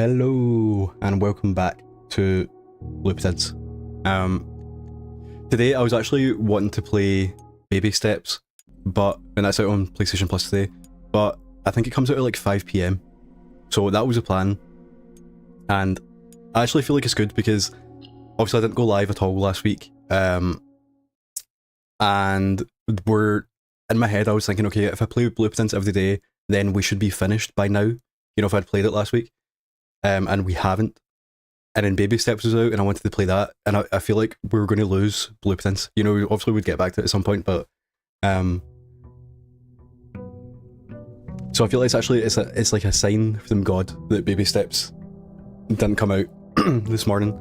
Hello and welcome back to Looptids. Today I was actually wanting to play Baby Steps, and that's out on PlayStation Plus today, but I think it comes out at like 5 PM, so that was the plan. And I actually feel like it's good because obviously I didn't go live at all last week, and in my head I was thinking, okay, if I play Looptids every day then we should be finished by now, you know, if I'd played it last week. And we haven't. And then Baby Steps was out and I wanted to play that, and I feel like we were going to lose Blueprints. You know, obviously we'd get back to it at some point, but so I feel like it's like a sign from God that Baby Steps didn't come out this morning.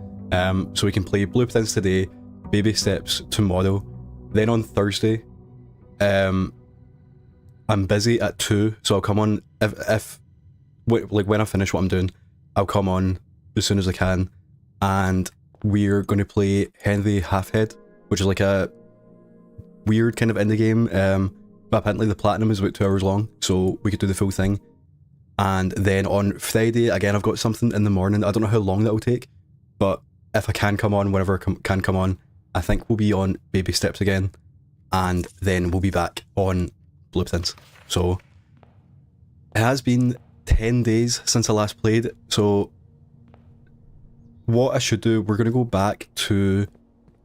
So we can play Blueprints today, Baby Steps tomorrow. Then on Thursday, I'm busy at 2, so I'll come on when I finish what I'm doing. I'll come on as soon as I can, and we're going to play Henry Halfhead, which is like a weird kind of indie game, but apparently the platinum is about 2 hours long, so we could do the full thing. And then on Friday, again, I've got something in the morning. I don't know how long that will take, but if I can come on, whenever I can come on, I think we'll be on Baby Steps again, and then we'll be back on Blueprints. So it has been 10 days since I last played, so what I should do, we're going to go back to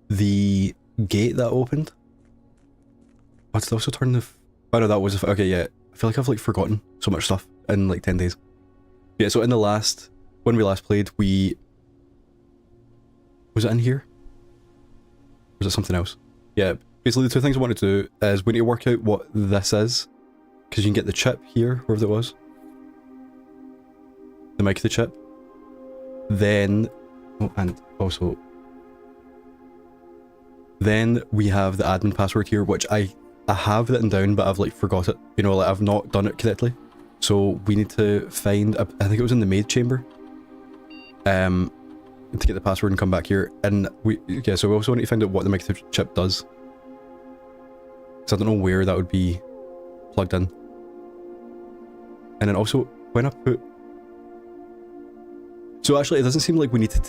the gate that opened. Oh, did I also turn the... oh no, that was... okay, yeah. I feel like I've like forgotten so much stuff in like 10 days. Yeah, so in the last... when we last played, we... was it in here? Or was it something else? Yeah, basically the two things I wanted to do is we need to work out what this is, because you can get the chip here, wherever it was. The mic of the chip. Then... oh, and also... then we have the admin password here, which I have written down, but I've like forgot it. You know, like I've not done it correctly. So we need to find... I think it was in the maid chamber. To get the password and come back here. And yeah, so we also need to find out what the mic of the chip does. So I don't know where that would be plugged in. And then also, when I put... so actually, it doesn't seem like we need to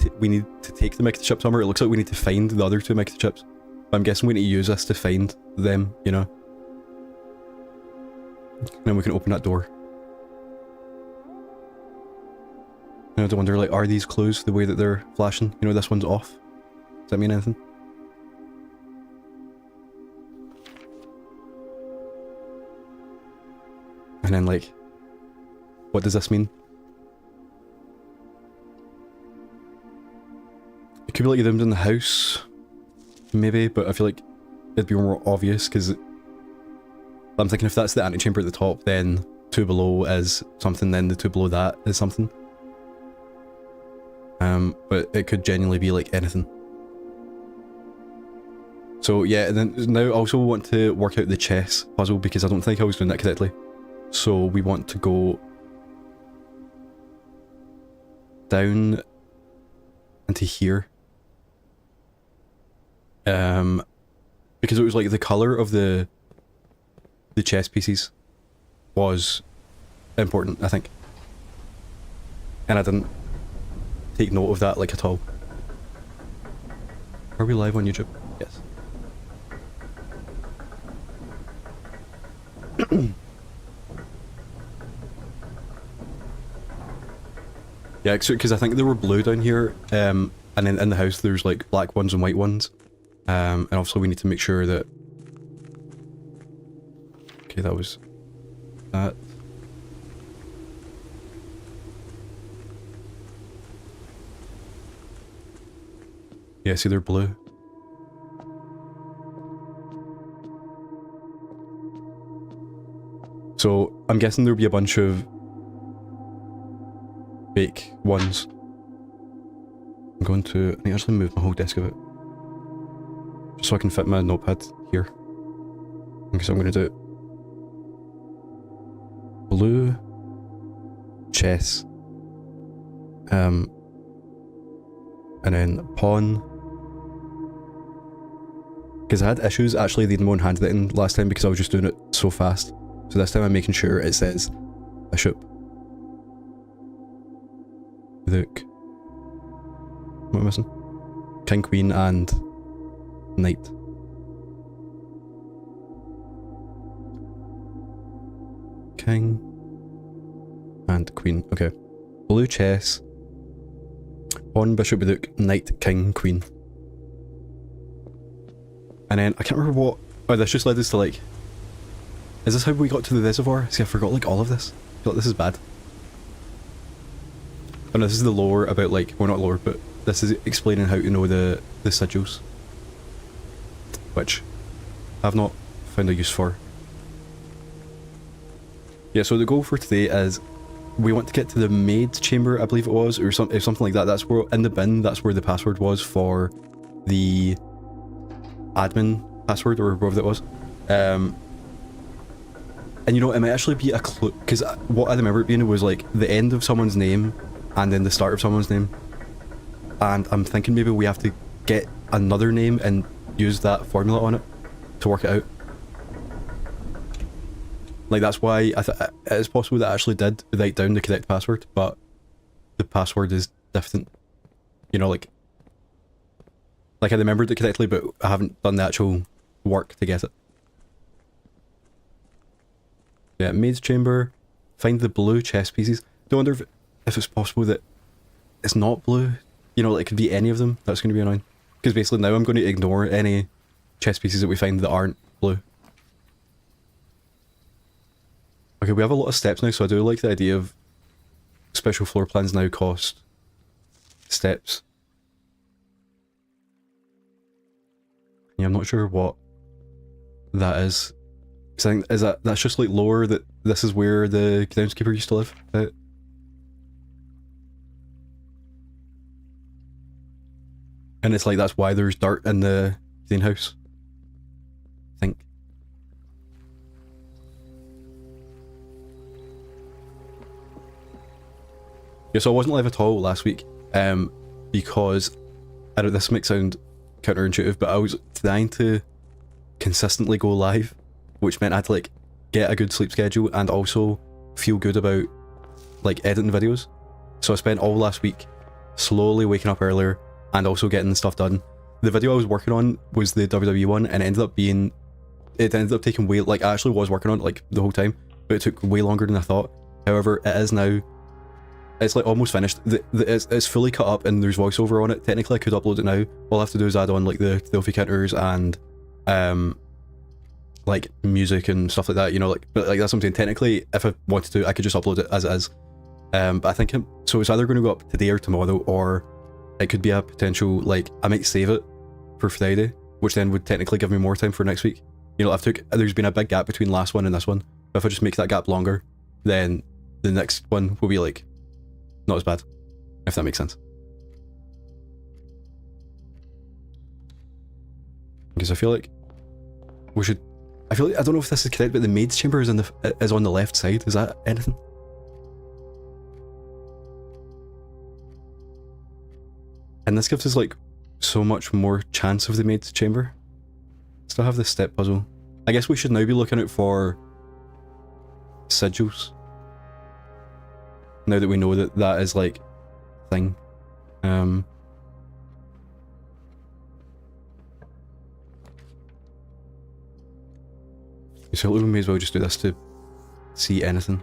take the mic of the chip somewhere. It looks like we need to find the other two mic of the chips. But I'm guessing we need to use this to find them, you know? And then we can open that door. And I have to wonder, like, are these clues the way that they're flashing? You know, this one's off. Does that mean anything? And then, like, what does this mean? It could be like them in the house, maybe, but I feel like it'd be more obvious, because I'm thinking if that's the antechamber at the top, then 2 below is something, then the 2 below that is something. But it could genuinely be like anything. So yeah, and then now I also want to work out the chess puzzle, because I don't think I was doing that correctly. So we want to go down into here. Because it was like the colour of the chess pieces was important, I think. And I didn't take note of that like at all. Are we live on YouTube? Yes. Yeah, because I think they were blue down here, and then in the house there's like black ones and white ones. And also we need to make sure that... okay, that was that. Yeah, see, they're blue. So I'm guessing there'll be a bunch of fake ones. I'm going to... I need to actually move my whole desk of it, just so I can fit my notepad here. Because I'm going to do blue chess, and then pawn. Because I had issues actually reading my own handwriting last time because I was just doing it so fast. So this time I'm making sure it says bishop. Rook. What am I missing? King, Queen, and Knight. King and Queen. Okay. Blue chess. Pawn, Bishop, Rook, Knight, King, Queen. And then I can't remember what. Oh, this just led us to like. Is this how we got to the reservoir? See, I forgot like all of this. I feel like this is bad. Oh no, this is the lore about like, well not lore, but this is explaining how to know the sigils. Which I've not found a use for. Yeah, so the goal for today is we want to get to the maid's chamber, I believe it was, or something like that. That's where, in the bin, that's where the password was for the admin password, or whatever that was. And you know, it might actually be a clue, because what I remember it being was like the end of someone's name and then the start of someone's name. And I'm thinking maybe we have to get another name and use that formula on it to work it out. Like that's why it's possible that I actually did write down the correct password, but the password is different. You know, like I remembered it correctly, but I haven't done the actual work to get it. Yeah, maid's chamber. Find the blue chess pieces. I wonder if it's possible that it's not blue. You know, like it could be any of them. That's going to be annoying. Because basically now I'm going to ignore any chess pieces that we find that aren't blue. Okay, we have a lot of steps now, so I do like the idea of special floor plans now cost steps. Yeah, I'm not sure what that is. Because I think, that's just like lore that this is where the groundskeeper used to live? And it's like that's why there's dirt in the greenhouse. I think. Yeah, so I wasn't live at all last week, because I don't. This might sound counterintuitive, but I was trying to consistently go live, which meant I had to like get a good sleep schedule and also feel good about like editing videos. So I spent all last week slowly waking up earlier and also getting stuff done. The video I was working on was the WWE one, and it ended up taking way, like I actually was working on it like the whole time, but it took way longer than I thought. However, it is now, it's like almost finished. It's fully cut up and there's voiceover on it. Technically I could upload it now. All I have to do is add on like the filthy counters and like music and stuff like that, you know, like, but like that's what I'm saying. Technically, if I wanted to, I could just upload it as it is. But I think so it's either going to go up today or tomorrow, or it could be a potential, like, I might save it for Friday, which then would technically give me more time for next week. You know, there's been a big gap between last one and this one. But if I just make that gap longer, then the next one will be like, not as bad, if that makes sense. Because I feel like I don't know if this is correct, but the maid's chamber is on the left side. Is that anything? And this gives us like so much more chance of the maid's chamber. Still have this step puzzle. I guess we should now be looking out for sigils. Now that we know that that is like thing. So we may as well just do this to see anything.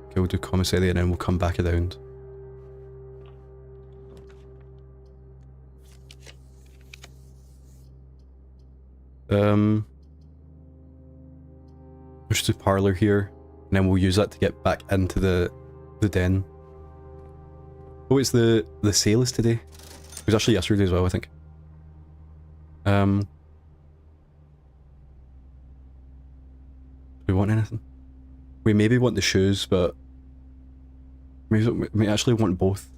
Okay, we'll do commissary and then we'll come back around. Let's do parlour here, and then we'll use that to get back into the den. Oh, it's the sale is today. It was actually yesterday as well, I think. Do we want anything? We maybe want the shoes, but we actually want both.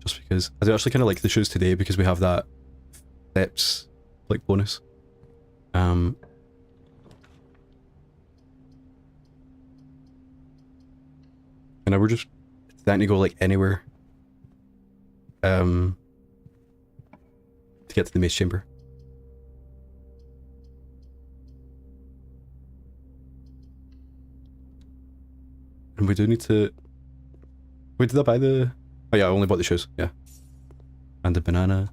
Just because I do actually kind of like the shoes today because we have that steps like bonus. And now we're just starting to go like anywhere to get to the maid's chamber. And we do need to Wait, did I buy the... Oh yeah, I only bought the shoes, yeah. And the banana.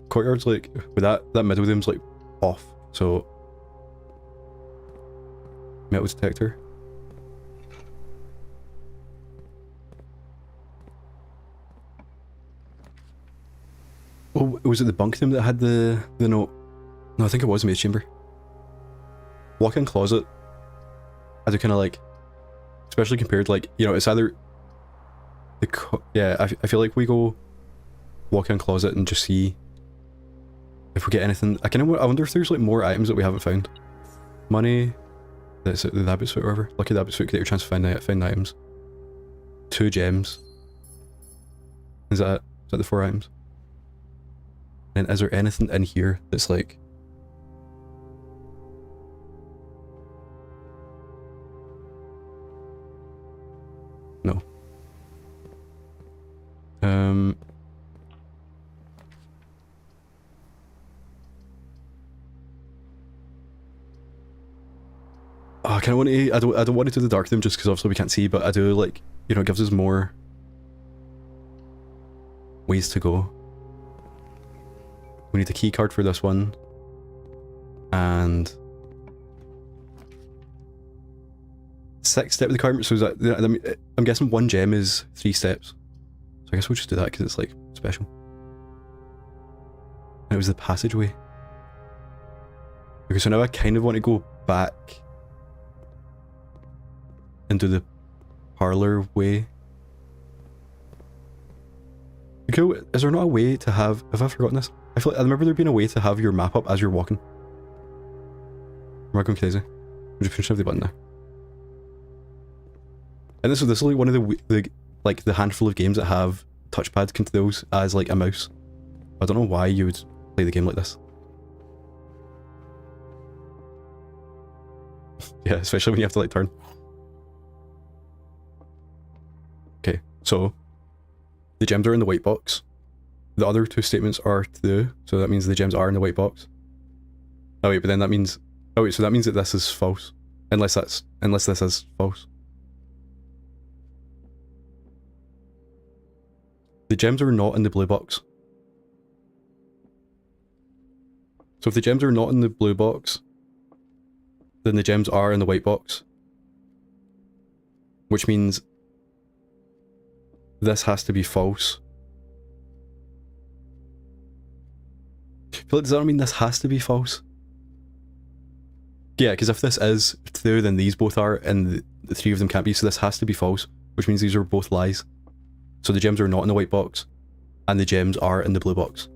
Courtyard's like... With that middle room's like off, so... Metal detector. Oh, was it the bunk room that had the note? No, I think it was the maid's chamber. Walk-in closet. I do kind of like, especially compared, like, you know, it's either yeah, I feel like we go walk-in closet and just see if we get anything. I wonder if there's like more items that we haven't found. Money. That's the rabbit suit or whatever. Lucky rabbit suit, get your chance to find items. 2 gems. Is that the 4 items? And is there anything in here that's like... No. Oh, I kind of want to... I don't want to do the dark room just because obviously we can't see, but I do like... You know, it gives us more ways to go. We need a key card for this one. And... 6 step of the card, so is that... I'm guessing 1 gem is 3 steps. So I guess we'll just do that because it's like special. And it was the passageway. Okay, so now I kind of want to go back and do the parlor way. Okay, is there not a way to have... Have I forgotten this? I remember there being a way to have your map up as you're walking. Am I going crazy? I'm just pushing the button now. And this is like one of the handful of games that have touchpad controls as like a mouse. I don't know why you would play the game like this. Yeah, especially when you have to like turn. Okay, so the gems are in the white box. The other 2 statements are true, so that means the gems are in the white box. Oh wait, but then that means... Oh wait, so that means that this is false. Unless this is false. The gems are not in the blue box. So if the gems are not in the blue box, then the gems are in the white box. Which means this has to be false. Does that mean this has to be false? Yeah, because if this is true, then these both are, and the 3 of them can't be, so this has to be false, which means these are both lies. So the gems are not in the white box, and the gems are in the blue box.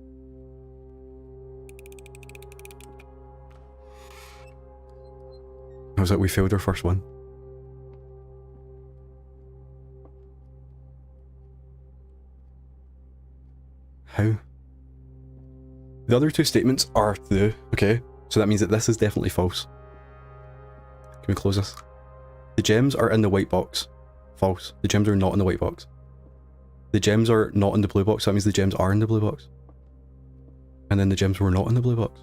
I was like, we failed our first one. How? The other 2 statements are true, okay? So that means that this is definitely false. Can we close this? The gems are in the white box. False. The gems are not in the white box. The gems are not in the blue box, so that means the gems are in the blue box. And then the gems were not in the blue box.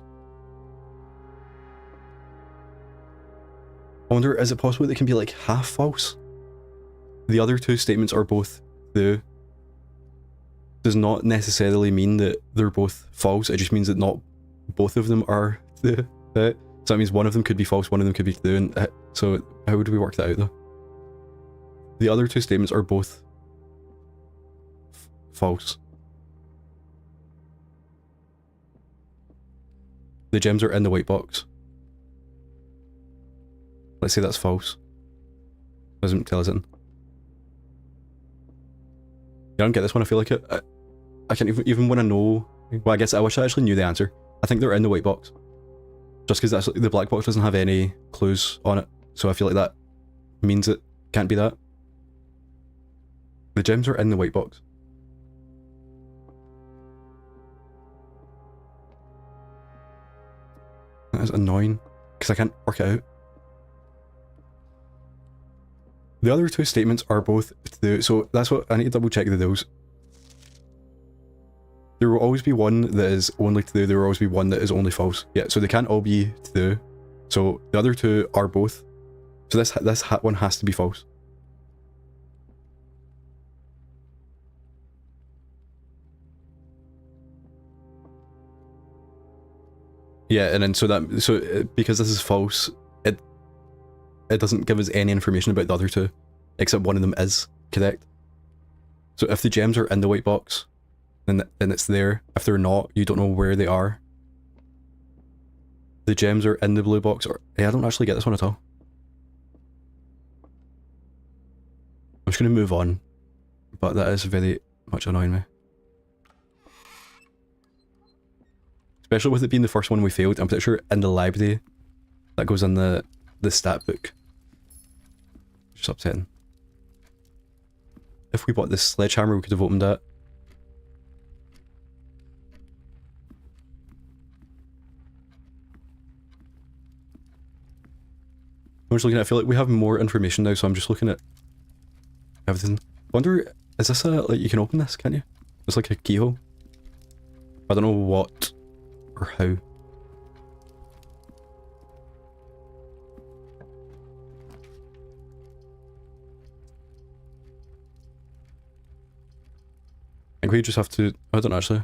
I wonder, is it possible that it can be like half false? The other 2 statements are both true. Does not necessarily mean that they're both false, it just means that not both of them are true. So that means one of them could be false, one of them could be true, and so how would we work that out though? The other 2 statements are both false. The gems are in the white box. Let's say that's false. Doesn't tell us anything. I don't get this one, I feel like it. I can't even when I know... Well, I guess I wish I actually knew the answer. I think they're in the white box. Just because the black box doesn't have any clues on it. So I feel like that means it can't be that. The gems are in the white box. That is annoying, because I can't work it out. The other 2 statements are both true, so that's what I need to double check those. There will always be one that is only true, there will always be one that is only false. Yeah, so they can't all be true. So the other 2 are both So this one has to be false. Yeah, and then because this is false, it doesn't give us any information about the other two, except one of them is correct. So if the gems are in the white box, then it's there. If they're not, you don't know where they are. The gems are in the blue box, or yeah, I don't actually get this one at all. I'm just gonna move on, but that is very much annoying me. Especially with it being the first one we failed. I'm pretty sure in the library that goes in the stat book. Just upsetting. If we bought this sledgehammer, we could have opened that. I'm just looking at, I feel like we have more information now, so I'm just looking at everything. Wonder, is this like, you can open this, can't you? It's like a keyhole. I don't know what or how. I think we just have to, I don't know actually.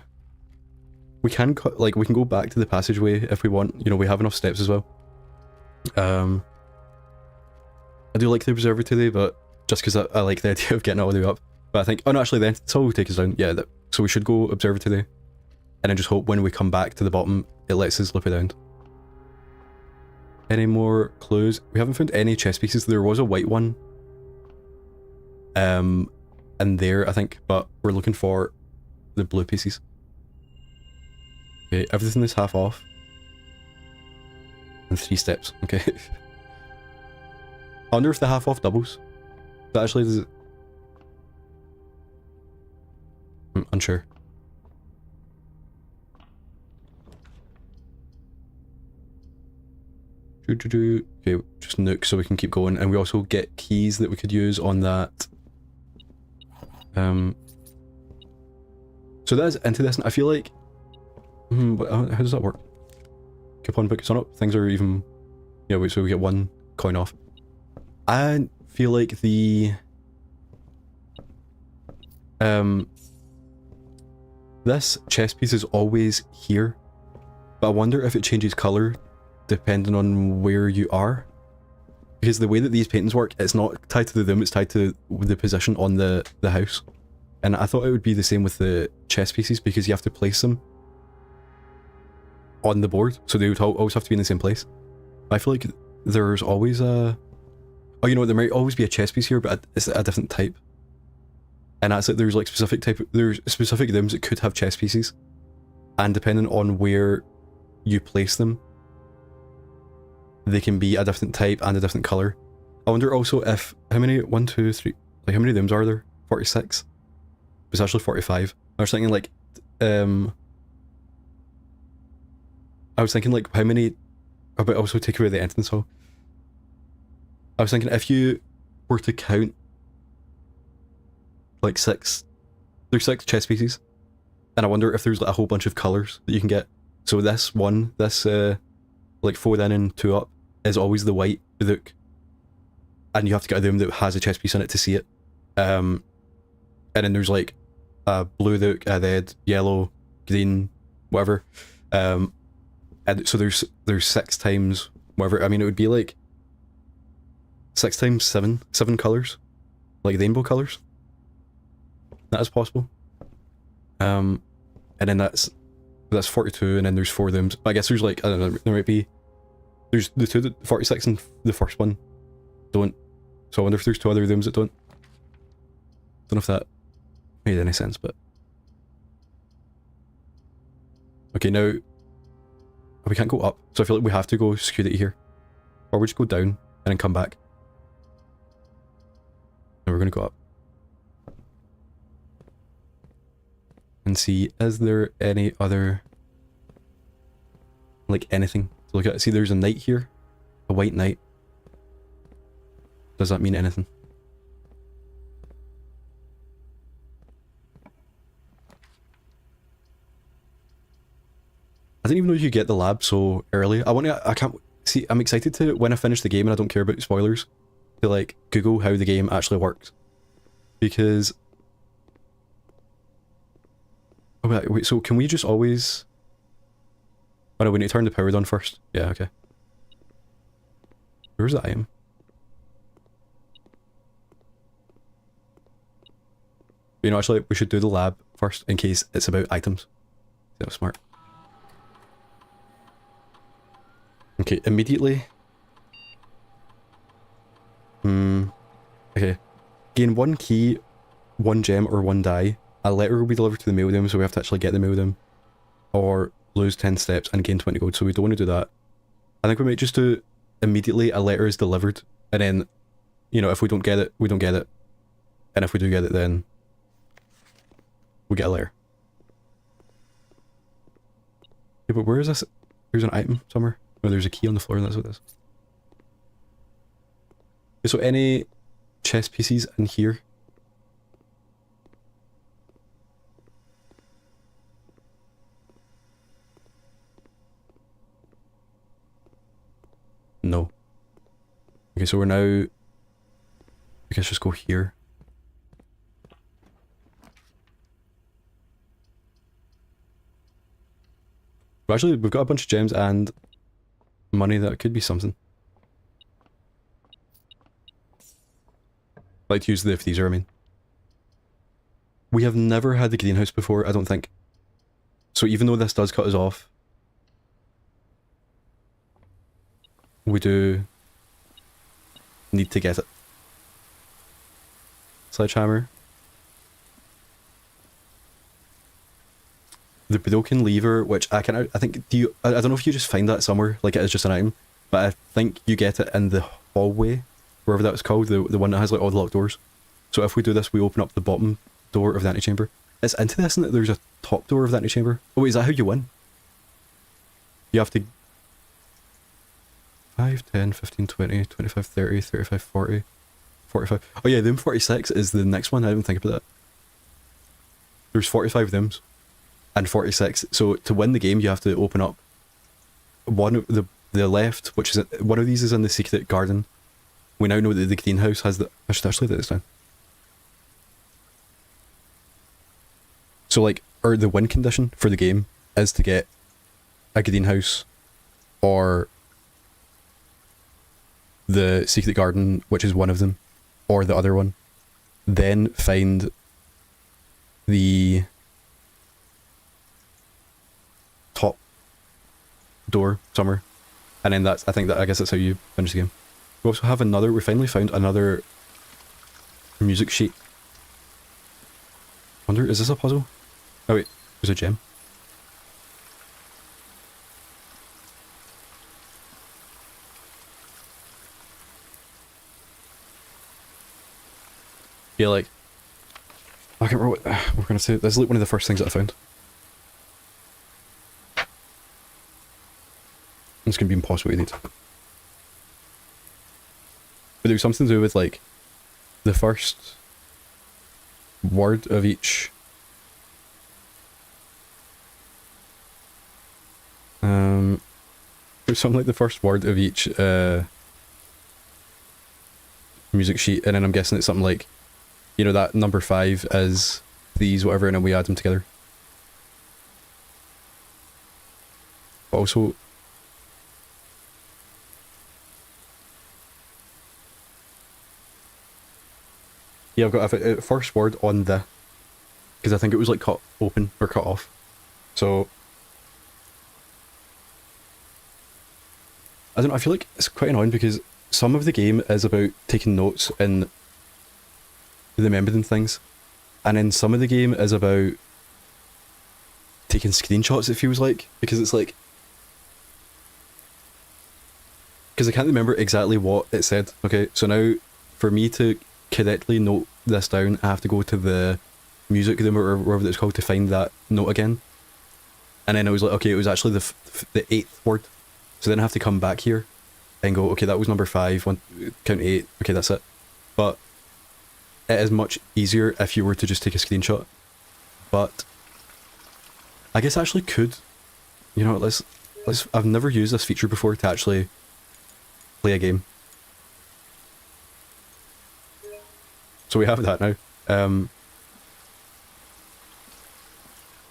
We can like, we can go back to the passageway if we want, you know, we have enough steps as well. I do like the observatory, but just because I like the idea of getting all the way up. But I think, oh no, actually then, it's all will take us down. Yeah, so we should go observatory, and then just hope when we come back to the bottom, it lets us loop around. Any more clues? We haven't found any chess pieces. There was a white one. In there, I think, but we're looking for the blue pieces. Okay, everything is half off. And 3 steps, okay. I wonder if the half off doubles. That actually does it. I'm unsure. Okay, just nuke so we can keep going, and we also get keys that we could use on that. So that is into this, and I feel like, how does that work? Coupon book, so things are even, yeah, wait, so we get 1 coin off. I feel like the, this chess piece is always here, but I wonder if it changes colour depending on where you are. Because the way that these paintings work, it's not tied to the room, it's tied to the position on the house. And I thought it would be the same with the chess pieces, because you have to place them on the board, so they would always have to be in the same place. I feel like there's always a... Oh, you know what, there might always be a chess piece here, but it's a different type. And that's it, there's like there's specific rooms that could have chess pieces. And depending on where you place them, they can be a different type and a different colour. I wonder also if, how many, 1, 2, 3, like how many rooms are there? 46? It's actually 45. I was thinking like, how many, but also take away the entrance hall. I was thinking if you were to count like 6, there's 6 chess pieces, and I wonder if there's like a whole bunch of colours that you can get. So this one, like 4 in and 2 up, is always the white rook, and you have to get a room that has a chess piece in it to see it. And then there's like a blue rook, a red, yellow, green, whatever. And so there's 6 times whatever. I mean, it would be like 6 times 7 colours, like rainbow colours. That is possible. And then that's 42, and then there's 4 rooms. But I guess there's like, I don't know, there might be, there's the 2, 46 and the first one don't. So I wonder if there's 2 other rooms that don't. Don't know if that made any sense, but... Okay, now... We can't go up, so I feel like we have to go security here. Or we just go down and then come back. And we're gonna go up. And see, is there any other... like anything to look at? See, there's a knight here. A white knight. Does that mean anything? I didn't even know you could get the lab so early. I can't see, I'm excited to, when I finish the game, and I don't care about spoilers, to like Google how the game actually worked, because oh wait, so can we just always? Oh no, we need to turn the power on first. Yeah, okay. Where's the item? You know, actually, we should do the lab first in case it's about items. That was smart. Okay, immediately. Okay. Gain 1 key, 1 gem, or 1 die. A letter will be delivered to the mailroom, so we have to actually get the mailroom. Or lose 10 steps and gain 20 gold, so we don't want to do that. I think we might just do immediately a letter is delivered, and then, you know, if we don't get it, we don't get it. And if we do get it, then we get a letter. Yeah, but where is this? There's an item somewhere. Oh, there's a key on the floor, and that's what it is. Okay, so any chess pieces in here? No. Okay, so we're now... I guess just go here. But actually, we've got a bunch of gems and money that could be something. I'd like to use the freezer, I mean. We have never had the greenhouse before, I don't think. So even though this does cut us off, we do need to get it. Sledgehammer. The broken lever, which I think, I don't know if you just find that somewhere, like it is just an item, but I think you get it in the hallway, wherever that was called, the one that has like all the locked doors. So if we do this, we open up the bottom door of the antechamber. It's into this, isn't it? There's a top door of the antechamber. Oh wait, is that how you win? You have to 5, 10, 15, 20, 25, 30, 35, 40, 45. Oh yeah, the M46 is the next one, I didn't think about that. There's 45 of them. And 46. So to win the game, you have to open up one of the left, which is one of these is in the secret garden. We now know that the greenhouse has the. I should actually do this down. So like, or the win condition for the game is to get a greenhouse, or the secret garden, which is one of them, or the other one. Then find the top door somewhere, and then that's, I guess that's how you finish the game. We also have we finally found another music sheet. Wonder, is this a puzzle? Oh wait, there's a gem. Yeah, like, I can't remember what we're gonna say. This is like one of the first things that I found. It's gonna be impossible to read. But there was something to do with like the first word of each there's something like the first word of each music sheet, and then I'm guessing it's something like, you know, that number 5 is these whatever, and then we add them together. But also yeah, I've got a first word on the, because I think it was like cut open or cut off. So I don't know, I feel like it's quite annoying because some of the game is about taking notes and remembering things, and then some of the game is about taking screenshots, it feels like, because it's like, because I can't remember exactly what it said. Okay, so now for me to correctly note this down, I have to go to the music room or wherever it's called to find that note again. And then I was like, okay, it was actually the 8th word. So then I have to come back here and go, okay, that was number 5, count 8, okay, that's it. But it is much easier if you were to just take a screenshot. But I guess I actually could, you know, let's I've never used this feature before to actually play a game. So we have that now.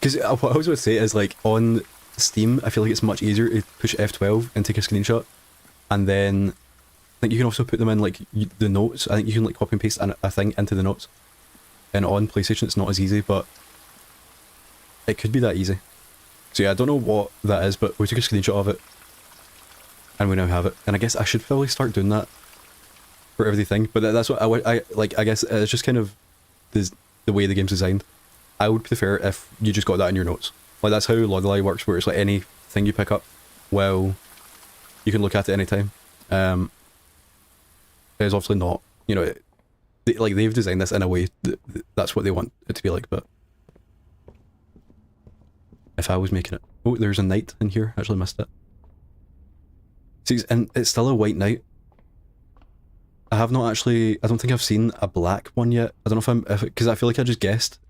Because what I was going to say is, like, on Steam, I feel like it's much easier to push F12 and take a screenshot, and then I think you can also put them in, like, the notes. I think you can, like, copy and paste a thing into the notes. And on PlayStation, it's not as easy, but it could be that easy. So yeah, I don't know what that is, but we took a screenshot of it, and we now have it. And I guess I should probably start doing that for everything, but that's what I like. I guess it's just kind of the way the game's designed. I would prefer if you just got that in your notes. Like, that's how Lodalai works, where it's like anything you pick up, well, you can look at it anytime. It's obviously not, you know, they've designed this in a way that's what they want it to be like, but if I was making it... Oh, there's a knight in here. I actually missed it. See, and it's still a white knight. I have not actually... I don't think I've seen a black one yet. I don't know if because I feel like I just guessed.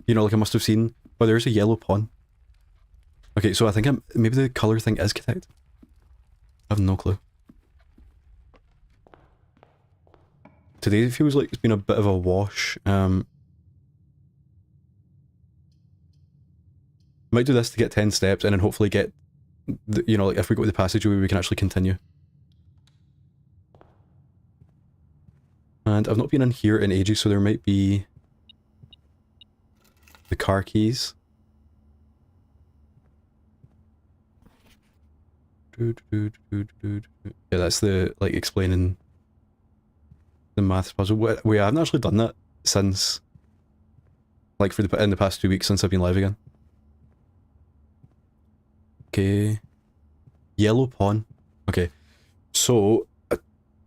You know, like I must have seen... Oh, there's a yellow pawn. Okay, so I think maybe the colour thing is correct. I have no clue. Today feels like it's been a bit of a wash. Might do this to get 10 steps and then hopefully get, you know, like if we go to the passageway we can actually continue. And I've not been in here in ages, so there might be the car keys. Yeah, that's the, like, explaining the maths puzzle. Wait, I haven't actually done that since, like, in the past 2 weeks since I've been live again. Okay. Yellow pawn. Okay. So,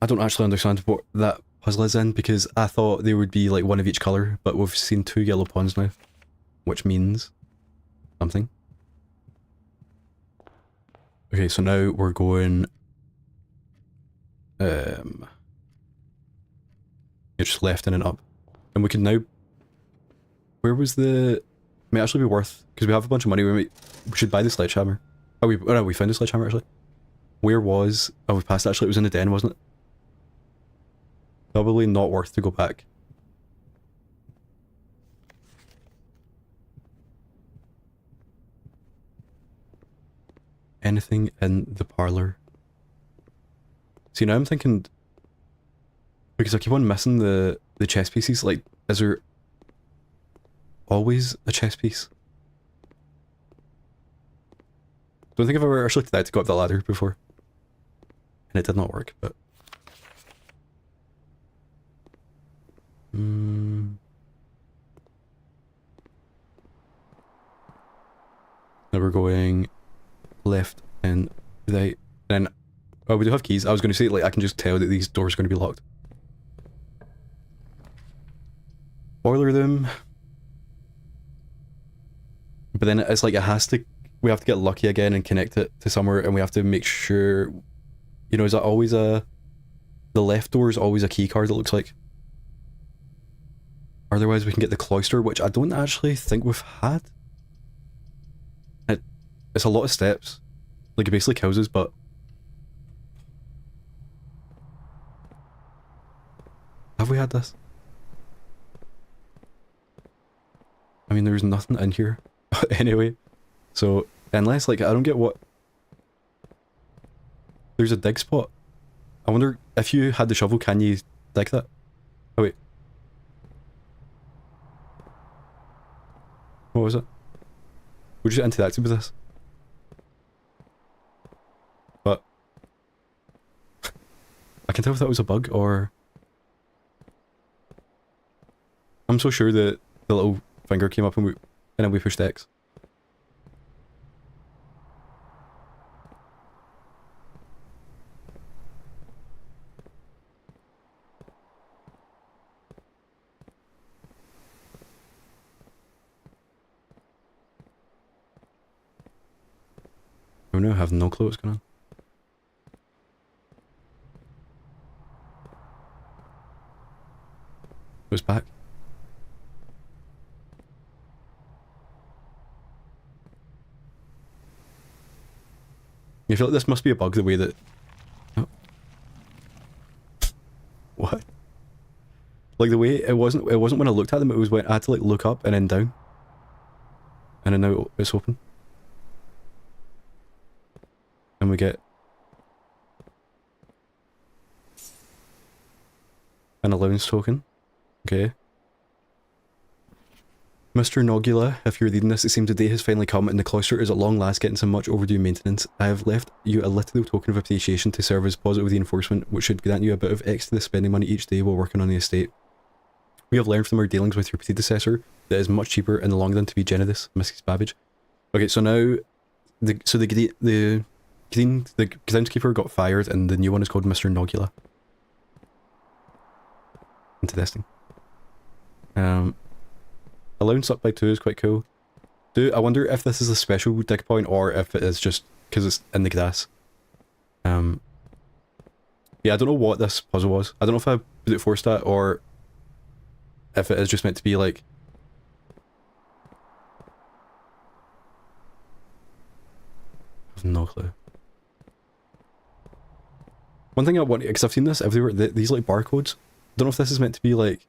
I don't actually understand what that puzzle is in, because I thought there would be, like, one of each colour, but we've seen 2 yellow pawns now, which means something. Okay, so now we're going... just left in and up. And we can now... Where was the... May actually be worth... Because we have a bunch of money, we should buy the sledgehammer. Oh, no, we found the sledgehammer actually. Where was... Oh, we passed it actually, it was in the den, wasn't it? Probably not worth to go back. Anything in the parlour? See, now I'm thinking... Because I keep on missing the chess pieces, like, is there always a chess piece? Don't think I've ever actually tried to go up the ladder before. And it did not work, but... Now we're going left and right. And then... Oh, we do have keys. I was going to say, like, I can just tell that these doors are going to be locked. Boiler room. But then it's like it has to... We have to get lucky again and connect it to somewhere, and we have to make sure... You know, is that always a... The left door is always a key card, it looks like. Otherwise we can get the cloister, which I don't actually think we've had. It's a lot of steps. Like, it basically kills us, but... Have we had this? I mean, there's nothing in here. Anyway. So, unless, like, I don't get what... There's a dig spot. I wonder, if you had the shovel, can you dig that? Oh, wait. What was it? We just interacted with this. But... I can tell if that was a bug, or... I'm so sure that the little finger came up and then we pushed X. I now have no clue what's going on. It was back. I feel like this must be a bug, the way that... Oh. What? Like the way it wasn't when I looked at them, it was when I had to like look up and then down. And then now it's open. And we get an allowance token. Okay. Mr. Nogula, if you're reading this, it seems the day has finally come and the cloister is at long last getting some much overdue maintenance. I have left you a little token of appreciation to serve as positive reinforcement, which should grant you a bit of extra spending money each day while working on the estate. We have learned from our dealings with your predecessor that it is much cheaper in the long run to be generous, Mrs. Babbage. Okay, so now, the groundskeeper got fired and the new one is called Mr. Nogula. Interesting. Allowance up by 2 is quite cool. I wonder if this is a special dig point or if it is just because it's in the grass. Yeah, I don't know what this puzzle was. I don't know if I brute forced that or if it is just meant to be like... I have no clue. One thing I want, because I've seen this everywhere, these like barcodes. I don't know if this is meant to be like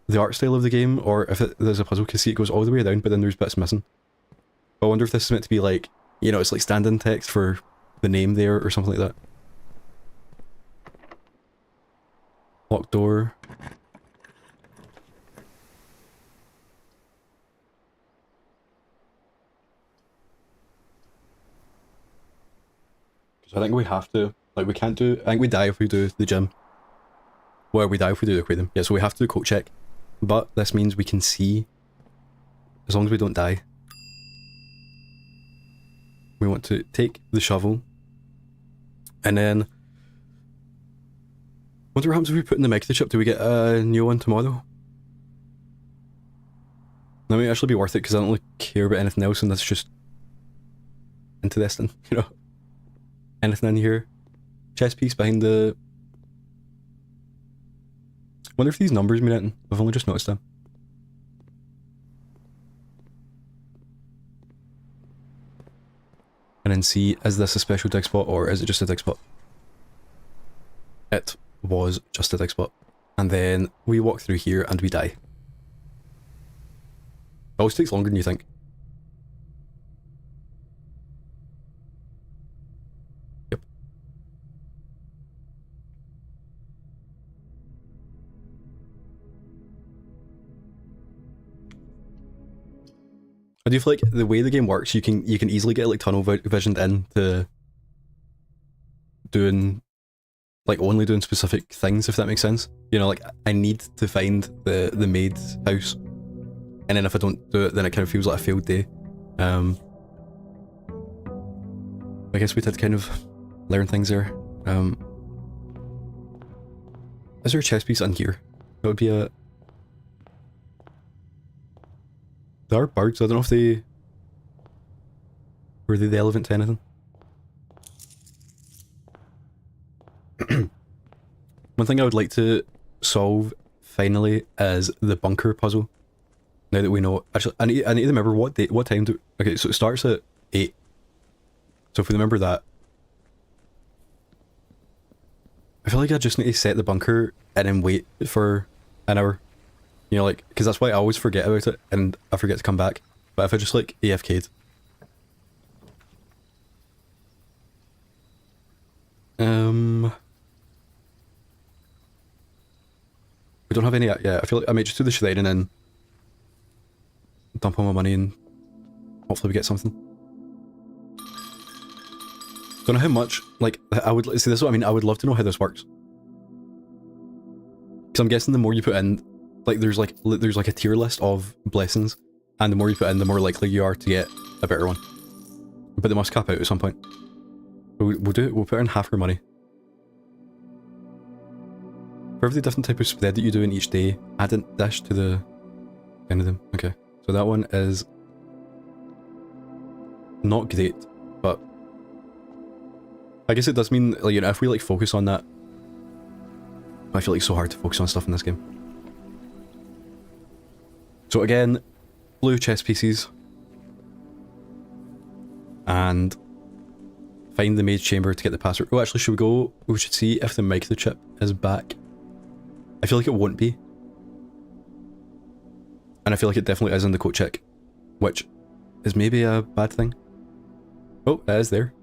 the art style of the game, or if there's a puzzle, because see it goes all the way down, but then there's bits missing. But I wonder if this is meant to be like, you know, it's like stand-in text for the name there, or something like that. Locked door. So I think we have to, like we can't do, I think we die if we do the gym. Well, we die if we do the aquarium. Yeah, so we have to do coat check. But this means we can see, as long as we don't die. We want to take the shovel. And then... wonder what happens if we put in the microchip. Do we get a new one tomorrow? That might actually be worth it because I don't really care about anything else and that's just interesting, you know. Anything in here? Chest piece behind the... wonder if these numbers mean anything. I've only just noticed them. And then see, is this a special dig spot or is it just a dig spot? It was just a dig spot. And then we walk through here and we die. It always takes longer than you think. Yep. I do feel like the way the game works, you can easily get like tunnel visioned into doing like only doing specific things, if that makes sense. You know, like I need to find the maid's house, and then if I don't do it, then it kind of feels like a failed day. I guess we did kind of learn things there. Is there a chest piece in here? That would be a... There are birds, I don't know if they... were they relevant to anything? One thing I would like to solve, finally, is the bunker puzzle. Now that we know... Actually, I need to remember what time do... Okay, so it starts at 8. So if we remember that... I feel like I just need to set the bunker and then wait for an hour. You know, like, because that's why I always forget about it and I forget to come back. But if I just like AFK'd. We don't have any, yeah, I feel like I might just do the shrine and then dump all my money and hopefully we get something. Don't know how much, like, I would, see this is what I mean, I would love to know how this works. Because I'm guessing the more you put in, like there's like a tier list of blessings, and the more you put in, the more likely you are to get a better one. But they must cap out at some point. We'll do it, we'll put in half our money. For every different type of spread that you do in each day, add a dish to the end of them. Okay, so that one is not great, but I guess it does mean, like, you know, if we like focus on that, I feel like it's so hard to focus on stuff in this game. So again, blue chess pieces, and find the maid's chamber to get the password. Oh, actually, should we go? We should see if the microchip is back I feel like it won't be. And I feel like it definitely is in the code check, which is maybe a bad thing. Oh, it is there.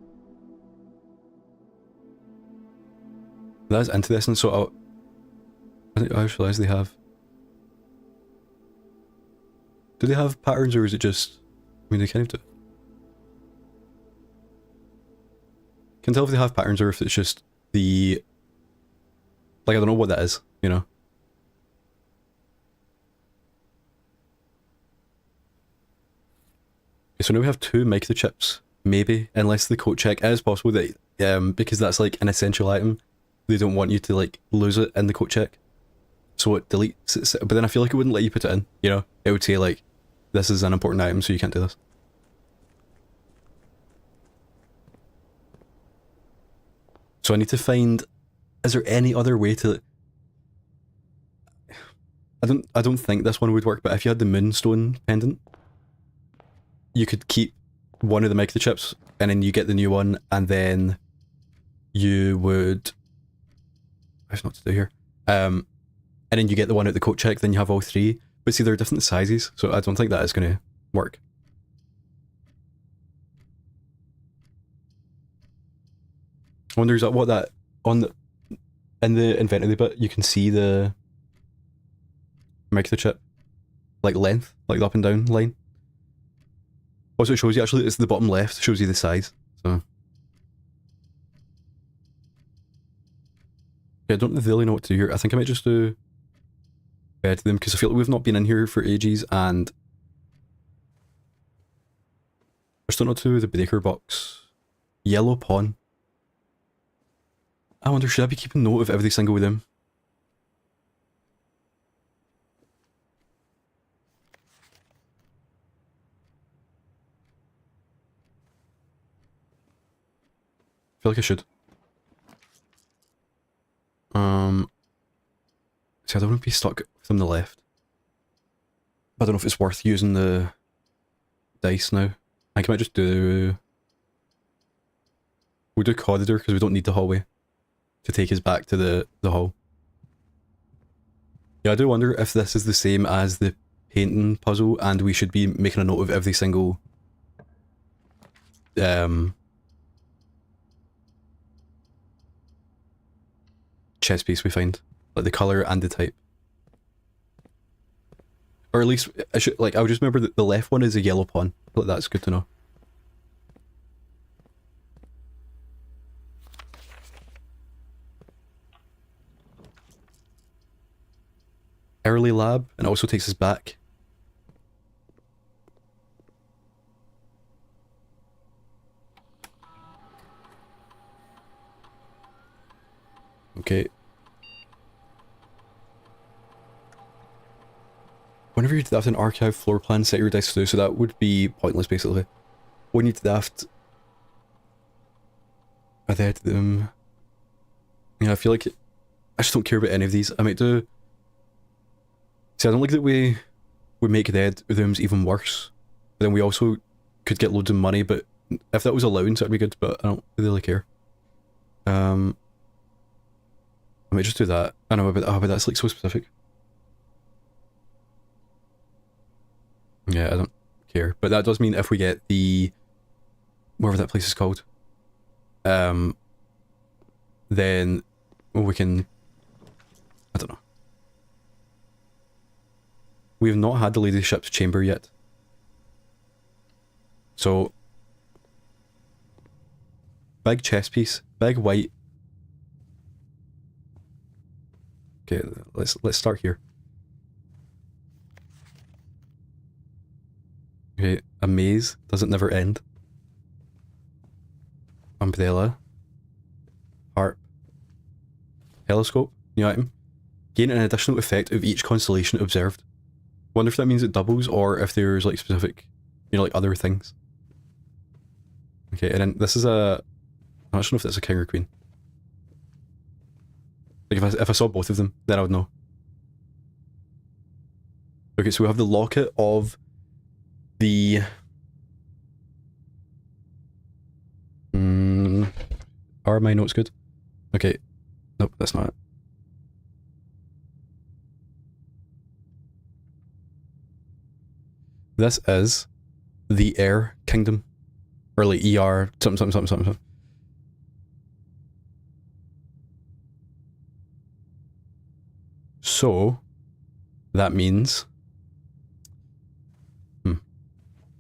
That is interesting. So I just realised they have... Do they have patterns, or is it just... I mean, they kind of do. Can tell if they have patterns or if it's just the... Like, I don't know what that is, you know? Okay, so now we have 2 microchips, maybe, unless the code check is possible that, because that's like an essential item, they don't want you to like lose it in the code check. So it deletes it, but then I feel like it wouldn't let you put it in, you know? It would say like, this is an important item, so you can't do this. So I need to find, is there any other way to... I don't think this one would work, but if you had the Moonstone pendant, you could keep one of the microchips, and then you get the new one, and then you would... I have not to do here. And then you get the one at the coat check, then you have all 3. But see, they're different sizes, so I don't think that is going to work. I wonder, is that what that... on the... in the inventory bit, you can see the microchip, like length, like the up and down line. Also, it shows you, actually, it's the bottom left, shows you the size, so... Yeah, I don't really know what to do here. I think I might just do... to them, because I feel like we've not been in here for ages, and... We're still not to the breaker box. Yellow pawn. I wonder, should I be keeping note of every single of them? I feel like I should. See, I don't want to be stuck from the left. I don't know if it's worth using the dice now. I think I might just do... We'll do corridor, because we don't need the hallway to take us back to the hall. Yeah, I do wonder if this is the same as the painting puzzle, and we should be making a note of every single... chess piece we find. Like the colour and the type. Or at least, I should, like, I would just remember that the left one is a yellow pawn. Like, that's good to know. Early lab, and it also takes us back. Okay. Whenever you draft an archive floor plan, set your dice to do, so that would be pointless basically. When you draft... Are they them? Yeah, I feel like... I just don't care about any of these. I might do... See, I don't like that we make dead rooms even worse. But then we also could get loads of money, but if that was allowance, that'd be good, but I don't really care. I might just do that. I know, but that's like so specific. Yeah, I don't care. But that does mean if we get the... whatever that place is called. Then we can... I don't know. We have not had the ladyship's chamber yet. So... big chess piece. Big white. Okay, let's start here. Okay, a maze. Does it never end? Umbrella. Harp. Telescope. New item. Gain an additional effect of each constellation observed. Wonder if that means it doubles or if there's like specific, you know, like other things. Okay, and then this is a... I'm not sure if that's a king or queen. Like if I saw both of them, then I would know. Okay, so we have the locket of the... Are my notes good? Okay. Nope, that's not it. This is the Air Kingdom. Or like ER something. So that means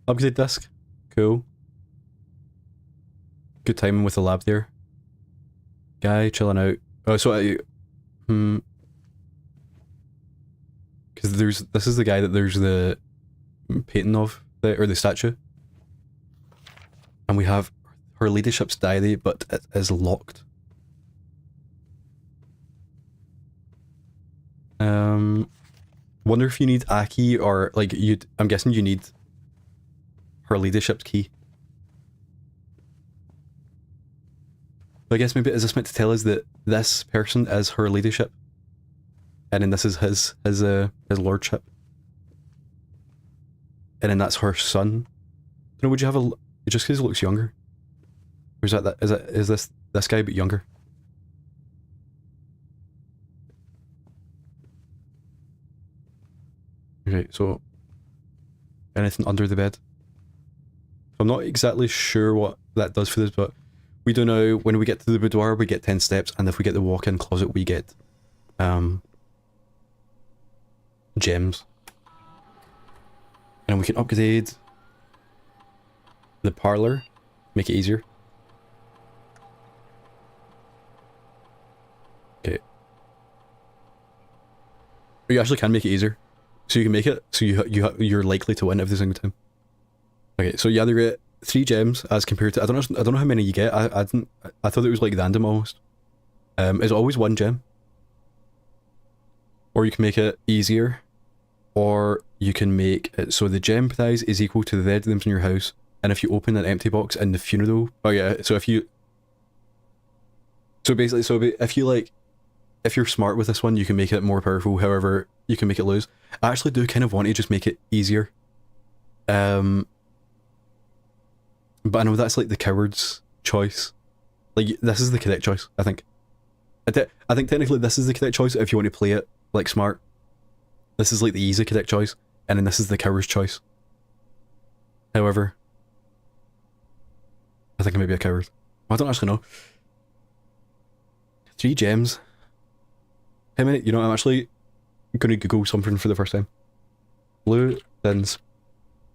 upgrade disk. Cool. Good timing with the lab there. Guy chilling out. Oh, so because this is the guy that there's the painting of, or the statue. And we have her ladyship's diary, but it is locked. Wonder if you need a key, or like I'm guessing you need her ladyship's key. So I guess maybe is this meant to tell us that this person is her ladyship, and then this is his lordship, and then that's her son. You know, would you have just because he looks younger, or is this guy but younger? Okay, so anything under the bed? I'm not exactly sure what that does for this, but we do know when we get to the boudoir, we get 10 steps, and if we get the walk-in closet, we get gems. And we can upgrade the parlor, make it easier. Okay. You actually can make it easier. So you can make it so you're likely to win every single time. Okay, so you either get 3 gems as compared to I don't know how many you get. I thought it was like random almost. It's always 1 gem. Or you can make it easier, or you can make it so the gem prize is equal to the red rooms in your house, and if you open an empty box in the funeral, so basically if you're smart with this one, you can make it more powerful. However, you can make it lose. I actually do kind of want to just make it easier. But I know that's like the coward's choice. Like, this is the correct choice, I think. I think technically this is the correct choice if you want to play it like smart. This is like the easy correct choice, and then this is the coward's choice. However, I think I may be a coward. I don't actually know. 3 gems. How many? You know, I'm actually gonna Google something for the first time. Blue thins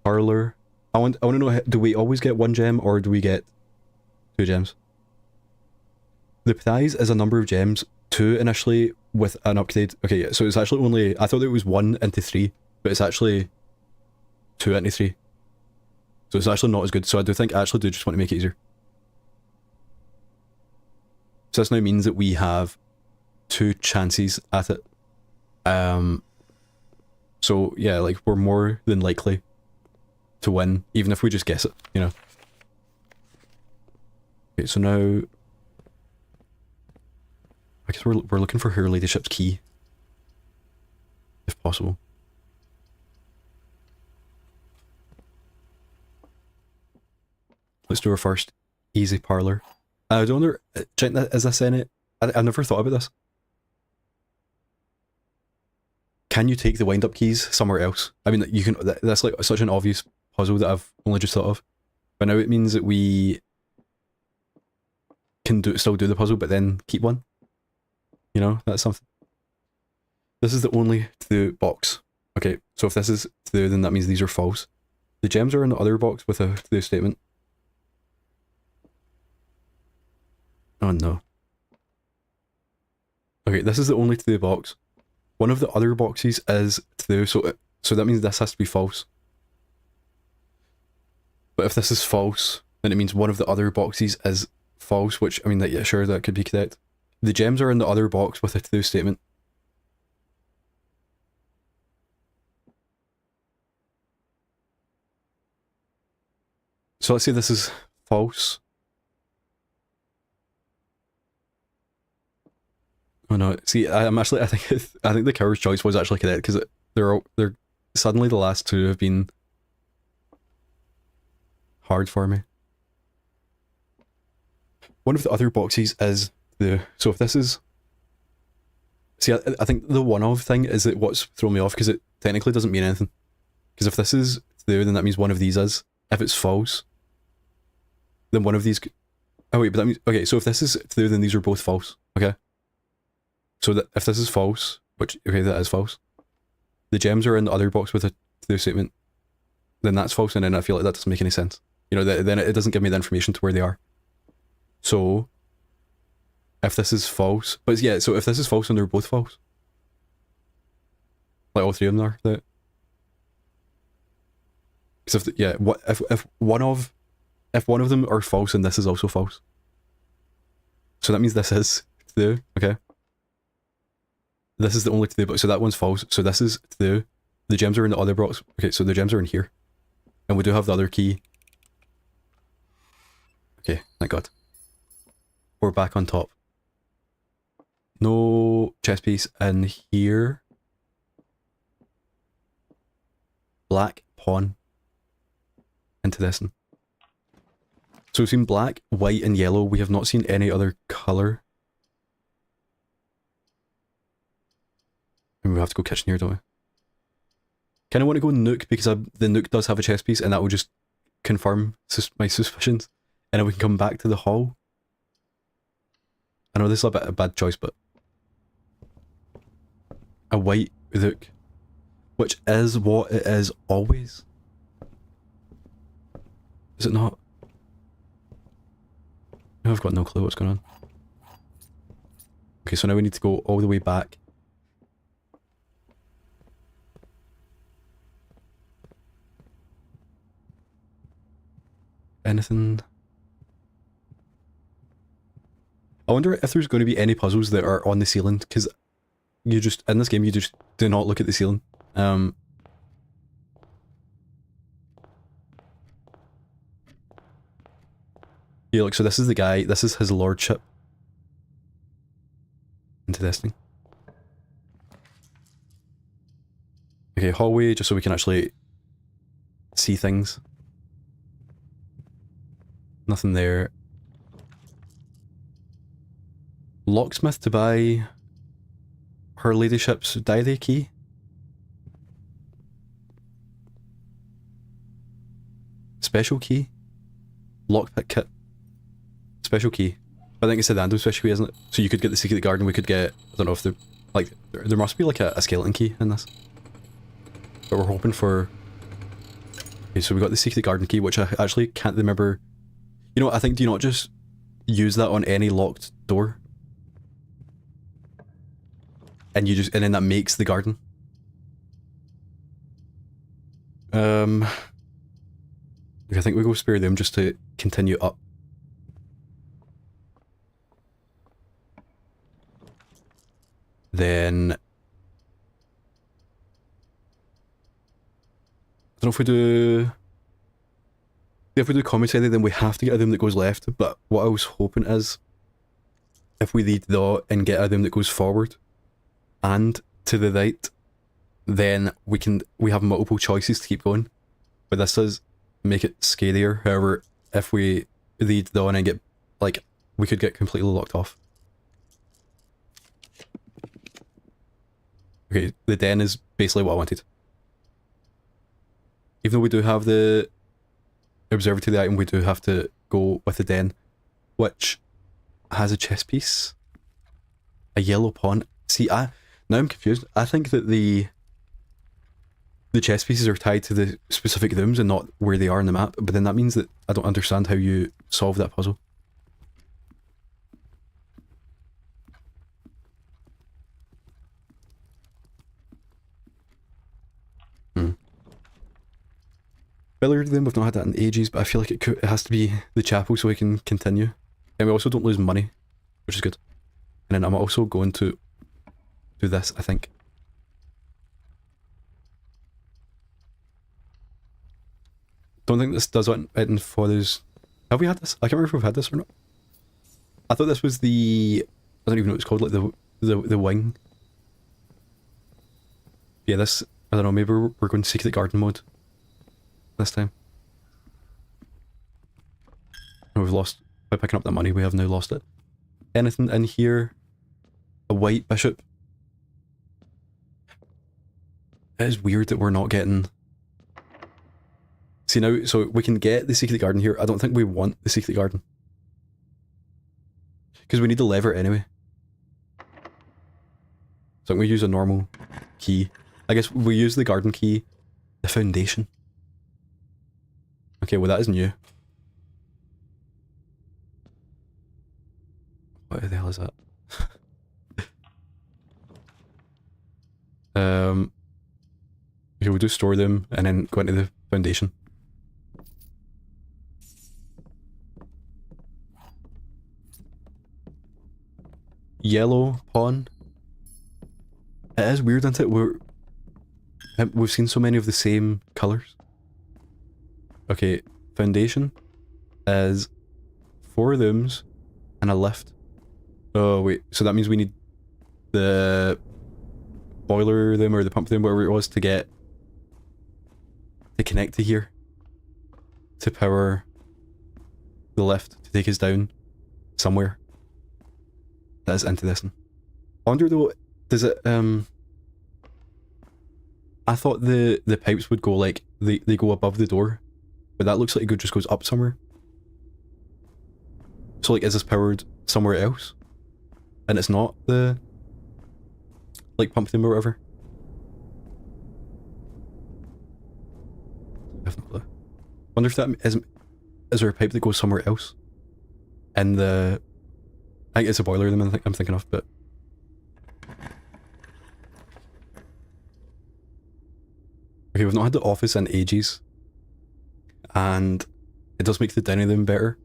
parlor. I want to know, do we always get 1 gem or do we get 2 gems? The prize is a number of gems, 2 initially with an upgrade. Okay, so it's actually only, I thought it was 1 into 3, but it's actually 2 into 3. So it's actually not as good. So I actually do just want to make it easier. So this now means that we have 2 chances at it. So yeah, like we're more than likely to win, even if we just guess it, you know. Okay, so now I guess we're looking for her ladyship's key, if possible. Let's do our first easy parlor. I don't know, is this in it? I've never thought about this. Can you take the wind-up keys somewhere else? I mean, you can. That's like such an obvious puzzle that I've only just thought of. But now it means that we can still do the puzzle, but then keep one. You know, that's something. This is the only to-do box. Okay, so if this is to-do, then that means these are false. The gems are in the other box with a to-do statement. Oh no. Okay, this is the only to-do box. One of the other boxes is to-do, so that means this has to be false. But if this is false, then it means one of the other boxes is false, which, I mean, yeah, sure, that could be correct. The gems are in the other box with a to-do statement. So let's say this is false. Oh no! See, I think the coward's choice was actually correct, because they're suddenly the last 2 have been hard for me. One of the other boxes is so if this is, see, I think the one-of thing is that what's thrown me off, because it technically doesn't mean anything. Because if this is through, then that means one of these is. If it's false, then one of these... Oh wait, but that means... Okay, so if this is through, then these are both false. Okay? So that if this is false, which... Okay, that is false. The gems are in the other box with a through statement. Then that's false, and then I feel like that doesn't make any sense. You know, then it doesn't give me the information to where they are. So... If this is false... But yeah, so if this is false, then they're both false. Like all three of them are. Because if one of them are false, and this is also false. So that means this is through, okay? This is the only through, but so that one's false. So this is through. The gems are in the other box. Okay, so the gems are in here. And we do have the other key. Okay, thank God. We're back on top. No chest piece in here. Black pawn. Into this one. So we've seen black, white, and yellow. We have not seen any other colour. And we have to go kitchen here, don't we? Kind of want to go Nook because the Nook does have a chest piece, and that will just confirm my suspicions. And then we can come back to the hall. I know this is a bit of a bad choice, but a white Nook, which is what it is always. Is it not? I've got no clue what's going on. Okay, so now we need to go all the way back. Anything? I wonder if there's going to be any puzzles that are on the ceiling, because you just, in this game, you just do not look at the ceiling. Yeah, look, so this is the guy, this is his lordship. Into this thing. Okay, hallway, just so we can actually see things. Nothing there. Locksmith to buy her ladyship's diary key. Special key. Lockpick kit. Special key. I think it's a random special key, isn't it? So you could get the secret garden, we could get... I don't know if like, there must be like a skeleton key in this. But we're hoping for... Okay, so we got the secret garden key, which I actually can't remember... You know what, I think do you not just use that on any locked door? And then that makes the garden? Okay, I think we go spare them just to continue up. Then... I don't know if we do... If we do commissary, then we have to get a room that goes left, but what I was hoping is... If we lead the and get a room that goes forward, and to the right, then we have multiple choices to keep going. But this does make it scarier. However, if we lead the and get, like, we could get completely locked off. Okay, the den is basically what I wanted. Even though we do have the observatory item, we do have to go with the den, which has a chest piece, a yellow pawn. See, now I'm confused. I think that the chest pieces are tied to the specific rooms and not where they are on the map, but then that means that I don't understand how you solve that puzzle. Billiard room, we've not had that in ages, but I feel like it has to be the chapel so we can continue. And we also don't lose money, which is good. And then I'm also going to do this, I think. Don't think this does it for those. Have we had this? I can't remember if we've had this or not. I thought this was the... I don't even know what it's called, like the wing. Yeah, this... I don't know, maybe we're going to secret garden mode this time. And we've lost... By picking up that money, we have now lost it. Anything in here? A white bishop? It is weird that we're not getting... See now, so we can get the secret garden here. I don't think we want the secret garden. Because we need the lever anyway. So I'm going to use a normal key. I guess we use the garden key. The foundation. Okay, well that is new. What the hell is that? Okay, we'll just store them and then go into the foundation. Yellow pawn. It is weird, isn't it? We've seen so many of the same colours. Okay, foundation is 4 rooms and a lift. Oh wait, so that means we need the boiler room or the pump room, whatever it was, to connect to here. To power the lift to take us down somewhere. That is into this one. I wonder though, does it I thought the pipes would go like they go above the door, but that looks like it just goes up somewhere. So like, is this powered somewhere else? And it's not the like pump thing or whatever? I have no clue. Wonder if that is there a pipe that goes somewhere else? In the, I think it's a boiler room I'm thinking of, but okay, we've not had the office in ages, and it does make the dining room better.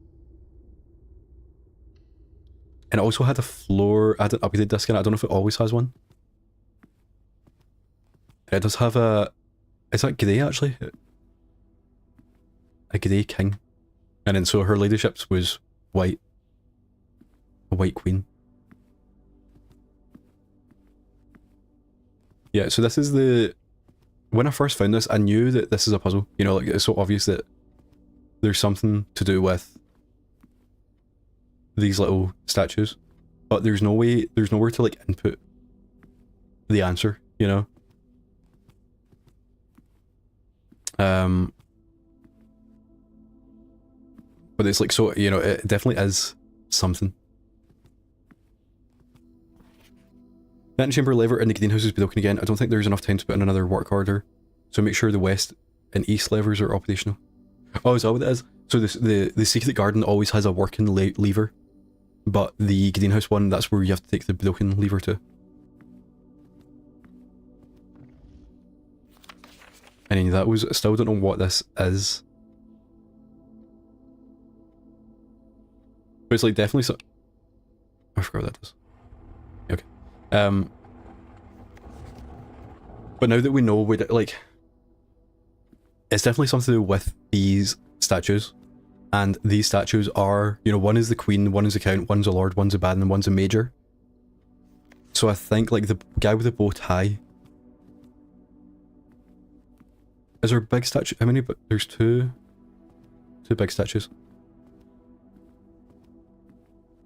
And it also had a floor, I had an upgraded disc in it. I don't know if it always has one. And it does have a, is that grey actually? A grey king. And then so her ladyship's was white. A white queen. Yeah, so this is the, when I first found this, I knew that this is a puzzle. You know, like it's so obvious that there's something to do with these little statues, but there's nowhere to like input the answer, you know? But it's like, so, you know, it definitely is something. The antechamber lever in the greenhouse is broken again. I don't think there's enough time to put in another work order, so make sure the west and east levers are operational. Oh, is that what it is? So the secret garden always has a working lever, but the greenhouse one, that's where you have to take the broken lever to. And that was, I still don't know what this is. But it's like definitely so, I forgot what that is. Okay. But now that we know, like, it's definitely something to do with these statues. And these statues are, you know, one is the queen, one is the count, one's a lord, one's a baron, and one's a major. So I think, like, the guy with the bow tie. Is there a big statue? How many? But there's two big statues.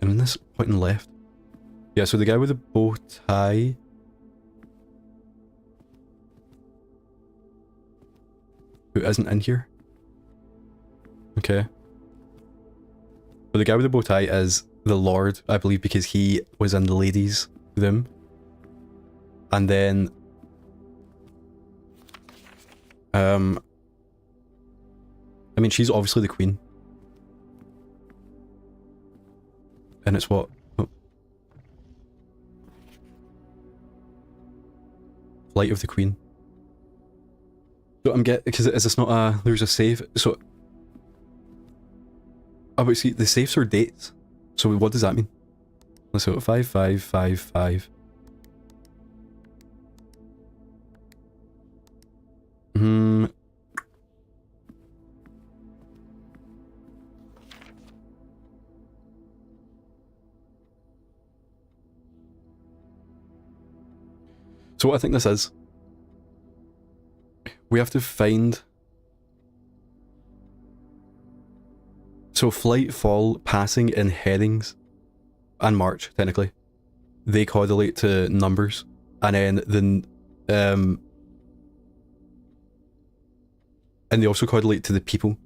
And in this pointing left. Yeah, so the guy with the bow tie. Who isn't in here. Okay. But the guy with the bow tie is the Lord, I believe, because he was in the ladies' room. And then I mean, she's obviously the queen. And it's what? Oh. Flight of the Queen. So I'm getting, because is this not a, there's a save, so oh, but see, the safes are dates. So what does that mean? Let's go 5555. So what I think this is, we have to find, so flight, fall, passing, and headings, and march, technically, they correlate to numbers, and then in And they also correlate to the people.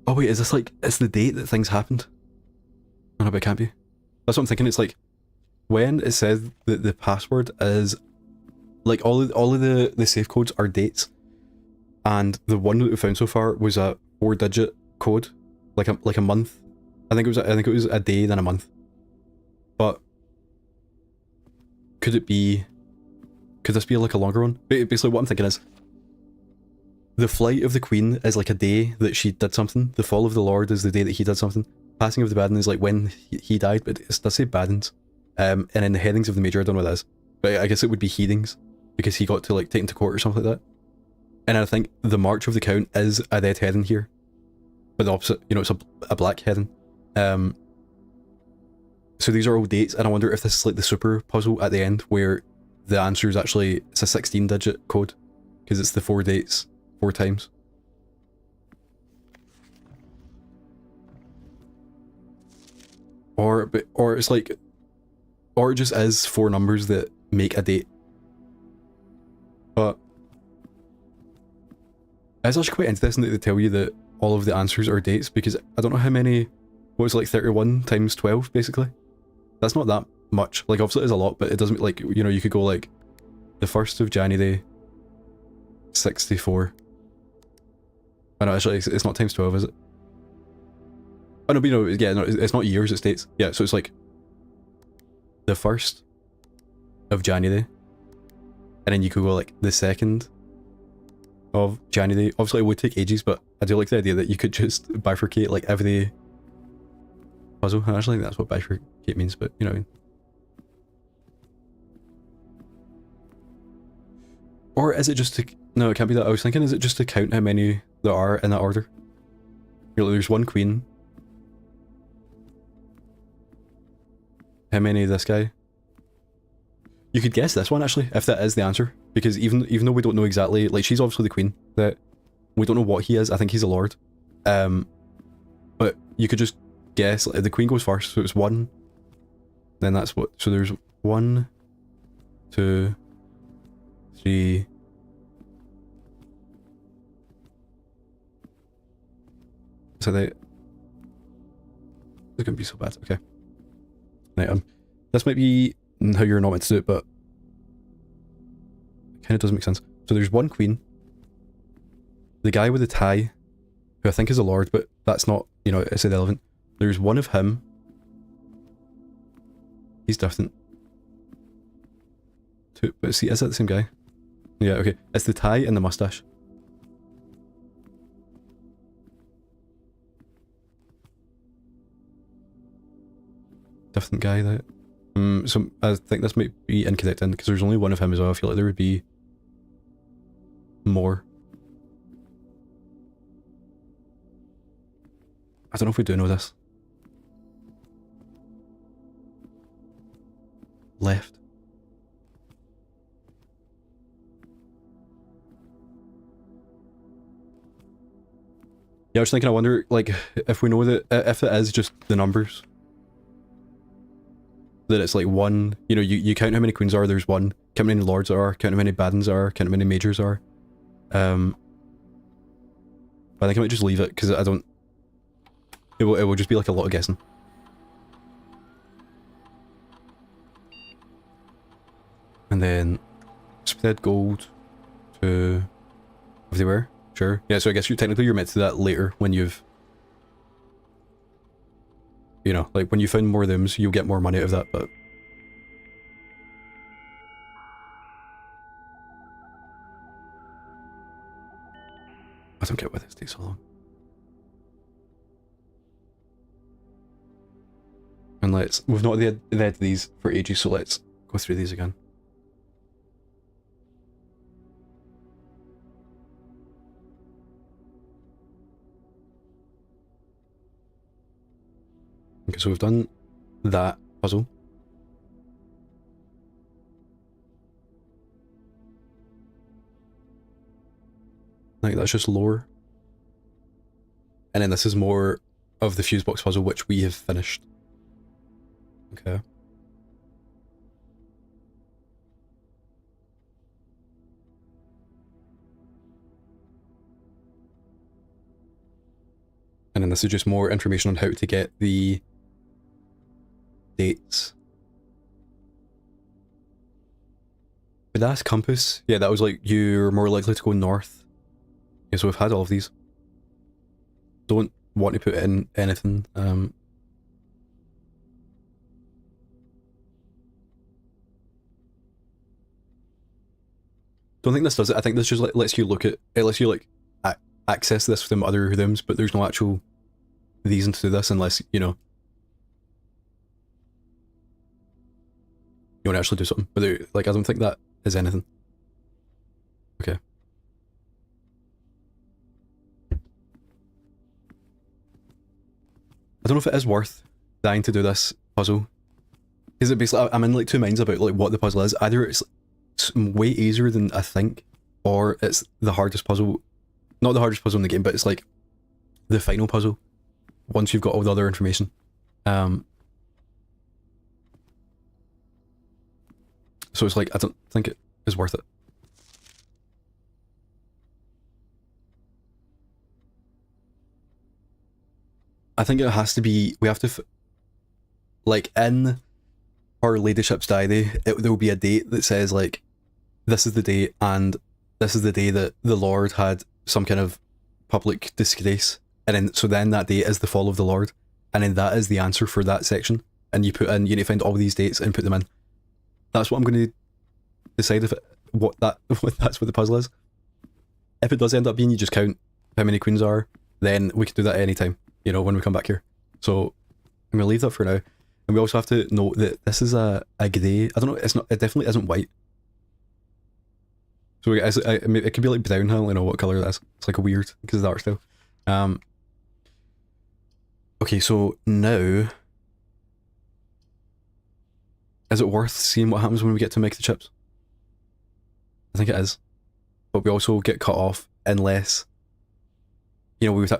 Oh wait, is this like, it's the date that things happened? Oh no, but it can't be. That's what I'm thinking. It's like, when it says that the password is, like all of the safe codes are dates. And the one that we found so far was a 4-digit code, like a month. I think it was a day then a month. But could this be like a longer one? Basically what I'm thinking is, the flight of the Queen is like a day that she did something. The fall of the Lord is the day that he did something. Passing of the Baden is like when he died, but it does say Badens. And then the headings of the Major, I don't know what that is. But I guess it would be headings, because he got to like taken to court or something like that. And I think the March of the Count is a red heading here. But the opposite, you know, it's a black heading. So these are all dates, and I wonder if this is like the super puzzle at the end, where the answer is actually, it's a 16-digit code, because it's the 4 dates 4 times. Or it's like, or it just is 4 numbers that make a date. But it's actually quite interesting that they tell you that all of the answers are dates, because I don't know how many, what was it, like 31 times 12 basically? That's not that much. Like obviously it is a lot, but it doesn't, like, you know, you could go like the 1st of January 64. Oh no, actually it's not times 12, is it? Oh no, but you know, yeah, no, it's not years, it's dates. Yeah, so it's like the 1st of January, and then you could go like the 2nd of January. Obviously it would take ages, but I do like the idea that you could just bifurcate like every puzzle. I actually think that's what bifurcate means, but you know what I mean. Or is it just to, no, it can't be that. I was thinking, is it just to count how many there are in that order? You know, there's 1 queen. How many this guy? You could guess this one actually, if that is the answer, because even though we don't know exactly, like she's obviously the queen, that we don't know what he is. I think he's a lord, but you could just guess. Like, the queen goes first, so it's 1. Then that's what. So there's 1, 2, 3. So they're gonna be so bad. Okay. Right, this might be how you're not meant to do it, but it kind of doesn't make sense. So there's 1 queen, the guy with the tie, who I think is a lord, but that's not, you know, it's irrelevant. There's 1 of him. He's different. 2, but see, is that the same guy? Yeah, okay. It's the tie and the mustache. Different guy, that. So I think this might be incorrect then, because there's only 1 of him as well. I feel like there would be more. I don't know if we do know this. Left. Yeah, I was thinking, I wonder, like, if we know that, if it is just the numbers, that it's like 1, you know, you count how many queens are, there's 1, count how many lords there are, count how many badens are, count how many majors are. But I think I might just leave it, because I don't, it will just be like a lot of guessing. And then spread gold to everywhere. Sure. Yeah, so I guess technically you're meant to do that later when you've, you know, like when you find more of them, so you'll get more money out of that, but I don't get why this takes so long. And we've not read these for ages, so let's go through these again. Okay, so we've done that puzzle. Like, that's just lore. And then this is more of the fuse box puzzle, which we have finished. Okay. And then this is just more information on how to get the dates. But that's compass. Yeah, that was like, you're more likely to go north. Yeah, so we've had all of these. Don't want to put in anything. Don't think this does it. I think this just like lets you look at it, lets you like access this from other rooms, but there's no actual reason to do this unless, you know, you want to actually do something. But there, like, I don't think that is anything. Okay. I don't know if it is worth dying to do this puzzle. Because it basically, I'm in like two minds about like what the puzzle is. Either it's way easier than I think, or it's the hardest puzzle. Not the hardest puzzle in the game, but it's like the final puzzle once you've got all the other information. So it's like, I don't think it is worth it. I think it has to be, we have to, like in Our Ladyship's diary, there will be a date that says like, this is the day and this is the day that the Lord had some kind of public disgrace. And then, so then that day is the fall of the Lord. And then that is the answer for that section. And you put in, you need to find all these dates and put them in. That's what I'm going to decide if it, that's what the puzzle is. If it does end up being you just count how many queens are, then we can do that at any time, you know, when we come back here. So I'm going to leave that for now. And we also have to note that this is a grey. I don't know, it's not, it definitely isn't white. So I mean, it could be like brown, I don't really know what colour that is. It's like a weird, because of the art style. Okay, so now, is it worth seeing what happens when we get to make the chips? I think it is. But we also get cut off unless, you know, we would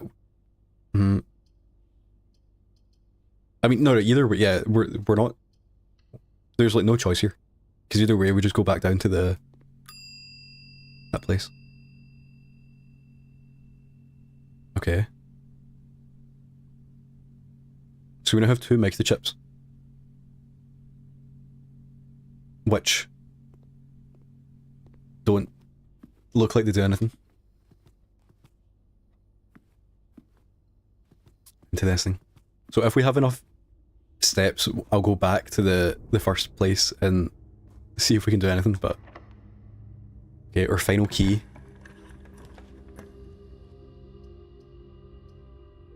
I mean, no, either way, yeah, we're not, there's like no choice here. Because either way, we just go back down to that place. Okay. So we now have two make the chips. Which don't look like they do anything. Interesting. So if we have enough steps, I'll go back to the first place and see if we can do anything, but... Okay, our final key.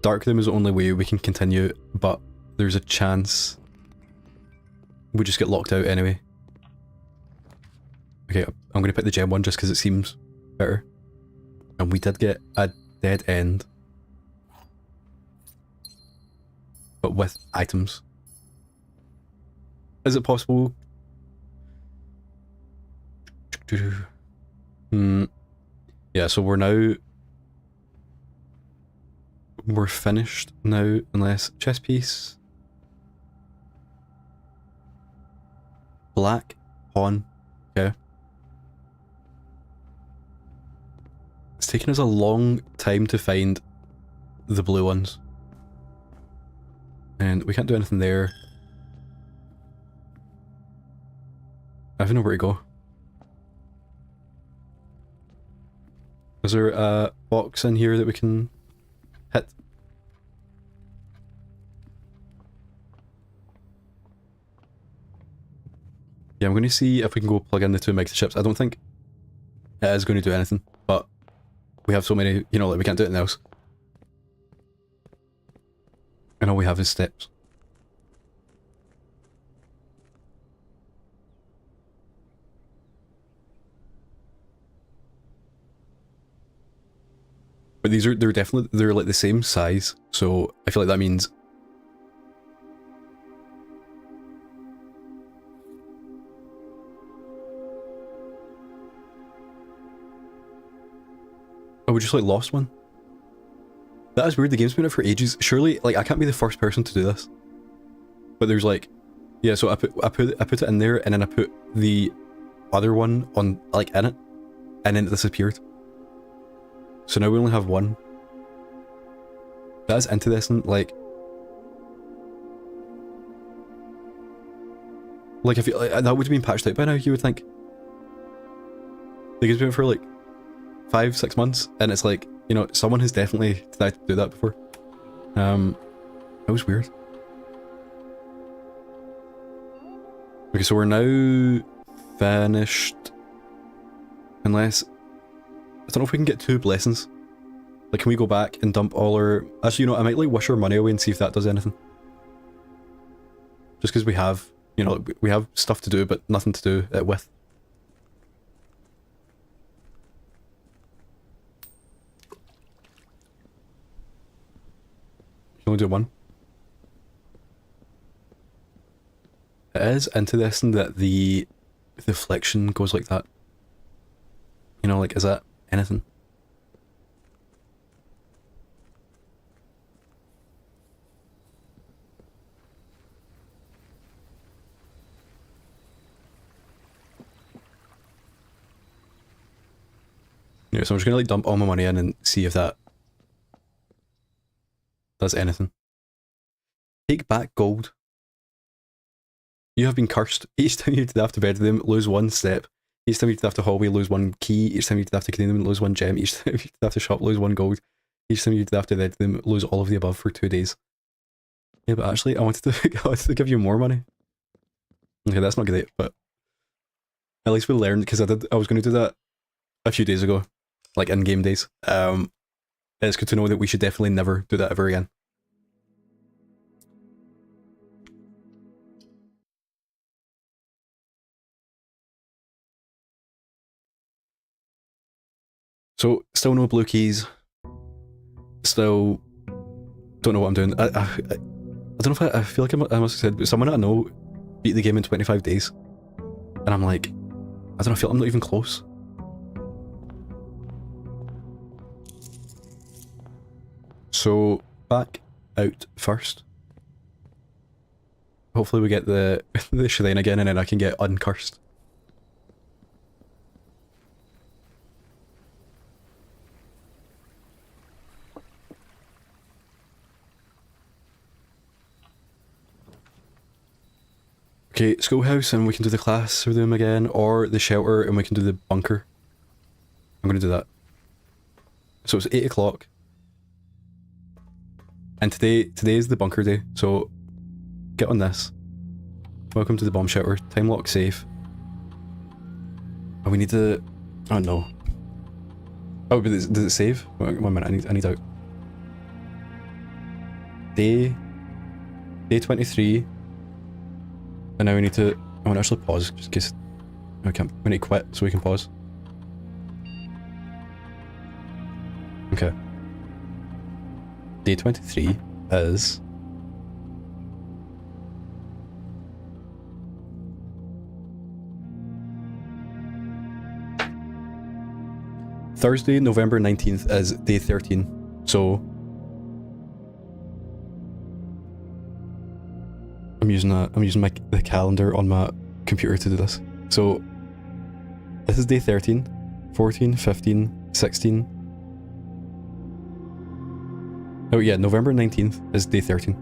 Dark room is the only way we can continue, but there's a chance we just get locked out anyway. Okay, I'm gonna pick the gem one just because it seems better. And we did get a dead end. But with items. Is it possible? Yeah, so we're finished now, unless chest piece. Black pawn. Okay. It's taken us a long time to find the blue ones. And we can't do anything there. I don't know where to go. Is there a box in here that we can hit? Yeah, I'm going to see if we can go plug in the two mega chips. I don't think it is going to do anything, but we have so many, you know, like we can't do anything else. And all we have is steps. But they're like the same size, so I feel like that means... Oh, we just like lost one? That is weird, the game's been out for ages. Surely, like, I can't be the first person to do this. But there's like... Yeah, so I put it in there, and then I put the other one on, like, in it, and then it disappeared. So now we only have one. That is interesting, like I feel like that would have been patched out by now, you would think. Like it's been for like 5-6 months, and it's like, you know, someone has definitely tried to do that before. That was weird. Okay, so we're now finished. Unless, I don't know if we can get 2 blessings. Like, can we go back and dump all our... Actually, you know, I might like wish our money away and see if that does anything. Just because we have, you know, we have stuff to do, but nothing to do it with. You can only do 1. It is interesting that the deflection goes like that. You know, like, is that anything? Yeah, so I'm just gonna like dump all my money in and see if that does anything. Take back gold. You have been cursed. Each time you have to bed with them, lose 1 step. Each time you have to hallway, lose 1 key. Each time you have to clean them, lose 1 gem. Each time you have to shop, lose 1 gold. Each time you have to bed with them, lose all of the above for 2 days. Yeah, but actually, I wanted to give you more money. Okay, that's not great, but at least we learned, because I was going to do that a few days ago, like in game days. It's good to know that we should definitely never do that ever again. So, still no blue keys. Still don't know what I'm doing. I don't know if I feel like I must have said, but someone I know beat the game in 25 days. And I'm like, I don't know, I feel I'm not even close. So, back out first. Hopefully we get the shrine again and then I can get uncursed. Okay, schoolhouse and we can do the classroom again, or the shelter and we can do the bunker. I'm gonna do that. So it's 8 o'clock. And today is the bunker day, so get on this. Welcome to the bomb shelter. Time lock safe. Oh, we need to... Oh no. Oh, but does it save? 1 minute, I need out. Day 23. And now we need to... I want to actually pause, just in case... We need to quit so we can pause. Okay. Day 23 is... Thursday, November 19th is day 13. So... I'm using the calendar on my computer to do this. So this is day 13, 14, 15, 16. Oh yeah, November 19th is day 13.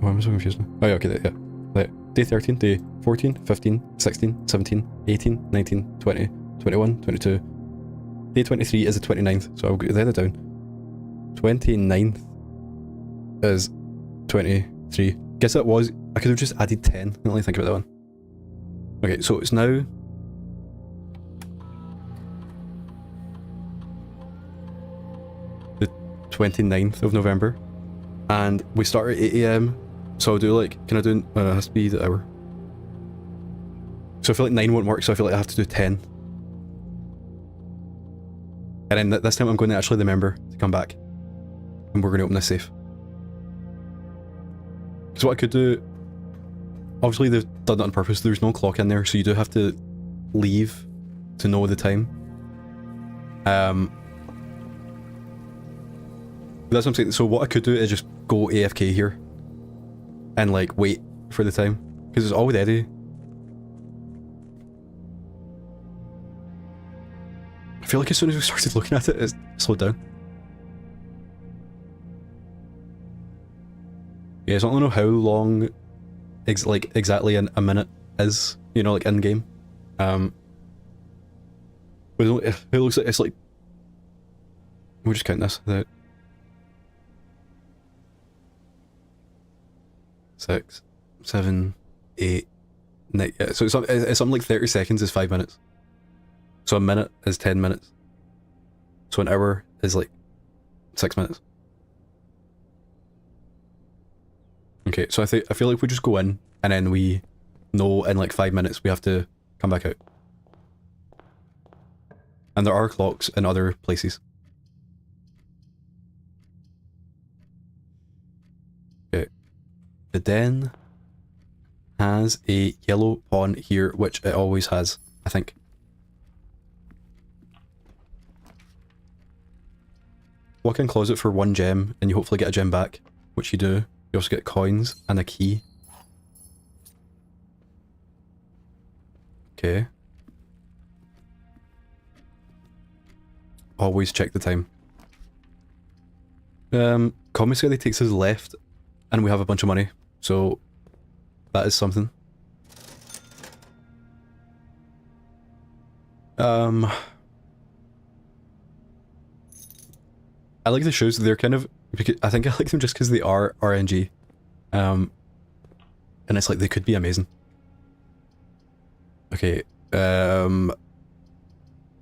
Why am I so confused now? Oh yeah, okay, yeah. Like, day 13, day 14, 15, 16, 17, 18, 19, 20, 21, 22. Day 23 is the 29th, so I'll get that down. 29th is 23. Guess that was... I could have just added 10. I didn't really think about that one. Okay, so it's now... the 29th of November. And we start at 8 AM. So I'll do like... Can I do... it has to be the hour. So I feel like 9 won't work, so I feel like I have to do 10. And then this time I'm going to actually remember to come back. And we're going to open this safe. So what I could do, obviously they've done it on purpose, there's no clock in there, so you do have to leave to know the time. That's what I'm saying. So what I could do is just go AFK here and like wait for the time, because it's already... I feel like as soon as we started looking at it, it slowed down. Yeah, so I don't know how long like exactly a minute is, you know, like in game. But it looks like it's like, we'll just count this. 6, 7, 8, 9. Yeah, so it's something like 30 seconds is 5 minutes. So a minute is 10 minutes. So an hour is like 6 minutes. Okay, so I feel like we just go in and then we know in like 5 minutes we have to come back out. And there are clocks in other places. Okay. The den has a yellow pawn here, which it always has, I think. Walk in closet for 1 gem, and you hopefully get a gem back, which you do. You also get coins and a key. Okay. Always check the time. Commissary takes us left, and we have a bunch of money, so that is something. I like the shoes. They're kind of, I think I like them just because they are RNG. And it's like they could be amazing. Okay. The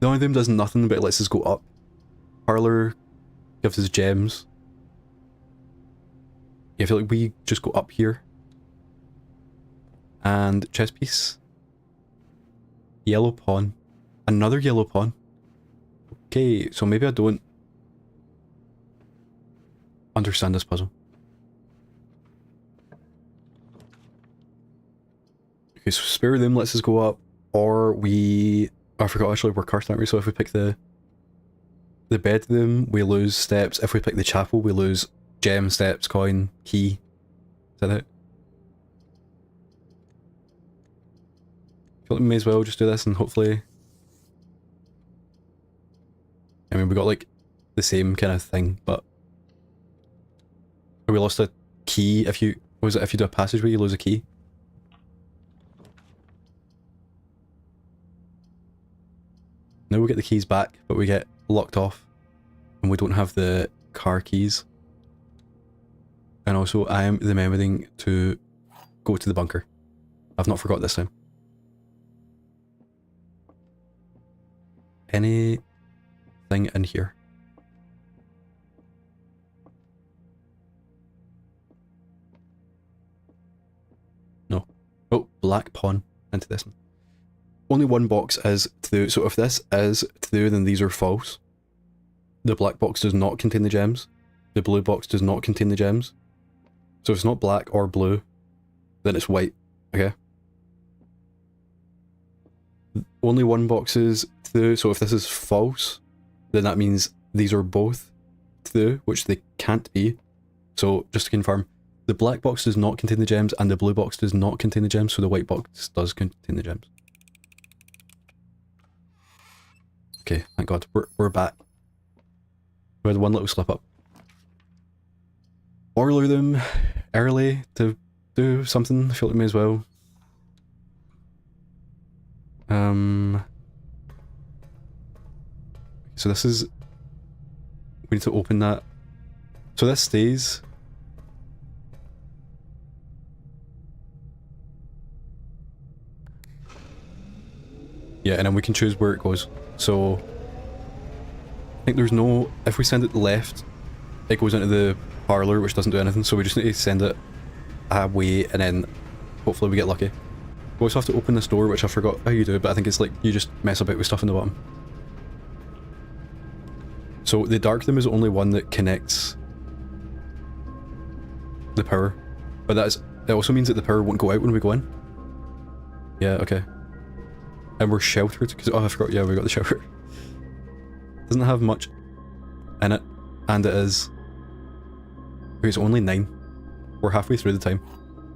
only thing does nothing, but it lets us go up. Parlor gives us gems. Yeah, I feel like we just go up here. And chess piece. Yellow pawn. Another yellow pawn. Okay, so maybe I don't understand this puzzle. Okay, so spare room lets us go up, or we... Oh, I forgot actually we're cursed, aren't we? So if we pick the bedroom, we lose steps. If we pick the chapel, we lose gem, steps, coin, key. Is that it? I feel like we may as well just do this and hopefully... I mean, we got like the same kind of thing, but... We lost a key if you... What was it? If you do a passageway, you lose a key? Now we get the keys back, but we get locked off. And we don't have the car keys. And also, I am remembering to go to the bunker. I've not forgot this time. Anything in here? No. Oh, black pawn into this one. Only one box is true, so if this is true, then these are false. The black box does not contain the gems. The blue box does not contain the gems. So if it's not black or blue, then it's white, okay? Only one box is true, so if this is false, then that means these are both true, which they can't be. So just to confirm, the black box does not contain the gems, and the blue box does not contain the gems, so the white box does contain the gems. Okay, thank God, we're back. We had one little slip up. Order them early to do something. I feel like we may as well. So this is... We need to open that. So this stays. Yeah, and then we can choose where it goes. So... I think there's no... If we send it left, it goes into the parlour, which doesn't do anything, so we just need to send it away, and then hopefully we get lucky. We also have to open this door, which I forgot how you do, but I think it's like, you just mess about with stuff in the bottom. So the dark room is the only one that connects the power, but it also means that the power won't go out when we go in. Yeah, okay. And we're sheltered, because, oh I forgot, yeah, we got the shelter. Doesn't have much in it, and it is... Okay, it's only 9. We're halfway through the time.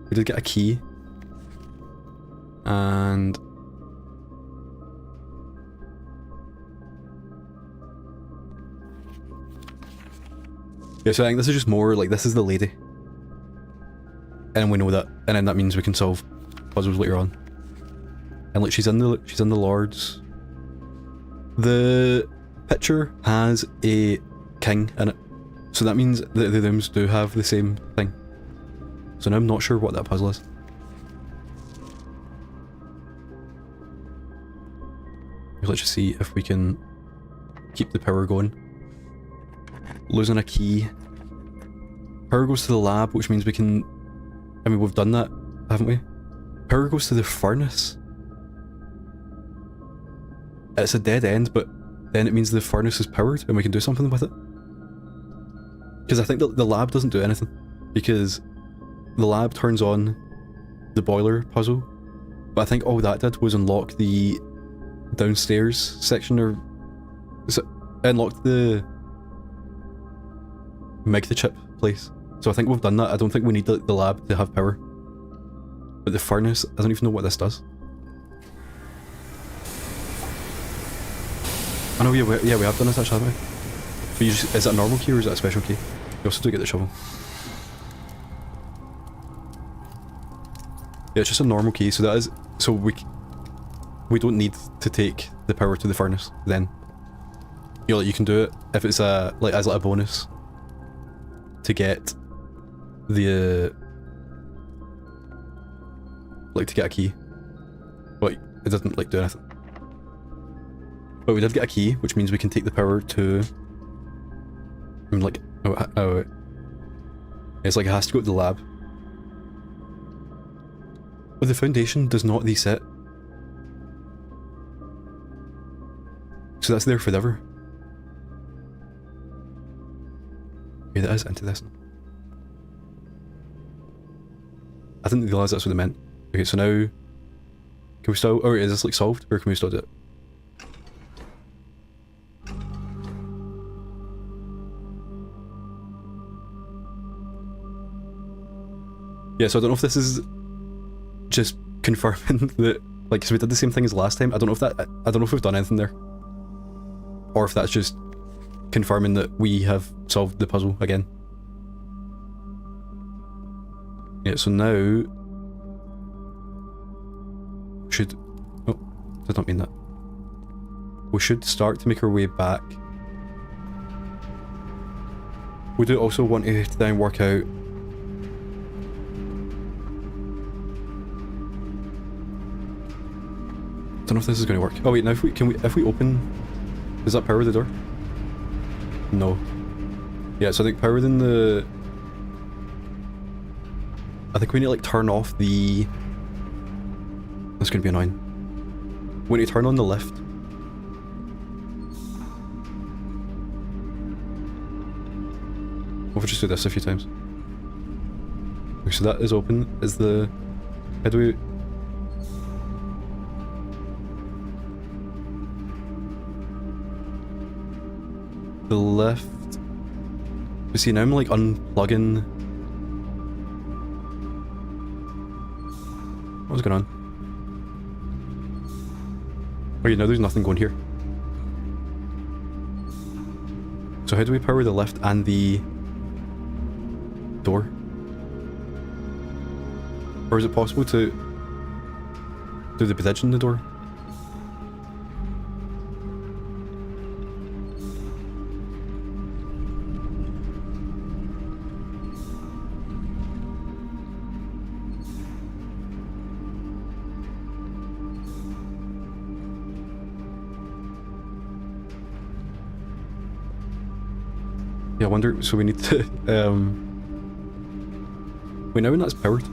We did get a key. And... Yeah, so I think this is just more like, this is the lady. And we know that, and then that means we can solve puzzles later on. And like she's in the Lords. The picture has a king in it, so that means that the rooms do have the same thing. So now I'm not sure what that puzzle is. Let's just see if we can keep the power going. Losing a key. Power goes to the lab, which means we can... I mean, we've done that, haven't we? Power goes to the furnace. It's a dead end, but then it means the furnace is powered and we can do something with it. Because I think the lab doesn't do anything. Because the lab turns on the boiler puzzle. But I think all that did was unlock the downstairs section, or... unlocked the... Meg the chip place. So I think we've done that. I don't think we need the lab to have power. But the furnace, I don't even know what this does. I know, yeah, we have done this actually, haven't we? But you just, is that a normal key or is that a special key? You also do get the shovel. Yeah, it's just a normal key, so that is... So we don't need to take the power to the furnace then. You know, like you can do it if it's a, like, as like a bonus to get the... like to get a key. But it doesn't like do anything. But we did get a key, which means we can take the power to... I mean, like... Oh, it's like it has to go to the lab. But the foundation does not reset. So that's there forever. Okay, that is into this. I didn't realise that's what it meant. Okay, so now... Can we still... Oh, is this like solved? Or can we still do it? Yeah, so I don't know if this is just confirming that, like, because we did the same thing as last time. I don't know if we've done anything there. Or if that's just confirming that we have solved the puzzle again. Yeah, so now... should... Oh, did not mean that. We should start to make our way back. We do also want to then work out... I don't know if this is going to work. Oh wait, now if we open... Does that power the door? No. Yeah, so I think power then the... I think we need to like turn off the... That's going to be annoying. We need to turn on the lift. We'll just do this a few times. Okay, so that is open. Is the... How do we... The lift... You see, now I'm like unplugging... What's going on? Oh yeah, no, there's nothing going here. So how do we power the lift and the... door? Or is it possible to... do the bridge in the door? Yeah, I wonder, so we need to, wait, now when that's powered?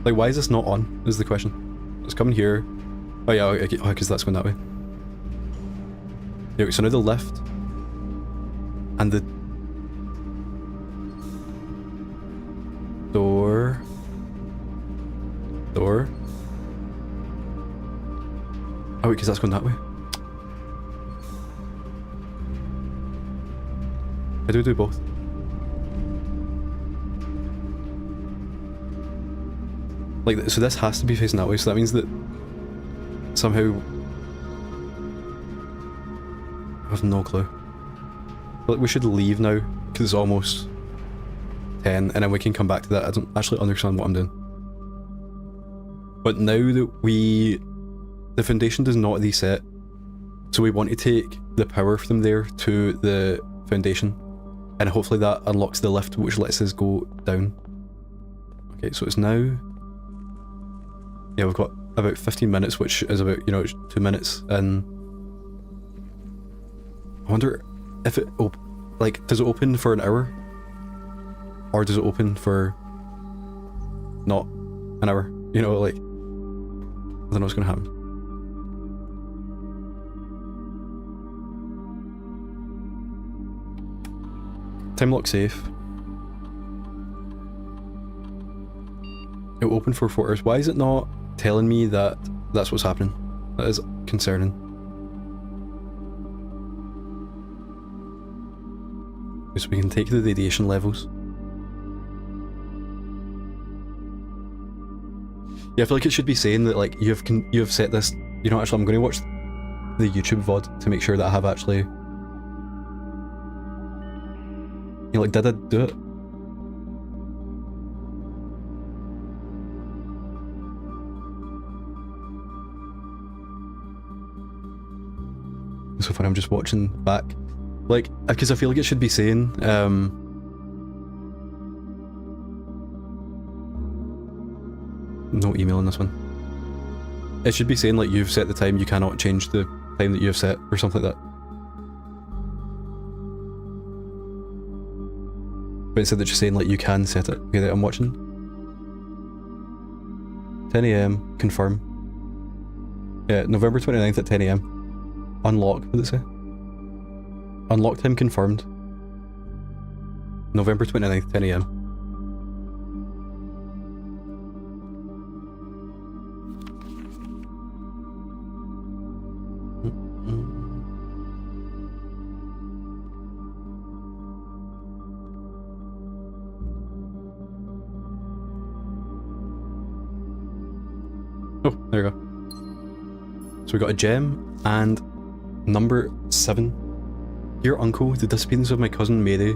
Like, why is this not on, is the question. It's coming here. Oh yeah, okay, because that's going that way. Yeah, so now the lift and the door. Oh wait, because that's going that way. I do both. Like, so this has to be facing that way, so that means that somehow... I have no clue. But like, we should leave now, because because it's almost 10, and then we can come back to that. I don't actually understand what I'm doing. But now that the foundation does not reset, so we want to take the power from there to the foundation, and hopefully that unlocks the lift, which lets us go down. Okay, so it's now... Yeah, we've got about 15 minutes, which is about, 2 minutes, and... I wonder if it... does it open for an hour? Or does it open for... not an hour? I don't know what's gonna happen. Time lock safe. It will open for 4 hours. Why is it not telling me that that's what's happening? That is concerning. So we can take the radiation levels. Yeah, I feel like it should be saying that you have set this. Actually, I'm going to watch the YouTube VOD to make sure that I have actually. Did I do it? It's so funny, I'm just watching back. Because I feel like it should be saying, no email on this one. It should be saying, you've set the time, you cannot change the time that you have set, or something like that. But instead it's just saying, you can set it. Okay, I'm watching. 10 AM, confirm. Yeah, November 29th at 10 AM. Unlock, what did it say? Unlock time confirmed. November 29th, 10 AM. Oh, there we go. So we got a gem and number 7. Dear uncle, the disappearance of my cousin Mary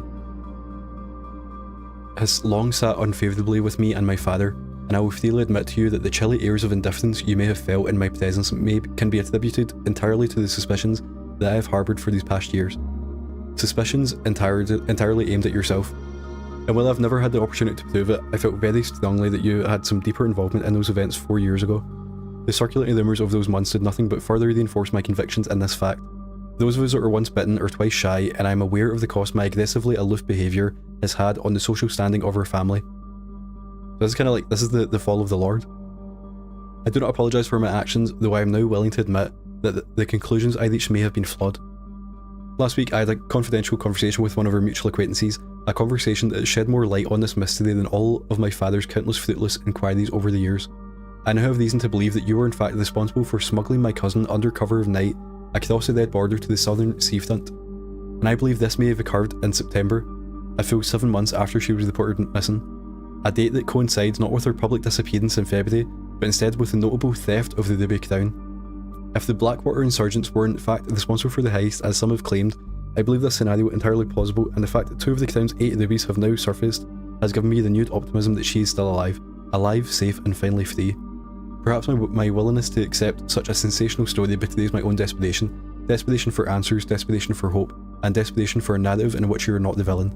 has long sat unfavourably with me and my father, and I will freely admit to you that the chilly airs of indifference you may have felt in my presence can be attributed entirely to the suspicions that I have harboured for these past years. Suspicions entirely aimed at yourself. And while I've never had the opportunity to prove it, I felt very strongly that you had some deeper involvement in those events 4 years ago. The circulating rumours of those months did nothing but further reinforce my convictions in this fact. Those of us that were once bitten or twice shy, and I am aware of the cost my aggressively aloof behaviour has had on the social standing of our family. So this is kind of this is the fall of the Lord. I do not apologise for my actions, though I am now willing to admit that the conclusions I reached may have been flawed. Last week I had a confidential conversation with one of our mutual acquaintances, a conversation that shed more light on this mystery than all of my father's countless fruitless inquiries over the years. I now have reason to believe that you were in fact responsible for smuggling my cousin under cover of night across the red border to the southern seafront, and I believe this may have occurred in September, a full 7 months after she was reported missing, a date that coincides not with her public disappearance in February, but instead with the notable theft of the Ruby Crown. If the Blackwater insurgents were in fact responsible for the heist, as some have claimed, I believe this scenario entirely plausible, and the fact that 2 of the Crown's 8 rubies have now surfaced has given me renewed optimism that she is still alive, safe, and finally free. Perhaps my willingness to accept such a sensational story betrays my own desperation for answers, desperation for hope, and desperation for a narrative in which you are not the villain.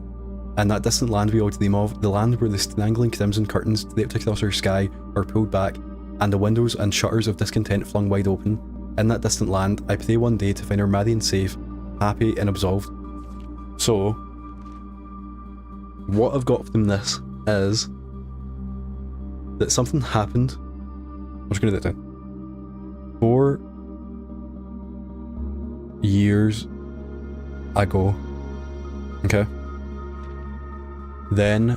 And that distant land we all dream of, the land where the strangling crimson curtains draped across our sky are pulled back, and the windows and shutters of discontent flung wide open. In that distant land, I pray one day to find our Marion safe, happy, and absolved. So, what I've got from this is that something happened. I'm just going to do that down. 4 years ago. Okay. Then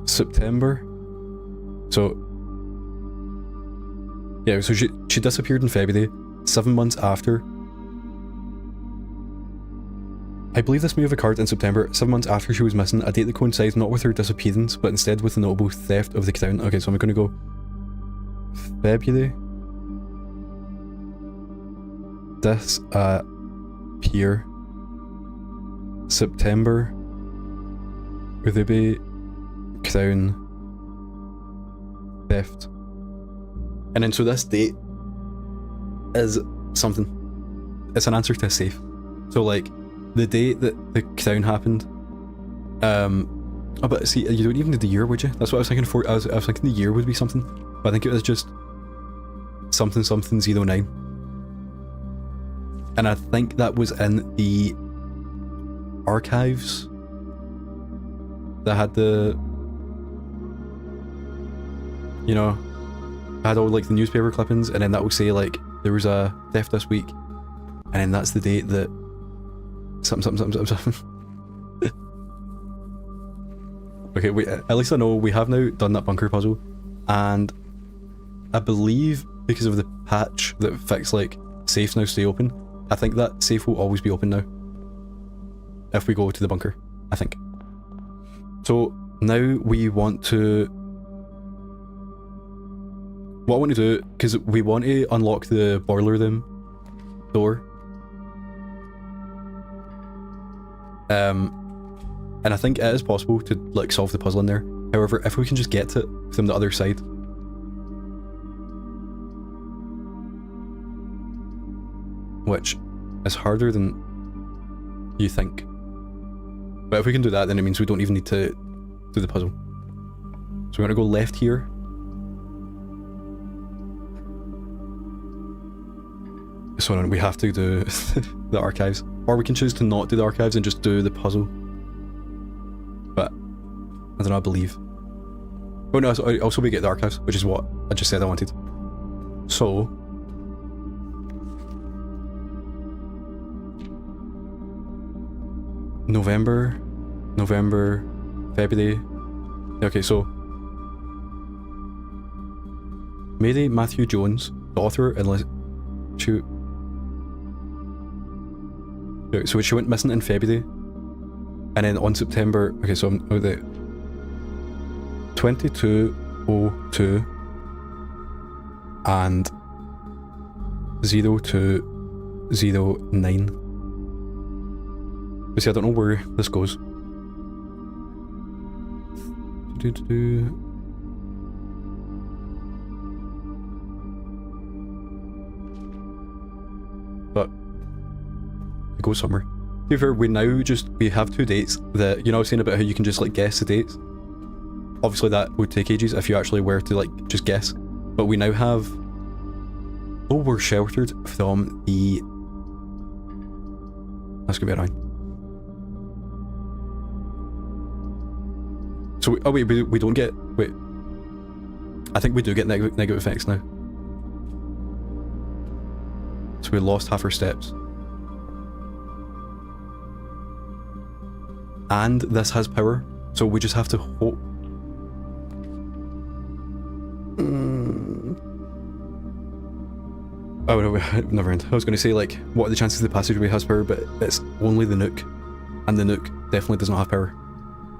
September. So yeah, so she disappeared in February. 7 months after. I believe this may have occurred in September, 7 months after she was missing, a date that coincides not with her disappearance, but instead with the notable theft of the crown. Okay, so I'm going to go February. Disappear. September. Ruby Crown Theft. And then so this date is something. It's an answer to a safe. So like the date that the crown happened, oh, but see, you don't even need the year, would you? That's what I was thinking for. I was thinking the year would be something, but I think it was just something 09. And I think that was in the archives that had the, you know, had all like the newspaper clippings, and then that will say like there was a theft this week, and then that's the date that something. Okay, wait, at least I know we have now done that bunker puzzle, and I believe because of the patch that fixed like safes now stay open, I think that safe will always be open now if we go to the bunker, I think. So now we want to, what I want to do, because we want to unlock the boiler room door, and I think it is possible to like solve the puzzle in there. However, if we can just get to it from the other side, which is harder than you think, but if we can do that, then it means we don't even need to do the puzzle. So we're gonna go left here. So we have to do the archives, or we can choose to not do the archives and just do the puzzle. But I don't know, I believe. Oh no, also we get the archives, which is what I just said I wanted. So November, February. Okay, so Mary Matthew Jones, the author, unless she. So she went missing in February, and then on September. Okay, so I'm the 2202 and 0209. But see, I don't know where this goes. But it goes somewhere. To be fair, we have 2 dates that, you know, I was saying about how you can just like guess the dates. Obviously that would take ages if you actually were to like just guess. But we now have, oh, we're sheltered from the, that's gonna be annoying. So, oh wait, we don't get, wait. I think we do get negative effects now. So we lost half our steps. And this has power, so we just have to hope. Oh no, never mind. I was going to say like, what are the chances the passageway has power, but it's only the nuke. And the nuke definitely does not have power.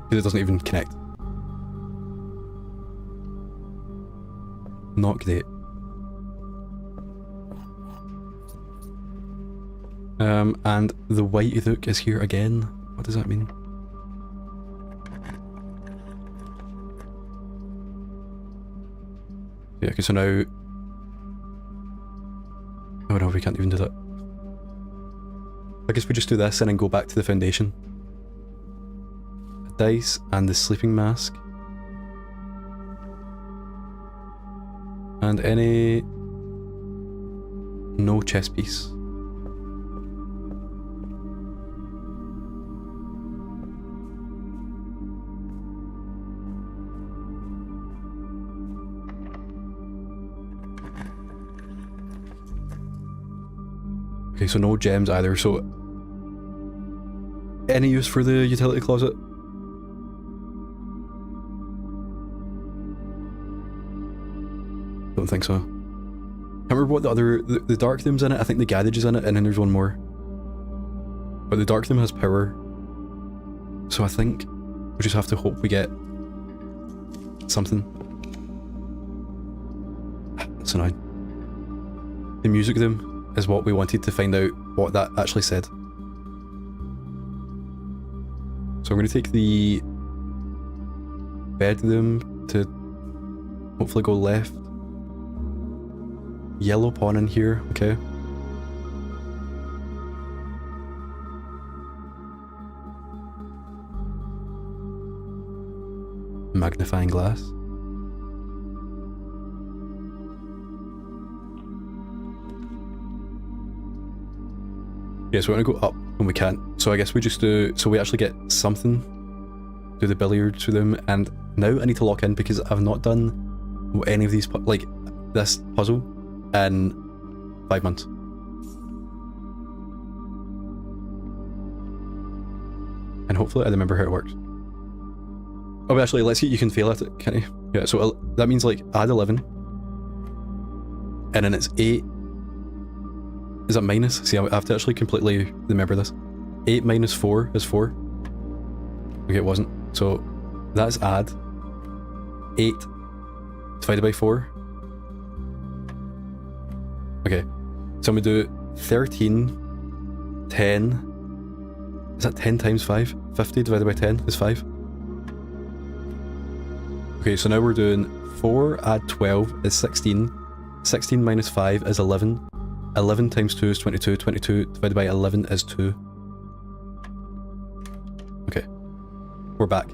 Because it doesn't even connect. Not great. And the white nuke is here again. What does that mean? Yeah, okay, so now... Oh no, we can't even do that. I guess we just do this and then go back to the foundation. A dice and the sleeping mask. And any... no chess piece. Okay, so no gems either, so... Any use for the utility closet? Don't think so. Can't remember what the other... The dark room's in it, I think the garage is in it, and then there's one more. But the dark room has power. So I think we just have to hope we get... something. That's annoying. The music room is what we wanted to find out what that actually said. I'm going to take the bedroom to hopefully go left. Yellow pawn in here, okay. Magnifying glass. Yeah, so we're gonna go up when we can't. So I guess we just do, so we actually get something. Do the billiards with them, and now I need to lock in because I've not done any of these, like this puzzle in 5 months. And hopefully I remember how it works. Oh, but actually, let's see, you can fail at it, can't you? Yeah, so that means like add 11. And then it's 8. Is that minus? See, I have to actually completely remember this. 8 minus 4 is 4. Okay, it wasn't. So that's add 8 divided by 4. Okay, so I'm gonna do 13, 10. Is that 10 times 5? 50 divided by 10 is 5. Okay, so now we're doing 4 add 12 is 16. 16 minus 5 is 11. 11 times 2 is 22. 22 divided by 11 is 2. Okay. We're back.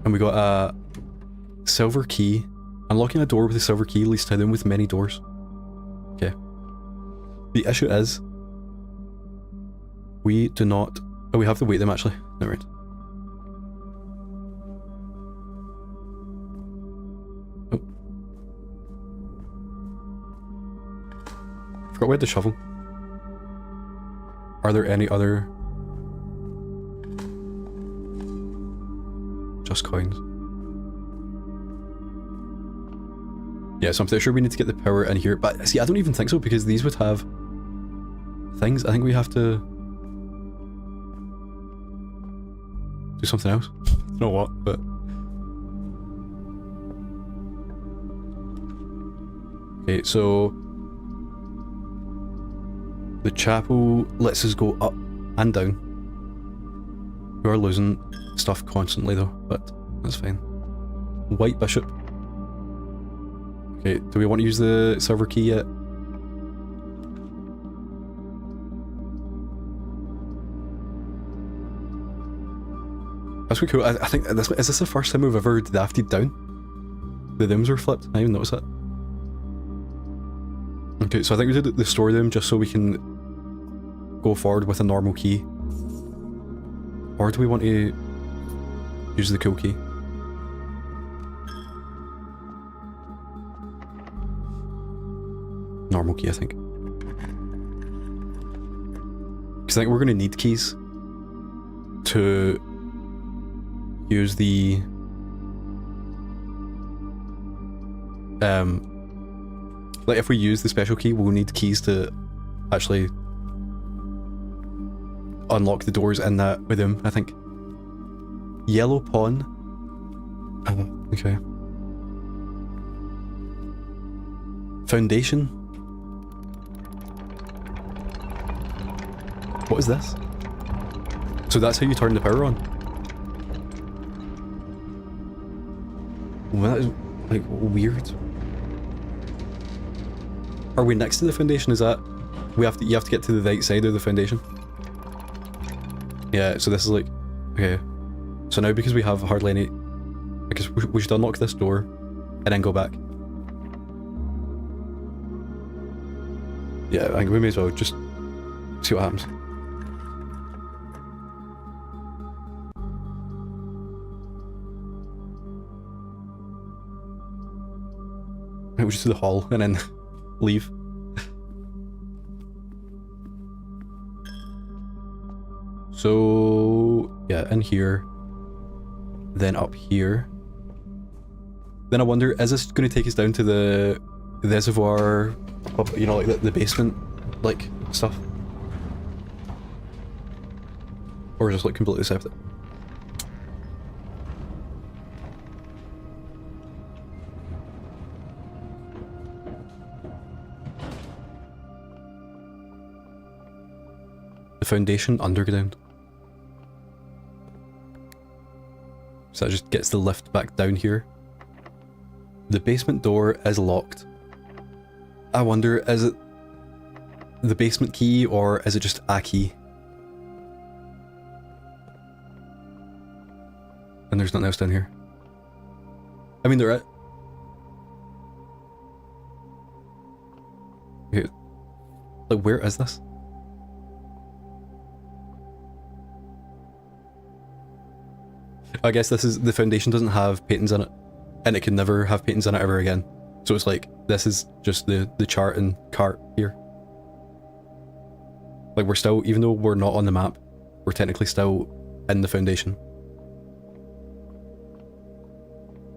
And we got a silver key. Unlocking a door with a silver key leads to a room with many doors. Okay. The issue is we do not... Oh, we have to wait them actually. Never mind. Oh. Forgot we had the shovel. Are there any other... Just coins? Yeah, so I'm pretty sure we need to get the power in here, but see, I don't even think so because these would have things. I think we have to do something else. I don't know what, but okay, so the chapel lets us go up and down. We are losing stuff constantly though, but that's fine. White bishop. Okay, do we want to use the silver key yet? That's quite cool. I think this is this the first time we've ever drafted down? The rooms were flipped. I didn't even notice that. Okay, so I think we did the store room just so we can go forward with a normal key. Or do we want to use the cool key? Normal key, I think. Because I think we're going to need keys to use the like if we use the special key, we'll need keys to actually unlock the doors in that with him, I think. Yellow pawn. Okay. Foundation. What is this? So that's how you turn the power on? Well, that is, like, weird. Are we next to the foundation? Is that... you have to get to the right side of the foundation? Yeah, so this is like... okay. So now because we have hardly any... I guess we should unlock this door and then go back. Yeah, I think we may as well just see what happens. We'll just do the hall and then leave. So yeah, in here, then up here. Then I wonder, is this going to take us down to the reservoir, you know, like the basement, like stuff? Or just like completely separate? The foundation underground. So that just gets the lift back down here. The basement door is locked. I wonder, is it the basement key or is it just a key? And there's nothing else down here. I mean, there are... Okay. Like, where is this? I guess this is... The foundation doesn't have paintings in it. And it can never have paintings in it ever again. So it's like, this is just the chart and cart here. Like, we're still... Even though we're not on the map, we're technically still in the foundation.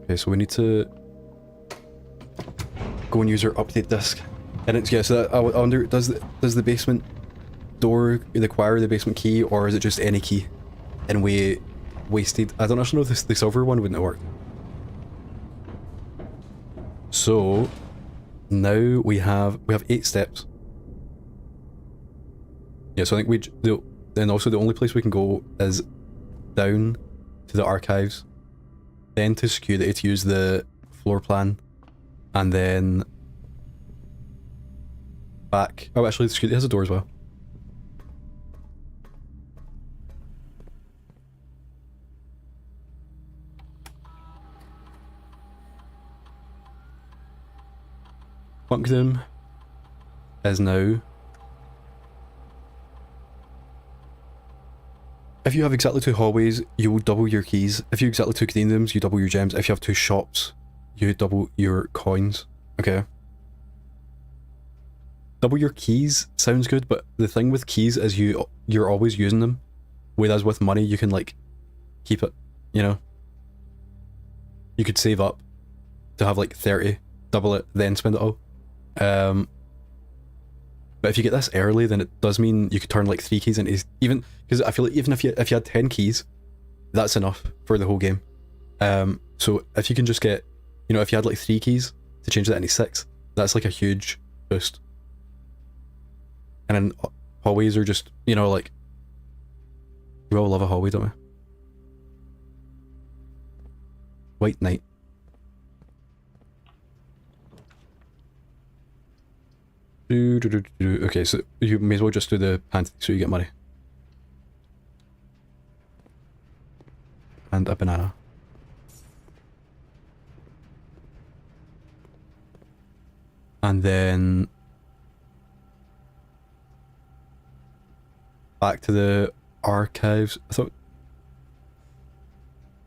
Okay, so we need to go and use our update disk. And it's, yeah, so that, I wonder, does the basement door require the basement key, or is it just any key? And we wasted, I don't actually know if the silver one wouldn't have worked. So, now we have 8 steps. Yeah, so I think then also the only place we can go is down to the archives, then to security to use the floor plan, and then back. Oh, actually, the security has a door as well. Funk them is now. If you have exactly 2 hallways, you will double your keys. If you exactly 2 clean rooms, you double your gems. If you have 2 shops, you double your coins. Okay. Double your keys sounds good, but the thing with keys is you're always using them. Whereas with money, you can like keep it, you know? You could save up to have like 30, double it, then spend it all. But if you get this early, then it does mean you could turn like 3 keys into even, because I feel like even if you had 10 keys, that's enough for the whole game. So if you can just get, you know, if you had like 3 keys to change that into 6, that's like a huge boost. And then hallways are just, you know, like, we all love a hallway, don't we? White Knight. Okay, so you may as well just do the panty so you get money. And a banana. And then back to the archives. I thought,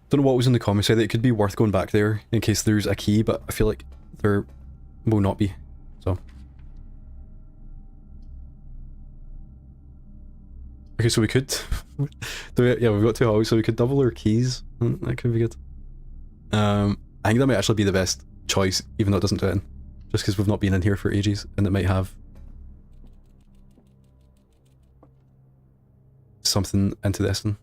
don't know what was in the comments, said that it could be worth going back there in case there's a key, but I feel like there will not be, so. Okay, so we could do it. Yeah, we've got 2 hallways, so we could double our keys. That could be good. I think that might actually be the best choice, even though it doesn't do it. Just because we've not been in here for ages, and it might have something into this one.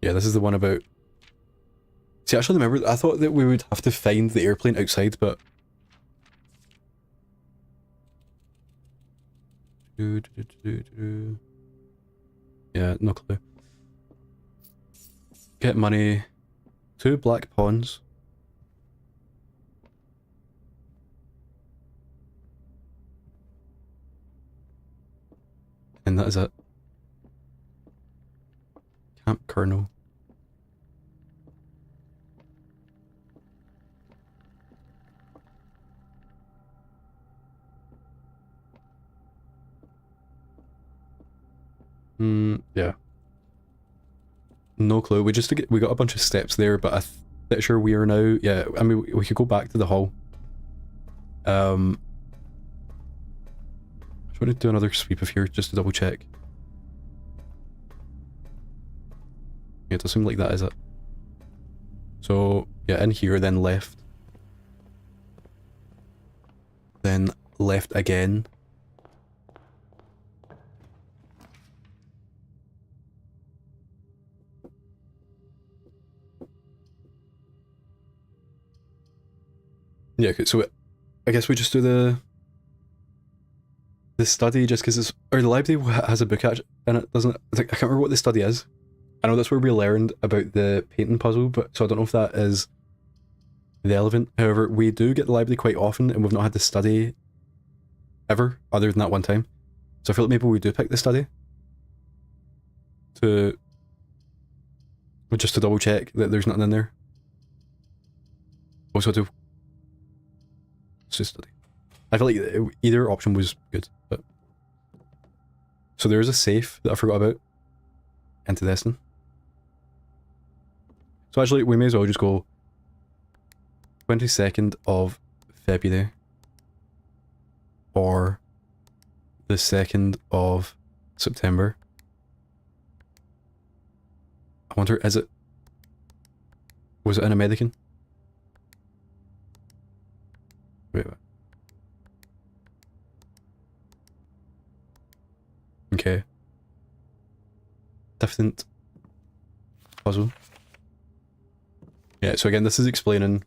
Yeah, this is the one about... See, I actually remember, I thought that we would have to find the airplane outside, but... Yeah, no clue. Get money. 2 black pawns. And that is it. Camp Colonel. Yeah. No clue. We got a bunch of steps there, but I'm pretty sure we are now. Yeah, I mean, we could go back to the hall. I just want to do another sweep of here just to double check. Yeah, it does seem like that is it. So yeah, in here, then left, then left again. Yeah, okay, so I guess we just do the the study, just because it's, or the library has a book in it, doesn't it? I can't remember what the study is. I know that's where we learned about the painting puzzle, but so I don't know if that is relevant. However, we do get the library quite often, and we've not had to study ever, other than that one time. So I feel like maybe we do pick the study to just to double check that there's nothing in there. Also to study. I feel like either option was good, but so there is a safe that I forgot about into Destin. So actually, we may as well just go 22nd of February or the 2nd of September. I wonder, was it in American? Wait. Okay. Different puzzle. Yeah, so again, this is explaining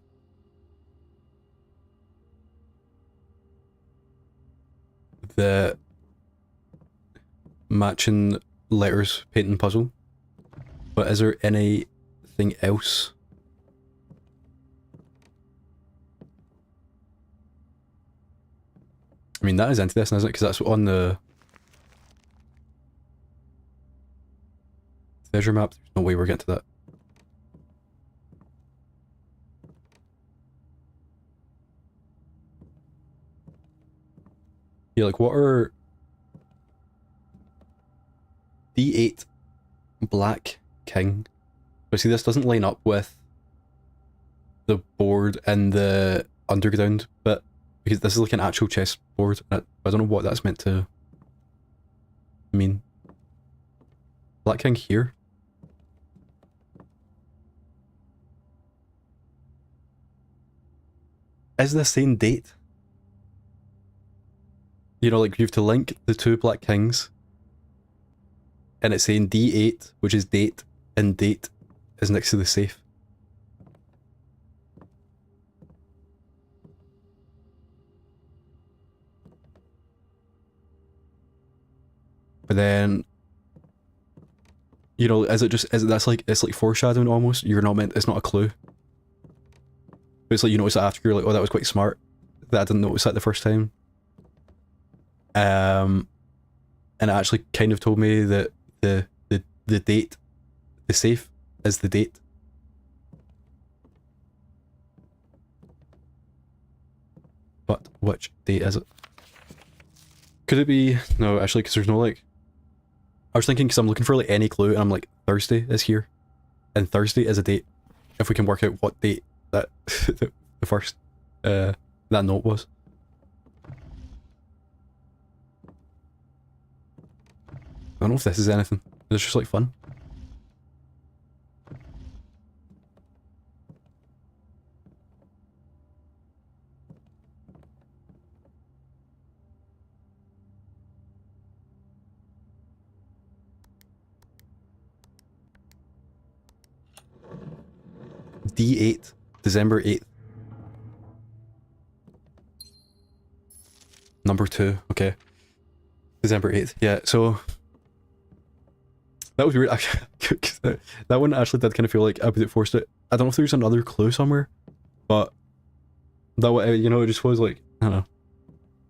the matching letters painting puzzle. But is there anything else? I mean, that is interesting, isn't it? Because that's on the treasure map. There's no way we're getting to that. Yeah, like what are D8 Black King? But see, this doesn't line up with the board in the underground bit, because this is like an actual chess board. I don't know what that's meant to mean. Black King here. Is this saying date? You know, like you have to link the two Black Kings, and it's saying D8, which is date, and date is next to the safe. But then, you know, that's like, it's like foreshadowing almost. You're not meant, it's not a clue. But it's like you notice that after, you're like, oh, that was quite smart that I didn't notice that the first time. And it actually kind of told me that the date, the safe is the date. But which date is it? Could it be, no, actually, because there's no like, I was thinking, because I'm looking for like any clue, and I'm like, Thursday is here, and Thursday is a date. If we can work out what date that the first that note was. I don't know if this is anything. It's just like fun. D8, December 8th. Number 2, okay. December 8th, yeah, so that was weird. That one actually did kind of feel like I was forced it. I don't know if there's another clue somewhere, but that way, you know, it just was like, I don't know,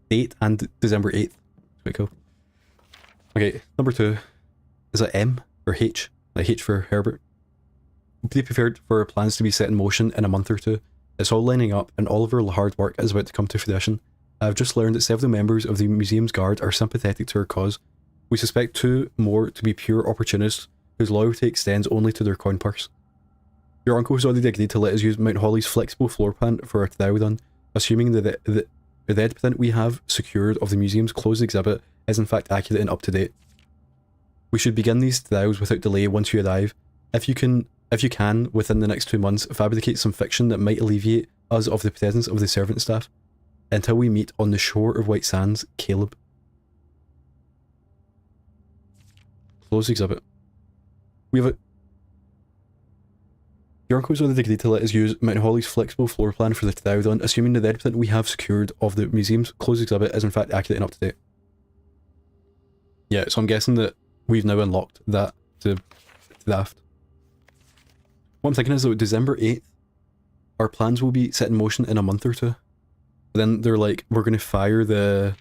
date and December 8th. It's quite cool. Okay, number 2. Is it M or H? Like H for Herbert. Be prepared for plans to be set in motion in a month or two. It's all lining up, and all of our hard work is about to come to fruition. I've just learned that several members of the museum's guard are sympathetic to our cause. We suspect 2 more to be pure opportunists whose loyalty extends only to their coin purse. Your uncle has already agreed to let us use Mount Holly's flexible floor plan for our Thaudon, assuming that the evidence we have secured of the museum's closed exhibit is in fact accurate and up to date. We should begin these Thous without delay once you arrive. If you can, within the next 2 months, fabricate some fiction that might alleviate us of the presence of the servant staff. Until we meet on the shore of White Sands, Caleb. Close exhibit. We have a... Your uncle's already agreed to let us use Mount Holly's flexible floor plan for the Thaudon, assuming the evidence we have secured of the museum's closed exhibit is in fact accurate and up to date. Yeah, so I'm guessing that we've now unlocked that to the aft. What I'm thinking is though, December 8th, our plans will be set in motion in a month or two. But then they're like, we're going to fire the...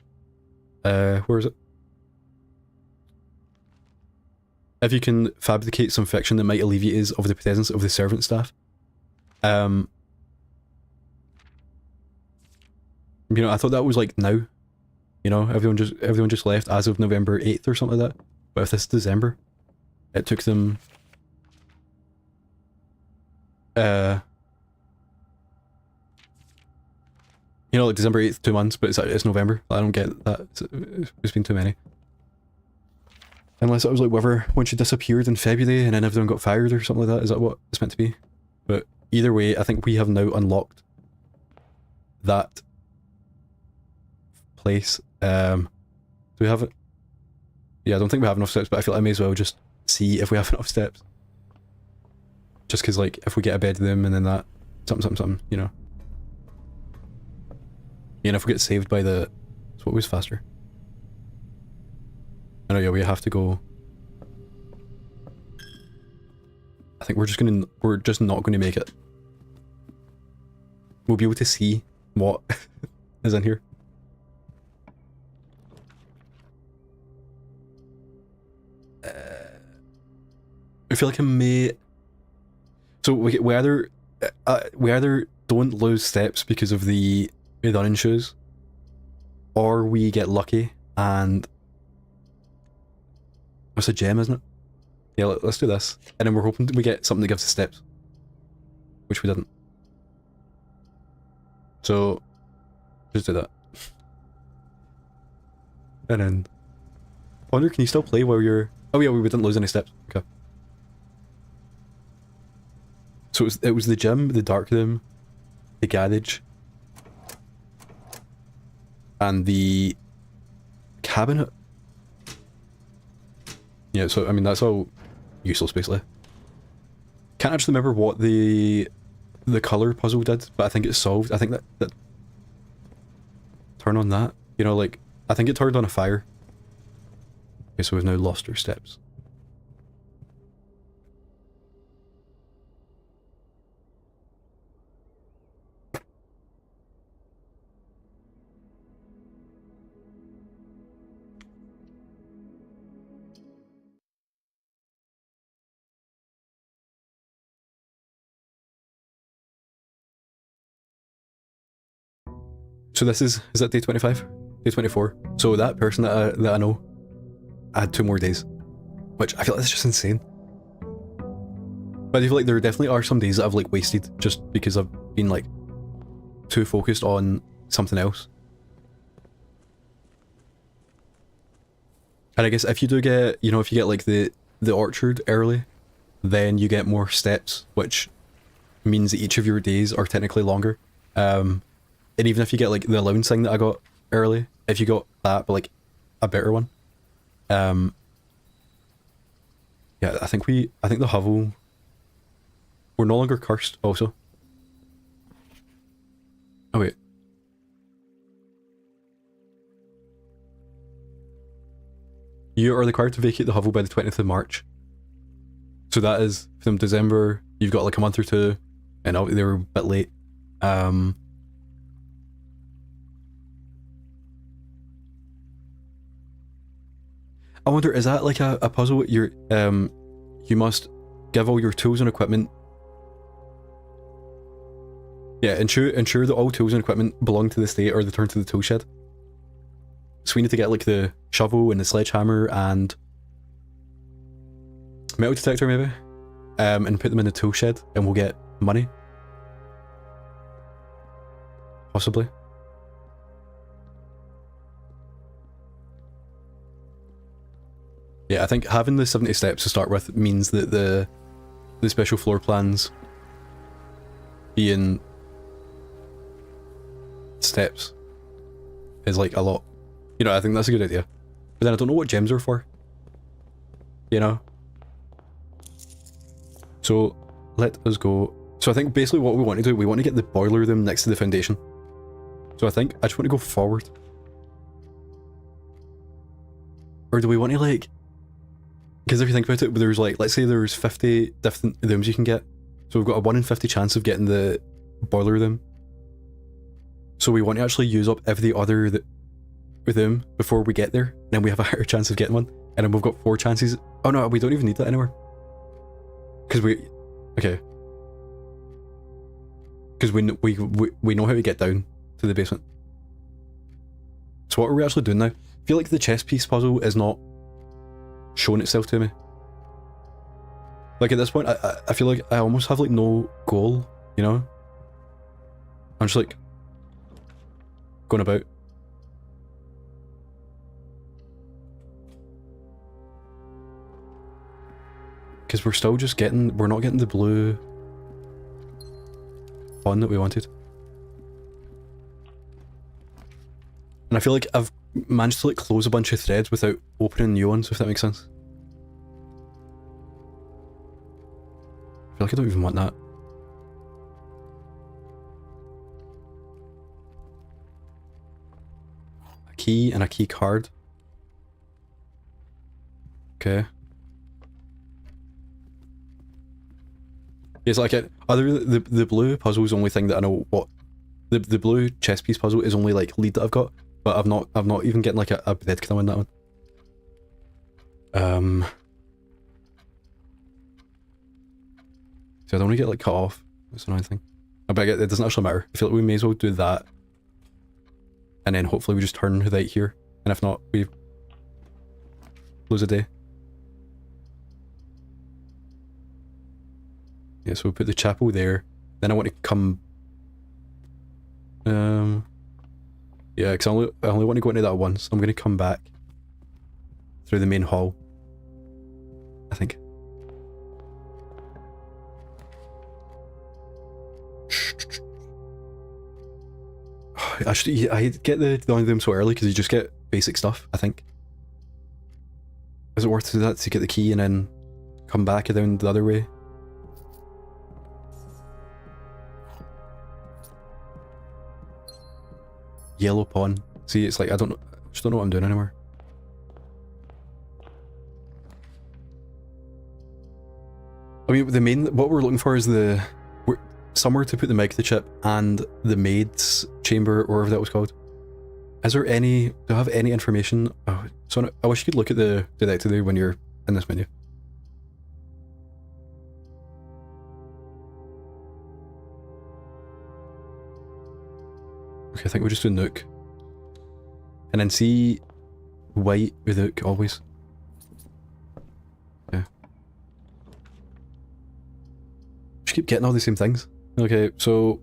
where is it? If you can fabricate some fiction that might alleviate us of the presence of the servant staff. You know, I thought that was like now. You know, everyone just left as of November 8th or something like that. But if this is December, it took them... you know, like December 8th, 2 months, but it's November. I don't get that. It's been too many. Unless it was like whatever, when she disappeared in February and then everyone got fired or something like that. Is that what it's meant to be? But either way, I think we have now unlocked that place. Do we have it? Yeah, I don't think we have enough steps, but I feel like I may as well just see if we have enough steps. Just because, like, if we get a bed to them and then that, something, you know. And if we get saved by the... So what was faster? I know, yeah, we have to go... I think we're just not gonna make it. We'll be able to see what is in here. I feel like I may... So we either don't lose steps because of the running shoes, or we get lucky and... It's a gem, isn't it? Yeah, let's do this. And then we're hoping we get something that gives us steps. Which we didn't. So, just do that. And then... I wonder, can you still play while you're... Oh yeah, we didn't lose any steps. Okay. So it was the gym, the dark room, the garage, and the cabinet. Yeah, so I mean that's all useless basically. Can't actually remember what the colour puzzle did, but I think it's solved. I think that turn on that. You know, like I think it turned on a fire. Okay, so we've now lost our steps. So this is that day 25? Day 24. So that person that I know, I had 2 more days. Which I feel like that's just insane. But I feel like there definitely are some days that I've like wasted just because I've been like too focused on something else. And I guess if you do get, you know, if you get like the orchard early, then you get more steps, which means that each of your days are technically longer. And even if you get like the allowance thing that I got early, if you got that, but like a better one, yeah, I think the hovel, we're no longer cursed also. Oh wait. You are required to vacate the hovel by the 20th of March. So that is from December, you've got like a month or two, and they were a bit late. I wonder, is that like a puzzle? You must give all your tools and equipment. Yeah, ensure that all tools and equipment belong to the state or return to the tool shed. So we need to get like the shovel and the sledgehammer and metal detector maybe, and put them in the tool shed, and we'll get money. Possibly. Yeah, I think having the 70 steps to start with means that the special floor plans being steps is like a lot. You know, I think that's a good idea. But then I don't know what gems are for. You know? So, let us go. So I think basically what we want to do, we want to get the boiler room next to the foundation. So I think I just want to go forward. Or do we want to like... Because if you think about it, there's like, let's say there's 50 different rooms you can get. So we've got a 1 in 50 chance of getting the boiler room. So we want to actually use up every other room before we get there. Then we have a higher chance of getting one. And then we've got 4 chances. Oh no, we don't even need that anymore. Because we... Okay. Because we know how to get down to the basement. So what are we actually doing now? I feel like the chess piece puzzle is not showing itself to me. Like at this point, I feel like I almost have like no goal, you know? I'm just like going about. Because we're still just getting, we're not getting the blue one that we wanted. And I feel like I've managed to like close a bunch of threads without opening new ones, if that makes sense. I feel like I don't even want that. A key and a key card. Okay. It's like the blue puzzle is the only thing that I know what the blue chess piece puzzle is only like lead that I've got, but I'm not even getting like a breadcrumb in that one. So I don't want to get like cut off. That's another thing. But it doesn't actually matter. I feel like we may as well do that, and then hopefully we just turn right here, and if not, we lose a day. Yeah, so we'll put the chapel there. Then I want to come... yeah, because I only want to go into that once. I'm going to come back through the main hall, I think. I get the dining room so early because you just get basic stuff, I think. Is it worth to do that to get the key and then come back down the other way? Yellow pawn. See, it's like I just don't know what I'm doing anymore. I mean, what we're looking for is somewhere to put the microchip and the maid's chamber, or whatever that was called. Is there any? Do I have any information? Oh, so I wish you could look at the directory when you're in this menu. Okay, I think we'll just do Nook. And then see white with Nook always. Yeah. Just keep getting all the same things. Okay, so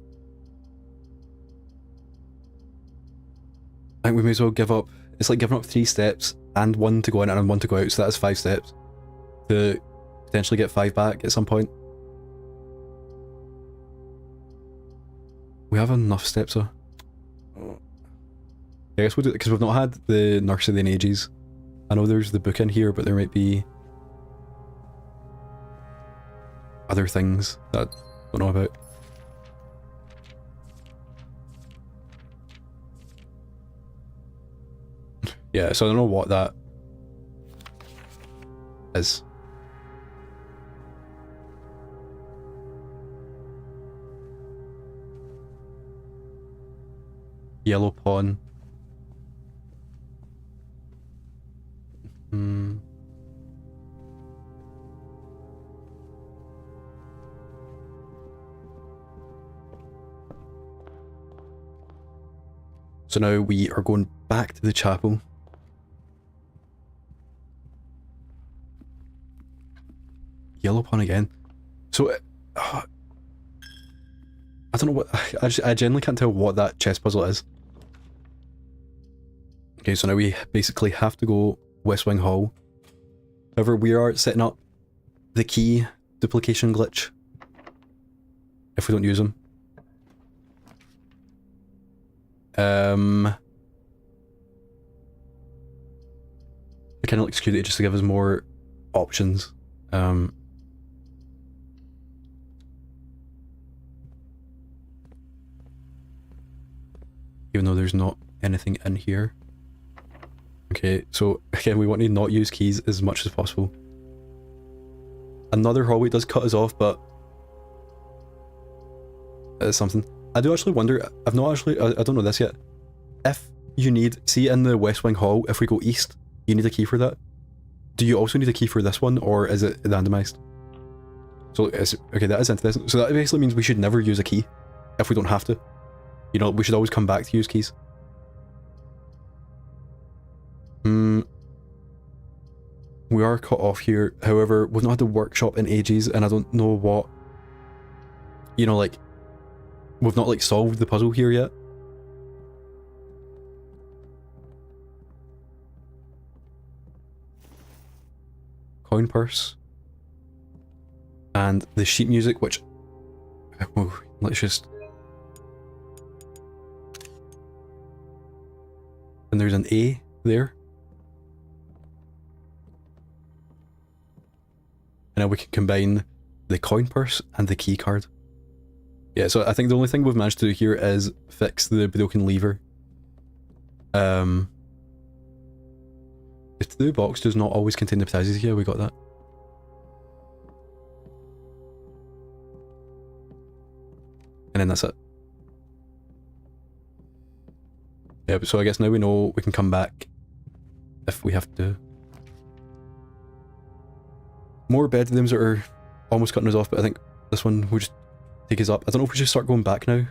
I think we may as well give up. It's like giving up 3 steps and 1 to go in and 1 to go out, so that's 5 steps. To potentially get 5 back at some point. We have enough steps though. I guess we'll do it because we've not had the nursery in ages. I know there's the book in here, but there might be other things that I don't know about. Yeah, so I don't know what that is. Yellow pawn. So now we are going back to the chapel. Yellow pawn again. So I don't know what I genuinely can't tell what that chess puzzle is. Okay, so now we basically have to go West Wing Hall. However, we are setting up the key duplication glitch if we don't use them. I kind of execute it just to give us more options. Even though there's not anything in here. Okay, so again, we want to not use keys as much as possible. Another hallway does cut us off, but it's something. I do actually wonder, I've not actually, I don't know this yet. If you need, see in the West Wing Hall, if we go east, you need a key for that. Do you also need a key for this one, or is it randomized? So, okay, that is interesting. So that basically means we should never use a key if we don't have to. You know, we should always come back to use keys. We are cut off here. However, we've not had the workshop in ages, and I don't know what... You know, like... We've not, like, solved the puzzle here yet. Coin purse. And the sheet music, which... Oh, let's just... And there's an A there. And now we can combine the coin purse and the key card. Yeah, so I think the only thing we've managed to do here is fix the broken lever. The blue box does not always contain the prizes. Yeah, we got that. And then that's it. Yeah, so I guess now we know we can come back if we have to. More bedrooms that are almost cutting us off, but I think this one will just take us up. I don't know if we should start going back now.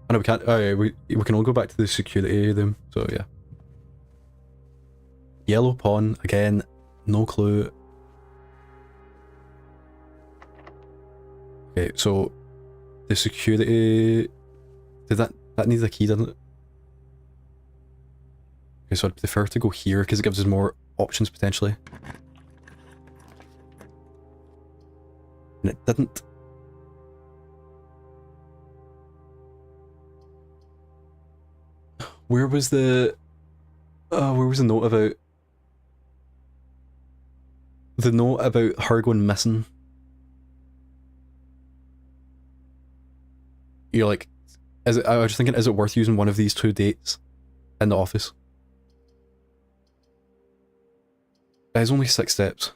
I know we can't. Oh yeah, we can only go back to the security room. So yeah. Yellow pawn again. No clue. Okay, so the security. Did that needs a key, doesn't it? Okay, so I'd prefer to go here because it gives us more options potentially. And it didn't. Where was the note about her going missing? You're like, I was just thinking, is it worth using one of these two dates in the office? It's only 6 steps.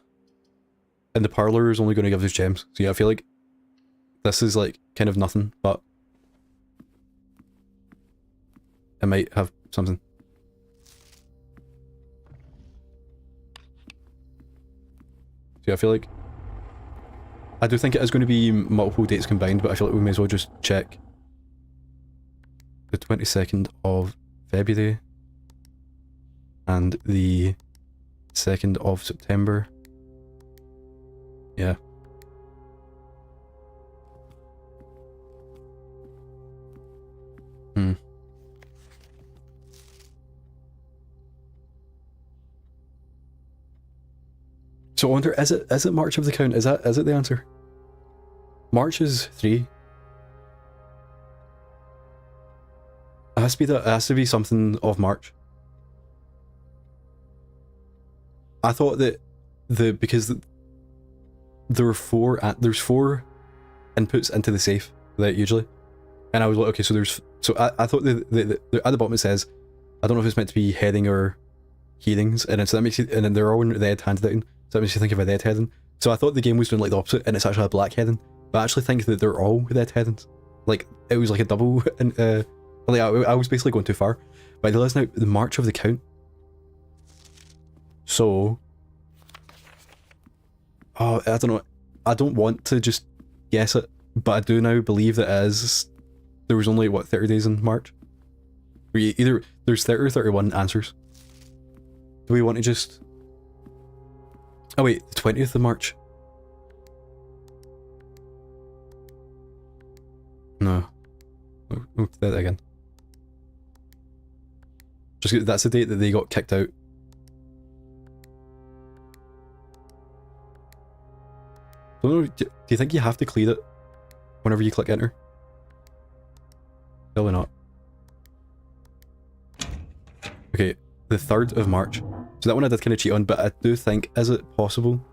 And the parlour is only going to give us gems. So yeah, I feel like this is like kind of nothing, but it might have something. So yeah, I feel like I do think it is going to be multiple dates combined, but I feel like we may as well just check the 22nd of February and the 2nd of September. Yeah. So I wonder, is it March of the count? Is it the answer? March is 3. It has to be that. It has to be something of March. I thought that because there's 4 inputs into the safe that usually, and I was like, okay, so I thought the at the bottom it says, I don't know if it's meant to be heading or headings, and so that makes you, and then they're all in red handed down, so that makes you think of a red heading. So I thought the game was doing like the opposite, and it's actually a black heading, but I actually think that they're all red headings. Like it was like a double, and like I was basically going too far. But I realised now the March of the count. So, oh, I don't know. I don't want to just guess it, but I do now believe that there was only, what, 30 days in March? Or either there's 30 or 31 answers. Do we want to just... Oh wait, the 20th of March? No. We'll do that again. Just that's the date that they got kicked out. Do you think you have to clear it whenever you click enter? Probably not. Okay, the 3rd of March. So that one I did kind of cheat on, but I do think, is it possible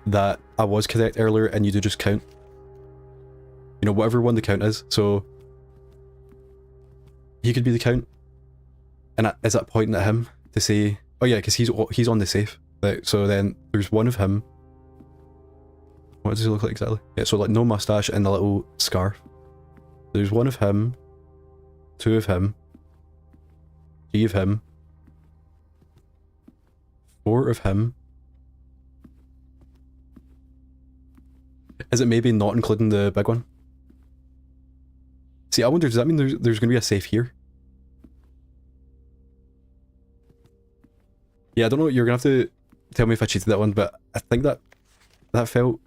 that I was correct earlier and you do just count? You know, whatever one the count is. So he could be the count, and is that pointing at him to say Oh yeah, because he's on the safe. Right, so then there's one of him. What does he look like exactly? Yeah, so like no mustache and a little scarf. There's one of him, two of him, three of him, four of him. Is it maybe not including the big one? See, I wonder, does that mean there's going to be a safe here? Yeah, I don't know, you're going to have to tell me if I cheated that one, but I think that felt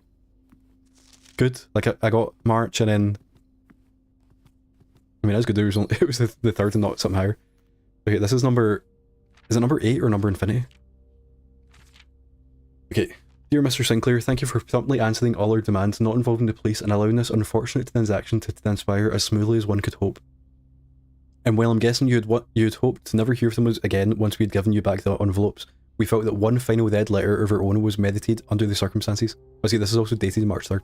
good. Like, I got March and then... I mean, that's good, it was the third and not something higher. Okay, this is number... Is it number 8 or number infinity? Okay. Dear Mr. Sinclair, thank you for promptly answering all our demands, not involving the police, and allowing this unfortunate transaction to transpire as smoothly as one could hope. And while I'm guessing you'd hoped to never hear from us again once we'd given you back the envelopes, we felt that one final dead letter of our own was meditated under the circumstances. Oh, see, this is also dated March 3rd.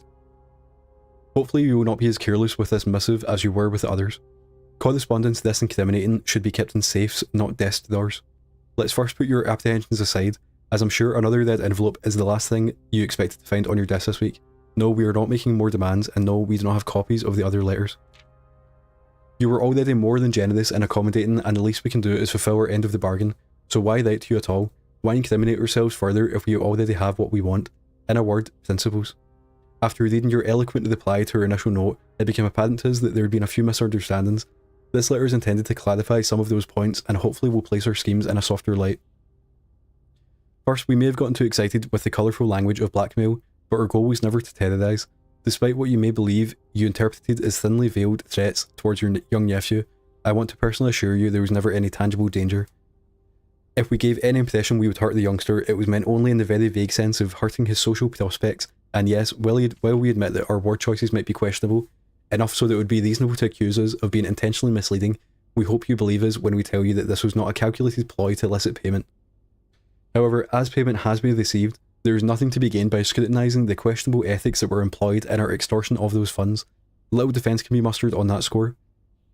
Hopefully you will not be as careless with this missive as you were with the others. Correspondence this incriminating should be kept in safes, not desk drawers. Let's first put your apprehensions aside, as I'm sure another dead envelope is the last thing you expected to find on your desk this week. No, we are not making more demands, and no, we do not have copies of the other letters. You were already more than generous and accommodating, and the least we can do is fulfill our end of the bargain, so why lie to you at all? Why incriminate ourselves further if we already have what we want? In a word, principles. After reading your eloquent reply to our initial note, it became apparent to us that there had been a few misunderstandings. This letter is intended to clarify some of those points, and hopefully will place our schemes in a softer light. First, we may have gotten too excited with the colourful language of blackmail, but our goal was never to terrorise. Despite what you may believe you interpreted as thinly veiled threats towards your young nephew, I want to personally assure you there was never any tangible danger. If we gave any impression we would hurt the youngster, it was meant only in the very vague sense of hurting his social prospects, and yes, while we admit that our word choices might be questionable, enough so that it would be reasonable to accuse us of being intentionally misleading, we hope you believe us when we tell you that this was not a calculated ploy to elicit payment. However, as payment has been received, there is nothing to be gained by scrutinising the questionable ethics that were employed in our extortion of those funds. Little defence can be mustered on that score.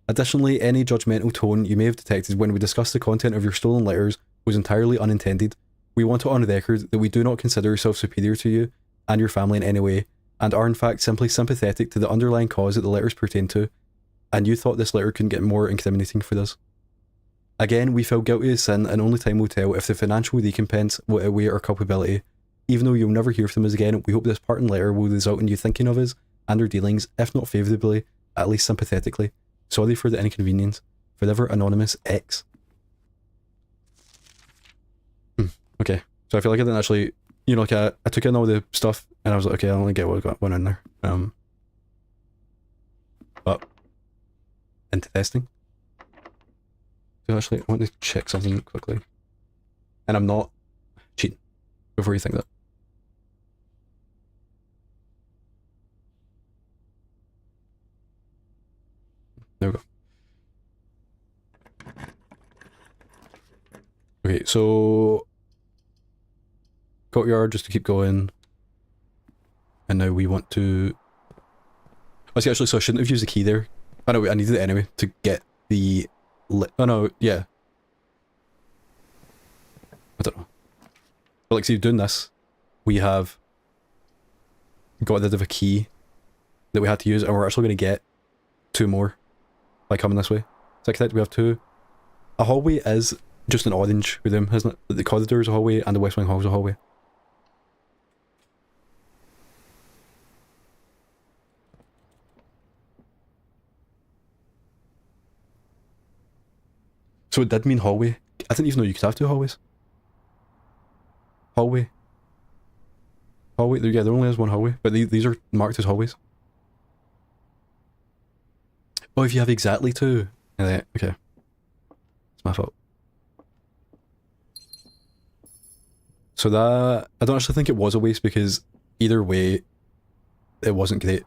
Additionally, any judgmental tone you may have detected when we discussed the content of your stolen letters was entirely unintended. We want it on record that we do not consider ourselves superior to you and your family in any way, and are in fact simply sympathetic to the underlying cause that the letters pertain to, and you thought this letter couldn't get more incriminating for us. Again, we feel guilty of sin, and only time will tell if the financial recompense will outweigh our culpability. Even though you'll never hear from us again, we hope this parting letter will result in you thinking of us and our dealings, if not favourably, at least sympathetically. Sorry for the inconvenience. Forever Anonymous X. Okay, so I feel like I didn't actually, you know, like I took in all the stuff and I was like, okay, I only get what got one in there. But into testing. So actually, I want to check something quickly, and I'm not cheating. Before you think that. There we go. Okay, so courtyard just to keep going, and now we want to. Oh, see, actually, so I shouldn't have used the key there. Oh no, I needed it anyway to get the. Oh no, yeah. I don't know. But like, see, doing this, we have got rid of a key that we had to use, and we're actually going to get 2 more by coming this way. Is that correct? We have 2. A hallway is just an orange with them, isn't it? The corridor is a hallway, and the West Wing Hall is a hallway. So it did mean hallway. I didn't even know you could have 2 hallways. Hallway. Hallway, yeah, there only is 1 hallway, but these are marked as hallways. Oh, if you have exactly 2. Yeah, okay. It's my fault. So that, I don't actually think it was a waste because either way, it wasn't great.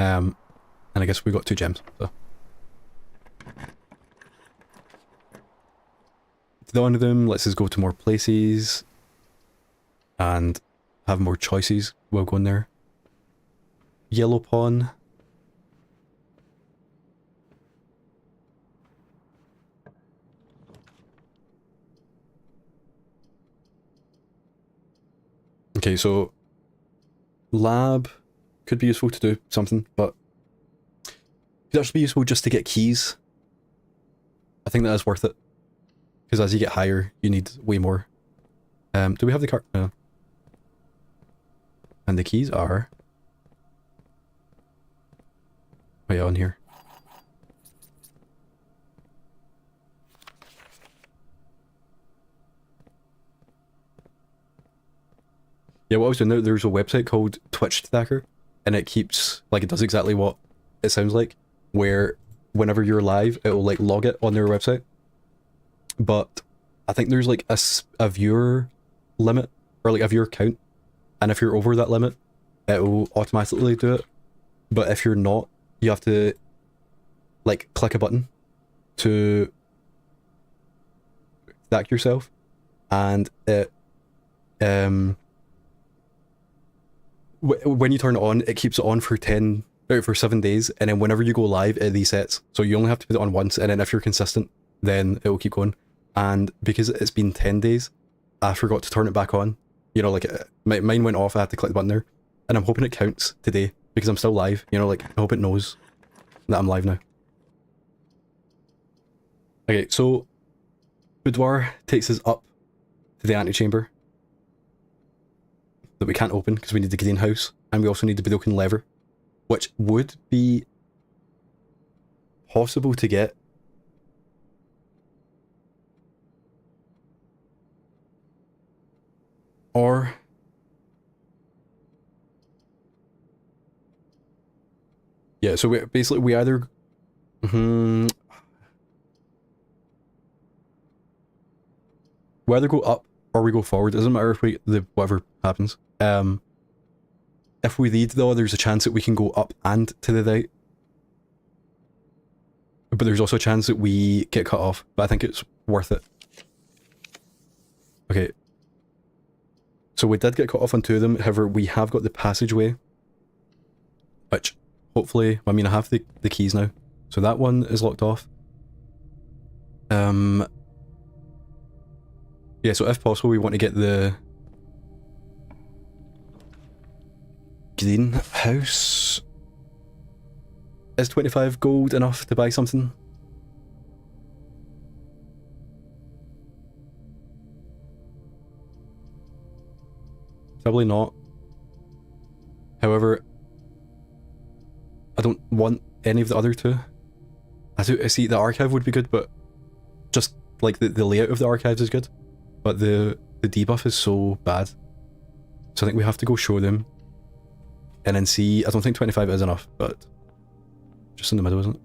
And I guess we got 2 gems, so. To one of them lets us go to more places and have more choices while going there. Yellow pawn. Okay, so lab could be useful to do something, but could actually be useful just to get keys. I think that is worth it. Because as you get higher, you need way more. Do we have the card? No. And the keys are... Oh yeah, on here. Yeah, what I was doing, there's a website called Twitch Tracker, and it keeps, like, it does exactly what it sounds like, where whenever you're live, it will, like, log it on their website. But I think there's, like, a viewer limit, or, like, a viewer count, and if you're over that limit, it will automatically do it. But if you're not, you have to, like, click a button to stack yourself, and it, when you turn it on, it keeps it on for 7 days, and then whenever you go live, it resets. So you only have to put it on once, and then if you're consistent, then it will keep going. And because it's been 10 days, I forgot to turn it back on. You know, like, mine went off, I had to click the button there. And I'm hoping it counts today, because I'm still live. You know, like, I hope it knows that I'm live now. Okay, so boudoir takes us up to the antechamber that we can't open because we need the greenhouse, and we also need the broken lever, which would be possible to get. Or yeah, so we either we either go up or we go forward. It doesn't matter if whatever happens. If we lead though, there's a chance that we can go up and to the right. But there's also a chance that we get cut off. But I think it's worth it. Okay. So we did get cut off on 2 of them, however we have got the passageway. Which, hopefully, I mean I have the keys now. So that one is locked off. Yeah, so if possible we want to get the greenhouse. Is 25 gold enough to buy something? Probably not. However, I don't want any of the other 2. I see the archive would be good, but just like the layout of the archives is good, but the debuff is so bad. So I think we have to go show them and then see. I don't think 25 is enough, but just in the middle, isn't it?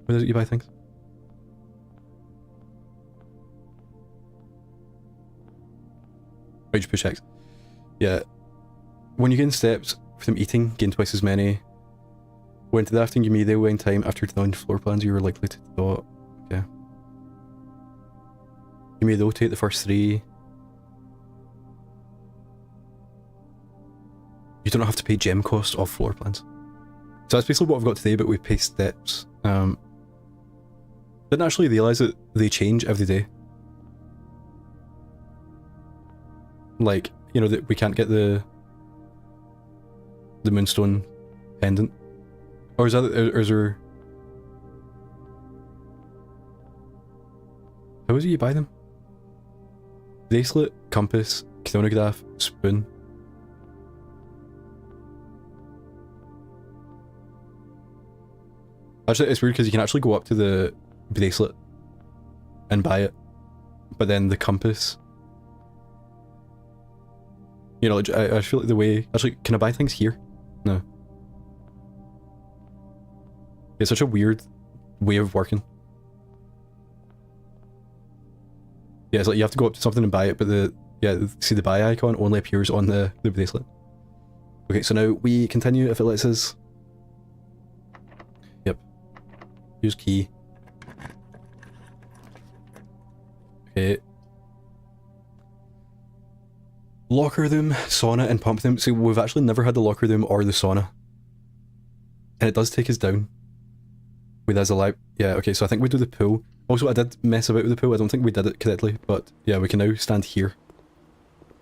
Where is it you buy things? Rage push X. Yeah. When you gain steps from eating, gain twice as many. When to the afternoon you may there in time after down floor plans you were likely to thought. Okay. You may though take the first 3. You don't have to pay gem cost of floor plans. So that's basically what I've got today, but we pay steps. Didn't actually realise that they change every day. Like, you know, that we can't get the moonstone pendant. Or is that, or is there... How is it you buy them? Bracelet, compass, chronograph, spoon. Actually, it's weird because you can actually go up to the bracelet and buy it. But then the compass... You know, I feel like the way... Actually, can I buy things here? No. It's such a weird way of working. Yeah, it's like you have to go up to something and buy it, but see the buy icon only appears on the bracelet. Okay, so now we continue if it lets us. Yep. Use key. Okay. Locker room, sauna, and pump room. See, we've actually never had the locker room or the sauna. And it does take us down. Wait, there's a light. Yeah, okay, so I think we do the pool. Also, I did mess about with the pool. I don't think we did it correctly, but yeah, we can now stand here.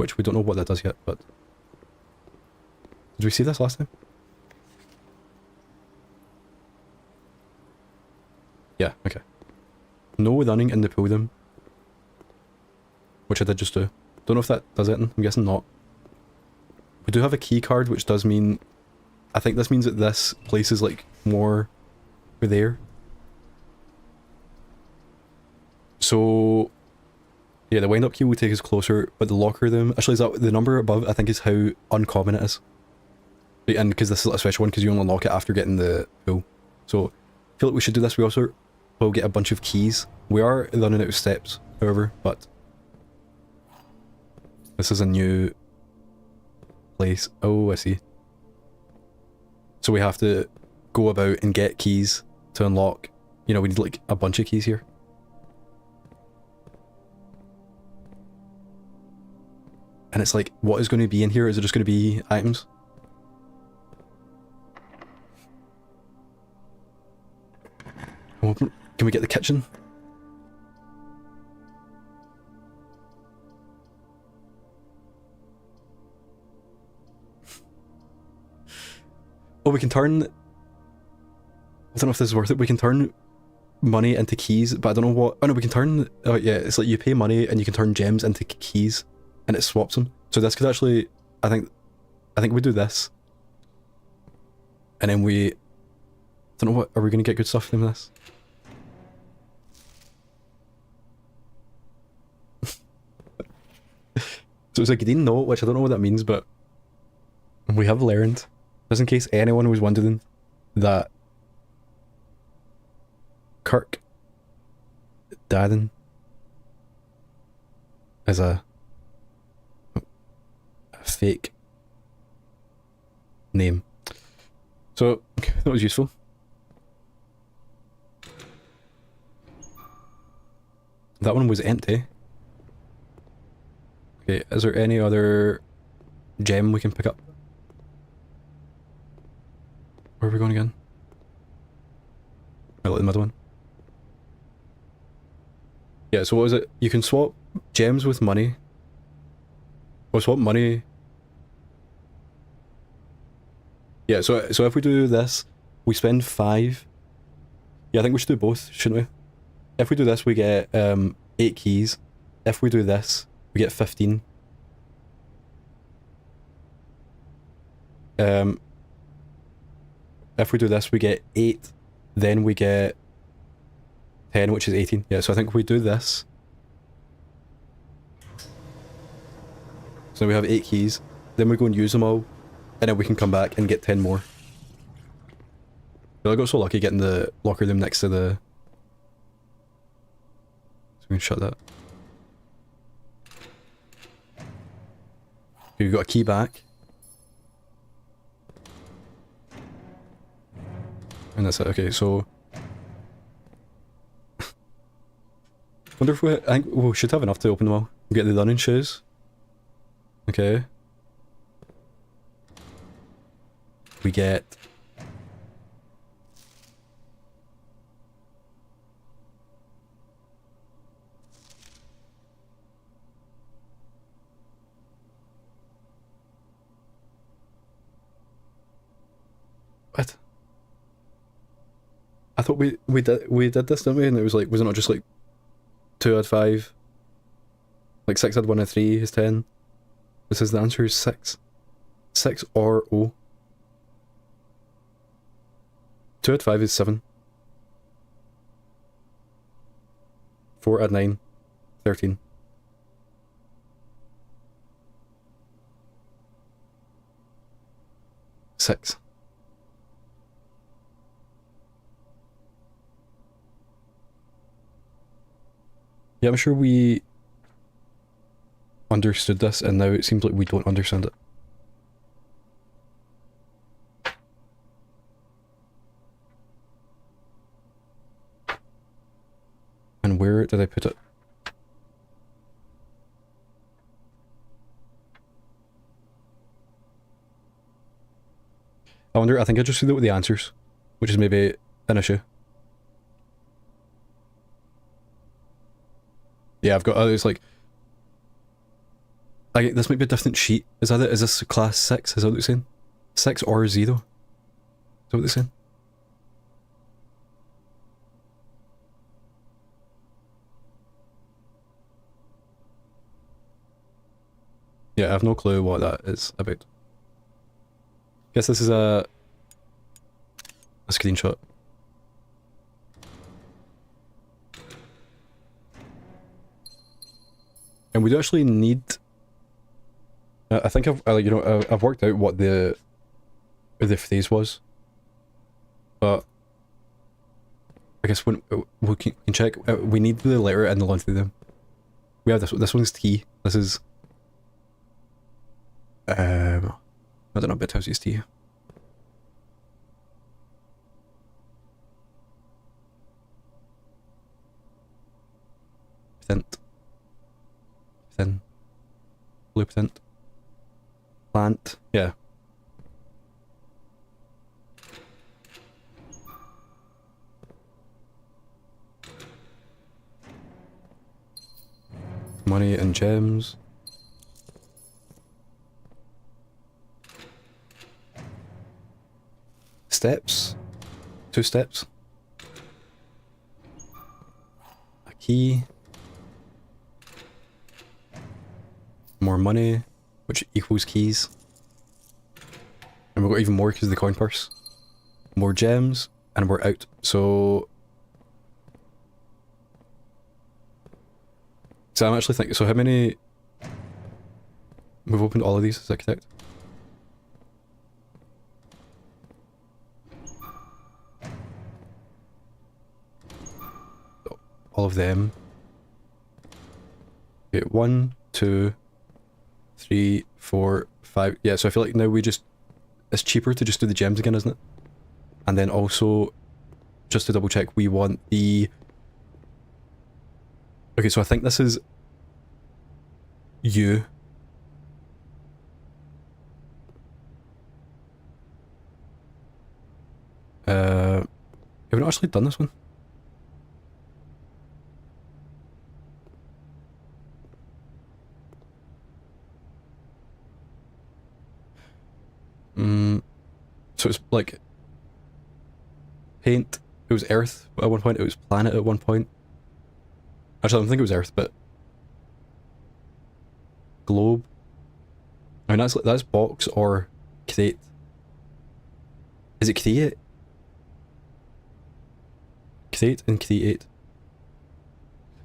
which we don't know what that does yet, but... Did we see this last time? Yeah, okay. No running in the pool room. Which I did just do. Don't know if that does anything, I'm guessing not. We do have a key card, which does mean... I think this means that this place is like more for there. So... Yeah, the wind-up key will take us closer, but the locker room... Actually, is that the number above, I think, is how uncommon it is. And because this is a special one, because you only unlock it after getting the pool. So, I feel like we should do this. We also will get a bunch of keys. We are running out of steps, however, but... This is a new place. Oh, I see. So we have to go about and get keys to unlock. You know, we need like a bunch of keys here. And it's like, what is going to be in here? Is it just going to be items? Can we get the kitchen? Oh, we can turn... I don't know if this is worth it. We can turn money into keys, but I don't know what... Oh no, we can turn... Oh yeah, it's like you pay money and you can turn gems into keys, and it swaps them. So this could actually... I think we do this. And then we... I don't know what... Are we going to get good stuff from this? So it's a green note, which I don't know what that means, but... We have learned... Just in case anyone was wondering that Kirk Darren is a fake name. So, that was useful. That one was empty. Okay, is there any other gem we can pick up? Where are we going again? Right, like the middle one. Yeah, so what was it? You can swap gems with money. Or swap money. Yeah, so if we do this, we spend 5. Yeah, I think we should do both, shouldn't we? If we do this, we get 8 keys. If we do this, we get 15. If we do this, we get 8, then we get 10, which is 18. Yeah, so I think if we do this... So we have 8 keys, then we go and use them all, and then we can come back and get 10 more. I got so lucky getting the locker room next to the... So we can shut that. Okay, we got a key back. And that's it. Okay, so... wonder if we... I think we should have enough to open them all. We get the running shoes. Okay. We get... What? I thought we did this, didn't we? And it was like, was it not just like 2 add 5? Like 6 add 1 and 3 is 10. It says the answer is 6. 6 or O. 2 add 5 is 7. 4 add 9, 13. Six. Yeah, I'm sure we understood this, and now it seems like we don't understand it. And where did I put it? I wonder, I think I just threw out the answers, which is maybe an issue. Yeah, I've got, it's like, This might be a different sheet. Is that it? Is this class 6? Is that what they're saying? 6 or 0? Is that what they're saying? Yeah, I have no clue what that is about. Guess this is a screenshot. And we do actually need... I think I've worked out what the phrase was. But I guess when we can check, we need the letter in the length of them. We have this one. This one's T. This is... I don't know, but how's his T? Thin. Blueprint. Plant. Yeah. Money and gems. Steps. 2 steps. A key. More money, which equals keys. And we've got even more because of the coin purse. More gems, and we're out. So I'm actually thinking, so how many... We've opened all of these as architect. All of them. Okay, 1, 2, 3, 4, 5. Yeah, so I feel like now it's cheaper to just do the gems again, isn't it? And then also, just to double check, we want the... Okay, so I think this is U. Have we not actually done this one? So it's like paint, it was earth at one point, it was planet at one point. Actually, I don't think it was earth, but globe. I mean, that's box or create. Is it create? Create and create.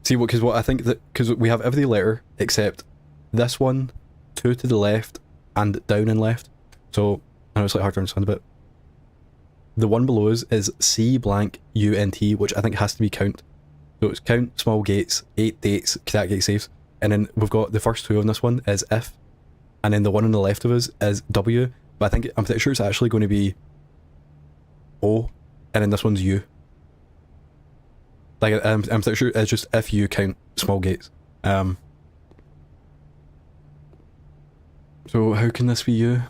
See, because what I think that, because we have every letter except this one, 2 to the left, and down and left. So I know it's like hard to understand a bit. The one below us is C blank UNT, which I think has to be count. So it's count, small gates, 8 dates, crack gate saves. And then we've got the first 2 on this one is if. And then the one on the left of us is W. But I'm pretty sure it's actually going to be O. And then this one's U. Like, I'm pretty sure it's just if you count small gates. So how can this be U?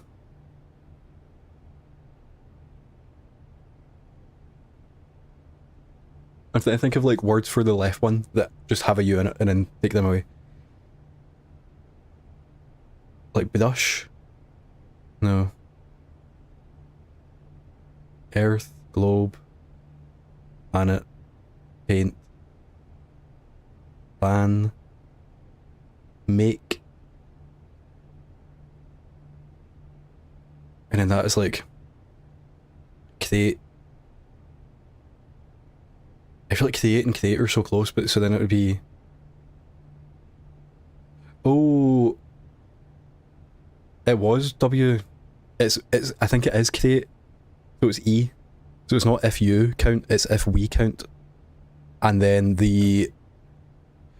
I think of like words for the left one that just have a U in it and then take them away. Like brush? No. Earth, globe, planet, paint, plan, make. And then that is like create. I feel like create and create are so close, but so then it would be... Oh... It was W. It's I think it is create. So it's E. So it's not if you count, it's if we count. And then the...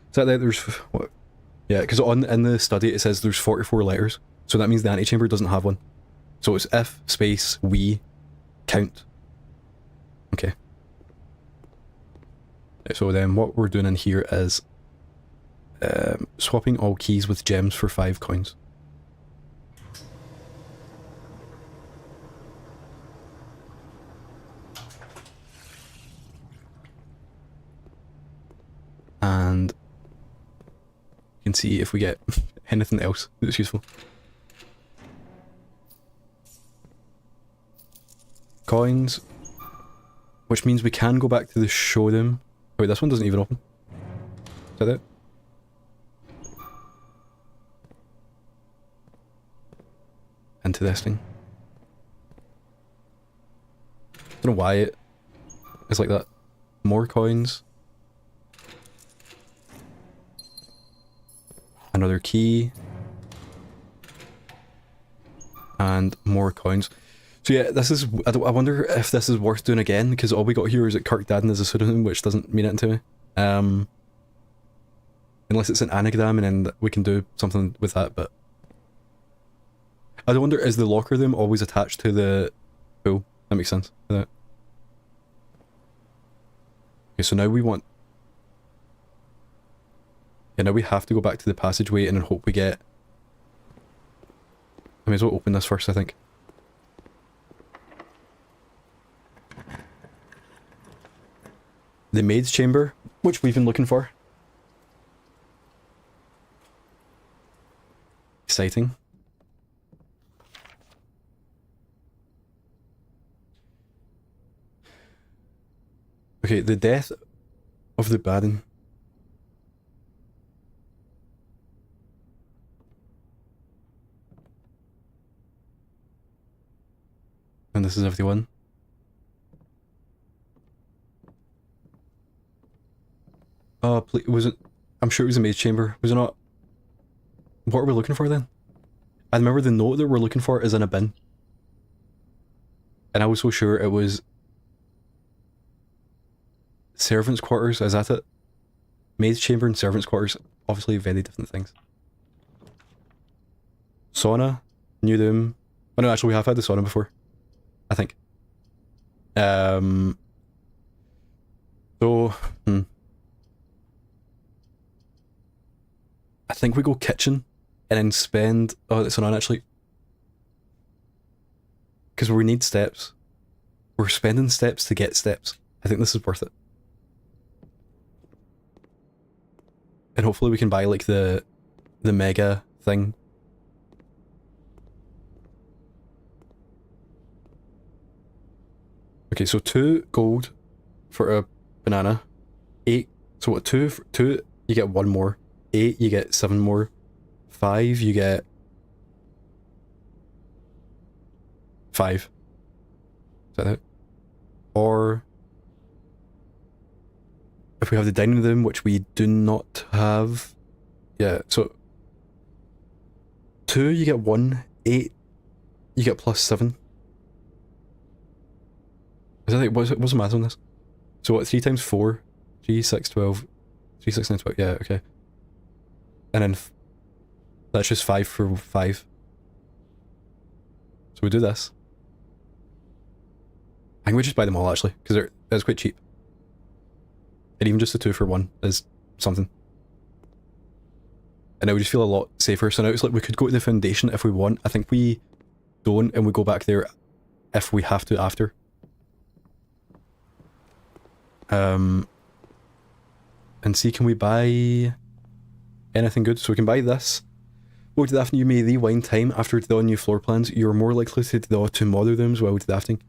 Is that there's... What? Yeah, because in the study it says there's 44 letters. So that means the antechamber doesn't have one. So it's if space we count. Okay. So then what we're doing in here is swapping all keys with gems for 5 coins. And you can see if we get anything else that's useful. Coins. Which means we can go back to the showroom. Oh, wait, this one doesn't even open. Is that it? Into this thing. Don't know why it's like that. More coins. Another key. And more coins. So yeah, this is... I wonder if this is worth doing again, because all we got here is that Kirk Dadden is a pseudonym, which doesn't mean anything to me. Unless it's an anagram, and then we can do something with that, but... I wonder, is the locker room always attached to the pool? That makes sense. Okay, so now we want... Yeah, now we have to go back to the passageway and hope we get... I may as well open this first, I think. The maid's chamber, which we've been looking for. Exciting. Okay, the death of the Baron. And this is everyone. Oh, please, was it? I'm sure it was a maid's chamber. Was it not? What are we looking for then? I remember the note that we're looking for is in a bin. And I was so sure it was... Servants' quarters, is that it? Maid's chamber and servants' quarters, obviously very different things. Sauna, new room. Oh no, actually we have had the sauna before. I think. So, I think we go kitchen and then spend... Oh, it's not actually... Because we need steps. We're spending steps to get steps. I think this is worth it. And hopefully we can buy like the mega thing. Okay, so 2 gold for a banana. 8. So what, 2 you get 1 more. 8 you get 7 more. 5 you get 5. Is that it? Or if we have the dining room, which we do not have. Yeah, so 2 you get 1, 8 you get plus 7. Is that like, what's the math on this? So what, 3 times 4? 3, 6, 12. 3, 6, 9, 12. Yeah, okay. And then that's just 5 for 5. So we do this. I think we just buy them all actually, because it's quite cheap. And even just the 2 for 1 is something. And it would just feel a lot safer. So now it's like we could go to the foundation if we want. I think we don't, and we go back there if we have to after. And see, can we buy anything good? So we can buy this. While drafting, you may rewind time after drawing new floor plans. You're more likely to draw 2 model rooms while drafting.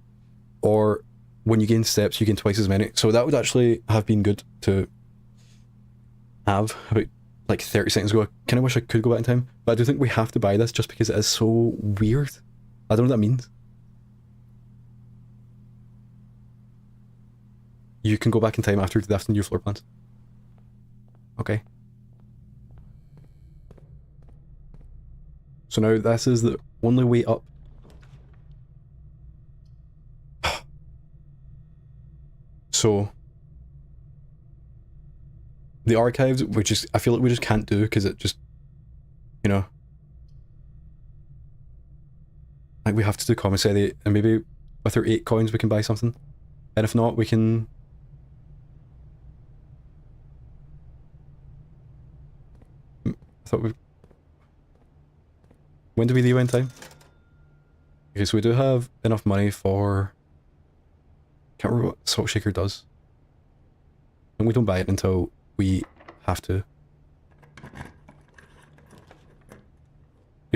Or when you gain steps, you gain twice as many. So that would actually have been good to have about like 30 seconds ago. I kind of wish I could go back in time, but I do think we have to buy this just because it is so weird. I don't know what that means. You can go back in time after drafting new floor plans. Okay. So now this is the only way up. So the archives, I feel like we just can't do because it just, you know, like we have to do commissary, and maybe with our 8 coins we can buy something, and if not we can. I thought we. When do we rewind time? Okay, so we do have enough money for... Can't remember what Salt Shaker does. And we don't buy it until we have to.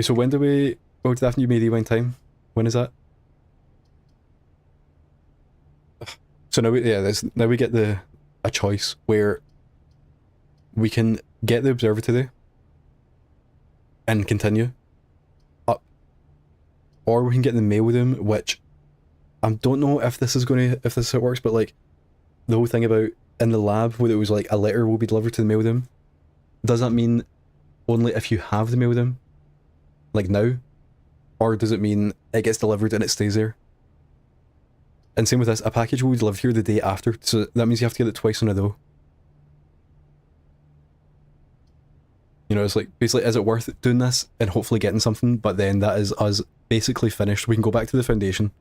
Okay, so when do we go to the Avenue Rewind time? When is that? So now we, yeah, now we get a choice where we can get the observer today and continue up, or we can get the mail with him, which I don't know if this is if this is how it works, but like the whole thing about in the lab where it was like a letter will be delivered to the mail with him, does that mean only if you have the mail with him, like now, or does it mean it gets delivered and it stays there? And same with this, a package will be delivered here the day after, so that means you have to get it twice in a row. You know, it's like, basically, is it worth doing this and hopefully getting something, but then that is us basically finished. We can go back to the Foundation,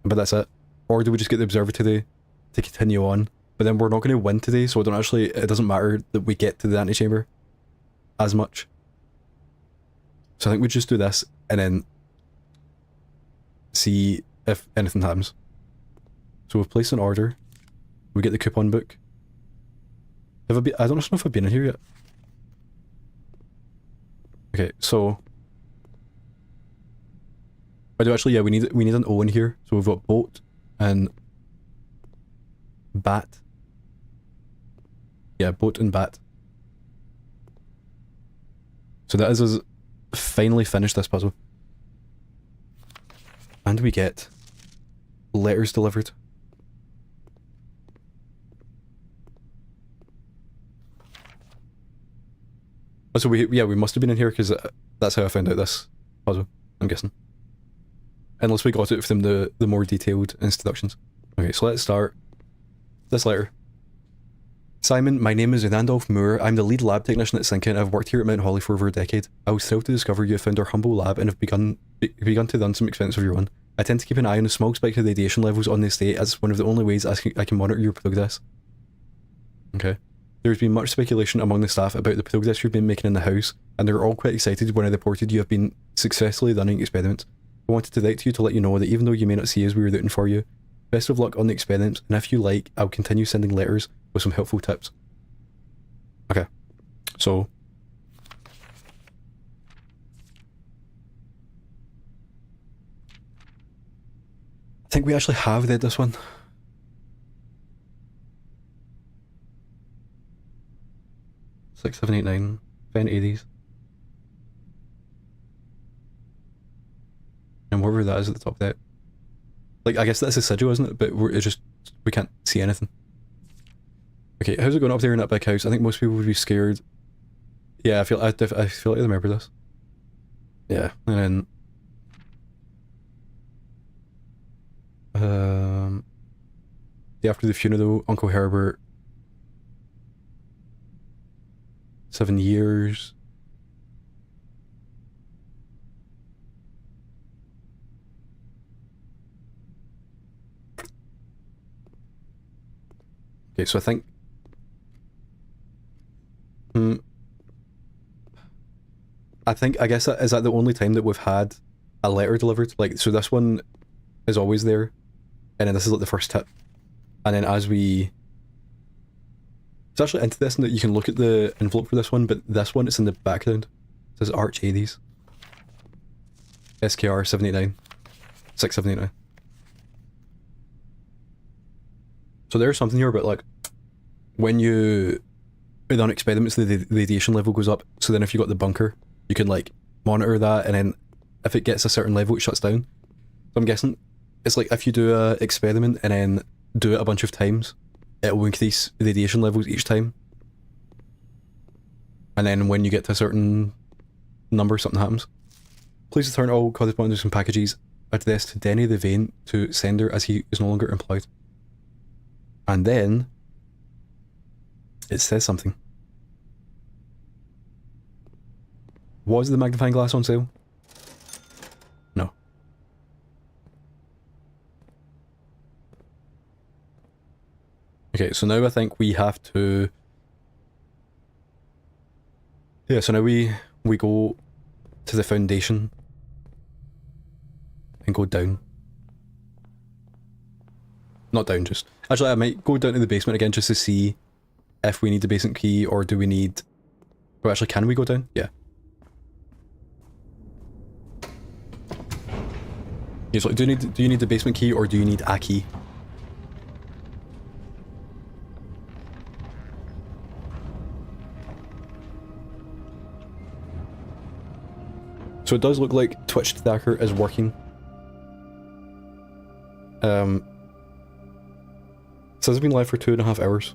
but that's it. Or do we just get the Observer today to continue on? But then we're not going to win today, so it doesn't matter that we get to the antechamber as much. So I think we just do this and then see if anything happens. So we've placed an order. We get the coupon book. I don't know if I've been in here yet. Okay, so I do actually, yeah, we need an O in here. So we've got boat and bat. Yeah, boat and bat. So that is us finally finished this puzzle. And we get letters delivered. So we must have been in here because that's how I found out this puzzle, I'm guessing. Unless we got it from the more detailed instructions. Okay, so let's start this letter. Simon, my name is Randolph Moore. I'm the lead lab technician at Sinkin. I've worked here at Mount Holly for over a decade. I was thrilled to discover you have found our humble lab and have begun to run some experiments of your own. I tend to keep an eye on the small spike of radiation levels on the estate as one of the only ways I can monitor your progress. Okay. There's been much speculation among the staff about the progress you've been making in the house, and they're all quite excited when I reported you have been successfully running experiments. I wanted to write to you to let you know that even though you may not see us, we were rooting for you. Best of luck on the experiments, and if you like, I'll continue sending letters with some helpful tips. Okay, so I think we actually have read this one. Six, 7, 8, 9. Find 80s. And wherever that is at the top there. Like, I guess that's a sigil, isn't it? But we can't see anything. Okay, how's it going up there in that big house? I think most people would be scared. Yeah, I feel like I remember this. Yeah, and then after the funeral, Uncle Herbert. 7 years. Okay, so I think I guess is that the only time that we've had a letter delivered? Like, so this one is always there, and then this is like the first tip, and then as we it's actually into this, and that you can look at the envelope for this one, but this one it's in the background. It says Arch 80s. SKR 789. 6789. So there's something here about like when you run experiments, the radiation level goes up, so then if you got the bunker, you can like monitor that, and then if it gets a certain level it shuts down. So I'm guessing it's like if you do a experiment and then do it a bunch of times, it will increase radiation levels each time. And then when you get to a certain number, something happens. Please return all correspondence and packages addressed to Denny the Vane to sender as he is no longer employed. And then it says something. Was the magnifying glass on sale? No. Okay, so now I think we have to... Yeah, so now we go to the Foundation and go down. Not down, just... Actually, I might go down to the basement again just to see if we need the basement key, or do we need... Oh, actually, can we go down? Yeah. Okay, so do you need the basement key or do you need a key? So it does look like Twitch Stacker is working. It says it's been live for 2.5 hours.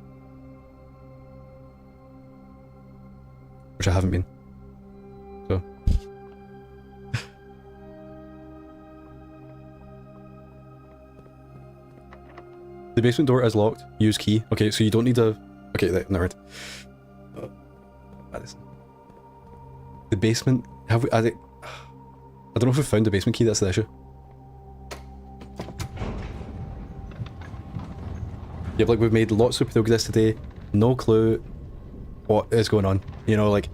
Which I haven't been. So. The basement door is locked. Use key. Okay, so you don't need a... Okay, never mind. The basement... Have we... I don't know if we found the basement key, that's the issue. Yeah, like we've made lots of progress today, no clue what is going on. You know, like,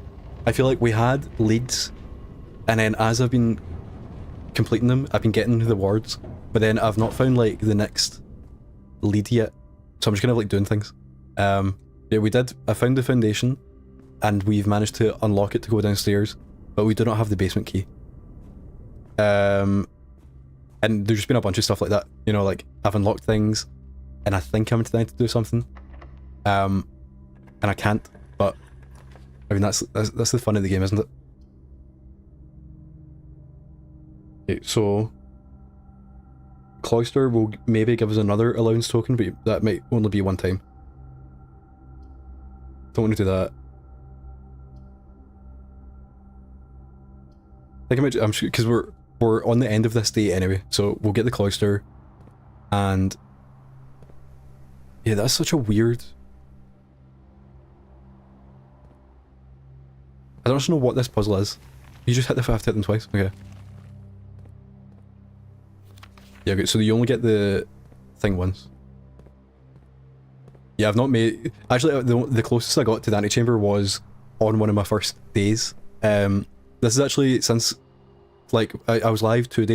I feel like we had leads, and then as I've been completing them, I've been getting the wards, but then I've not found, like, the next lead yet. So I'm just kind of, like, doing things. Yeah, I found the foundation, and we've managed to unlock it to go downstairs, but we do not have the basement key. And there's just been a bunch of stuff like that, you know, like, I've unlocked things, and I think I'm trying to do something, and I can't, but, I mean, that's the fun of the game, isn't it? Okay, so, Cloister will maybe give us another allowance token, but that might only be one time. Don't want to do that. I think I'm sure, because we're on the end of this day anyway, so we'll get the Cloister, and yeah, that's such a weird... I don't know what this puzzle is. You just have to hit them twice? Okay. Yeah, okay, so you only get the thing once. Yeah, I've not made... Actually, the closest I got to the antechamber was on one of my first days. This is actually since... Like, I was live 2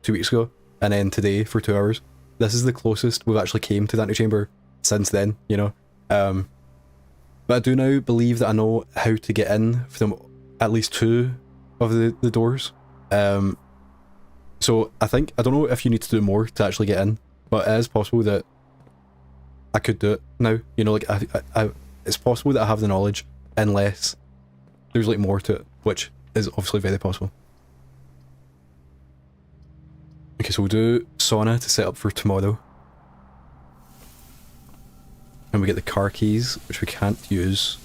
weeks ago, and then today for 2 hours. This is the closest we've actually came to the antechamber since then, you know? But I do now believe that I know how to get in from at least 2 of the doors. So I don't know if you need to do more to actually get in, but it is possible that I could do it now. You know, like, it's possible that I have the knowledge, unless there's, like, more to it, which is obviously very possible. Okay, so we'll do sauna to set up for tomorrow. And we get the car keys, which we can't use.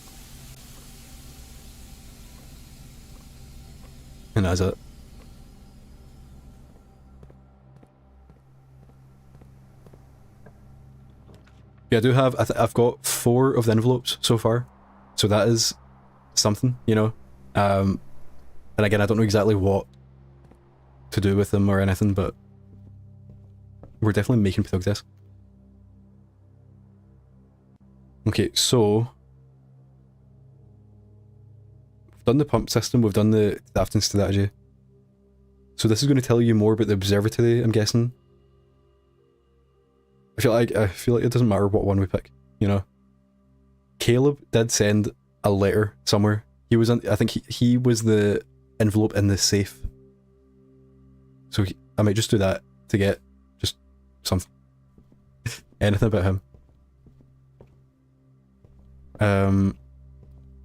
And that's it. Yeah, I do have... I've got 4 of the envelopes so far. So that is something, you know? And again, I don't know exactly what to do with them or anything, but we're definitely making progress. Okay, so we've done the pump system, we've done the crafting strategy. So this is going to tell you more about the observatory, I'm guessing. I feel like it doesn't matter what one we pick, you know. Caleb did send a letter somewhere. He was I think he was the envelope in the safe. So I might just do that to get just something. Anything about him.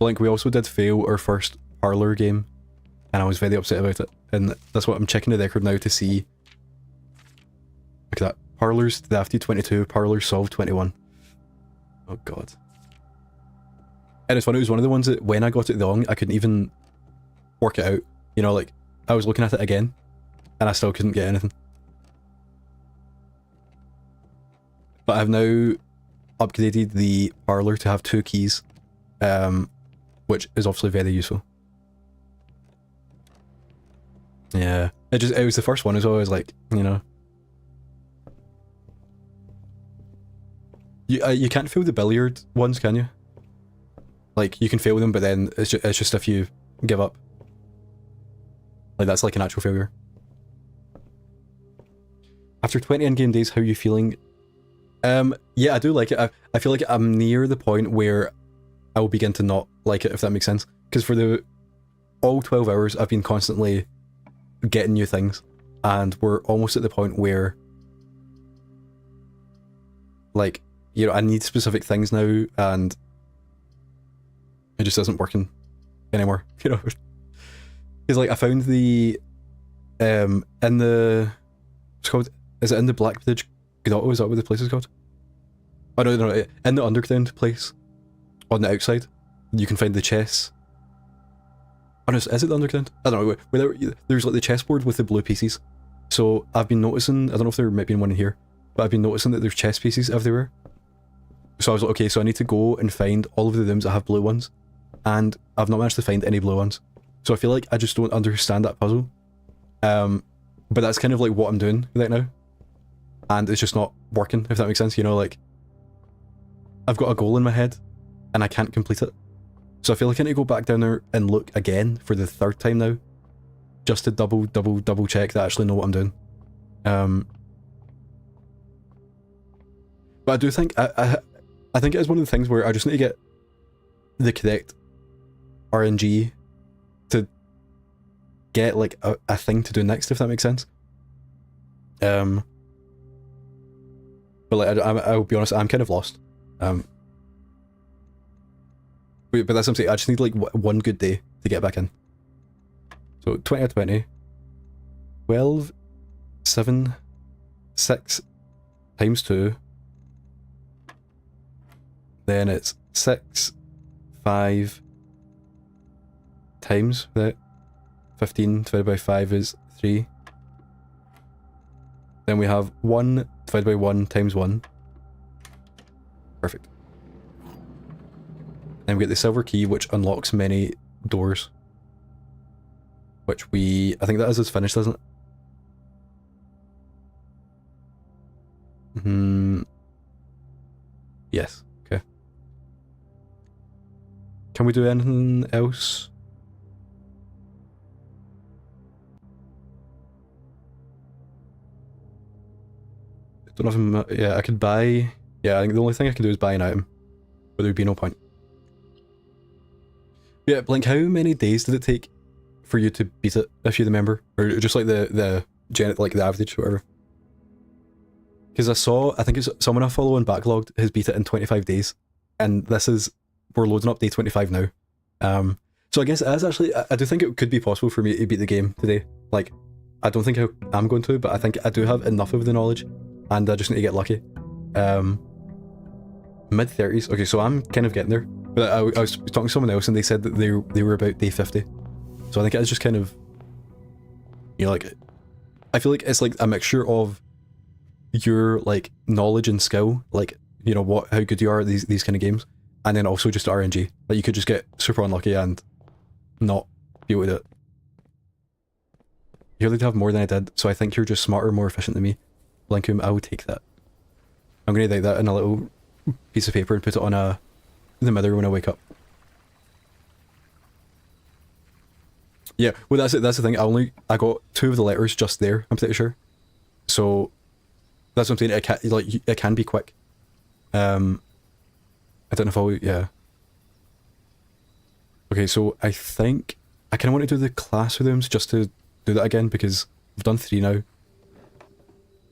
Like, we also did fail our first parlour game, and I was very upset about it, and that's what I'm checking the record now to see. Look at that. Parlours drafted 22, parlours solved 21. Oh god. And it's funny, it was one of the ones that when I got it wrong, I couldn't even work it out. You know, like, I was looking at it again, and I still couldn't get anything. But I've now upgraded the parlour to have 2 keys, which is obviously very useful. Yeah, it was the first one as well. I was like, you know, you can't fail the billiard ones, can you? Like, you can fail them, but then it's just if you give up. Like, that's like an actual failure. After 20 in-game days, how are you feeling? Yeah, I do like it. I feel like I'm near the point where I will begin to not like it, if that makes sense. Because for all 12 hours, I've been constantly getting new things. and we're almost at the point where, like, you know, I need specific things now, and it just isn't working anymore, you know. It's like I found the in the, it's called, is it in the Blackbridge Grotto? Is that what the place is called? Oh no, in the underground place on the outside, you can find the chests. Oh no, is it the underground? I don't know. Where there's like the chessboard with the blue pieces. So I've been noticing, I don't know if there might be one in here, but I've been noticing that there's chess pieces everywhere. So I was like, okay, so I need to go and find all of the rooms that have blue ones, and I've not managed to find any blue ones. So I feel like I just don't understand that puzzle. But that's kind of like what I'm doing right now, and it's just not working, if that makes sense. You know, like, I've got a goal in my head and I can't complete it. So I feel like I need to go back down there and look again for the third time now, just to double check that I actually know what I'm doing. But I do think, I think it is one of the things where I just need to get the correct RNG to get like a thing to do next, if that makes sense. But like, I'll be honest, I'm kind of lost. But that's what I'm saying, I just need like one good day to get back in. So 20 out of 20. 12, 7, 6 times 2. Then it's 6, 5 times that. 15 divided by 5 is 3. Then we have 1 divided by 1 times 1. Perfect. Then we get the silver key, which unlocks many doors. Which I think that is finished, isn't it? Yes, okay. Can we do anything else? Don't know if yeah, I could buy, yeah, I think the only thing I can do is buy an item, but there would be no point. Yeah, Blink, how many days did it take for you to beat it, if you remember? Or just like the average, whatever? Because I think it's someone I follow on Backlogged has beat it in 25 days, and we're loading up day 25 now. So I guess it is actually, I do think it could be possible for me to beat the game today. Like, I don't think I'm going to, but I think I do have enough of the knowledge, and I just need to get lucky. Mid-30s. Okay, so I'm kind of getting there. But I was talking to someone else, and they said that they were about day 50. So I think it is just kind of, you know, like, I feel like it's like a mixture of your like knowledge and skill, like, you know, how good you are at these kind of games, and then also just RNG. Like, you could just get super unlucky and not be able to do it. You really have more than I did, so I think you're just smarter, more efficient than me. Blinkum, I will take that. I'm going to write that in a little piece of paper and put it on the mirror when I wake up. Yeah, well that's it. That's the thing. I got 2 of the letters just there. I'm pretty sure. So that's what I'm saying. It can be quick. I don't know if I'll, yeah. Okay, so I think I kind of want to do the classrooms just to do that again, because I've done 3 now,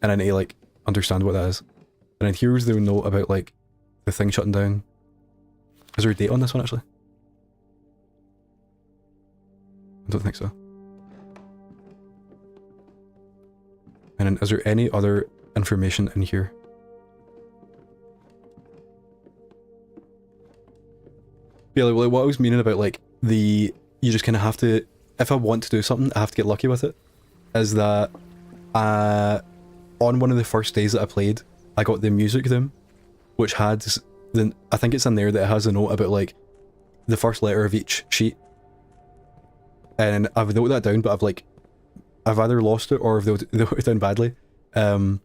and I need to like understand what that is. And then here's the note about like the thing shutting down. Is there a date on this one actually? I don't think so. And then is there any other information in here? Yeah, like what I was meaning about like you just kind of have to, if I want to do something, I have to get lucky with it, is that on one of the first days that I played, I got the music room, which had, I think it's in there that it has a note about like the first letter of each sheet. And I've noted that down, but I've either lost it or I've noted it down badly. And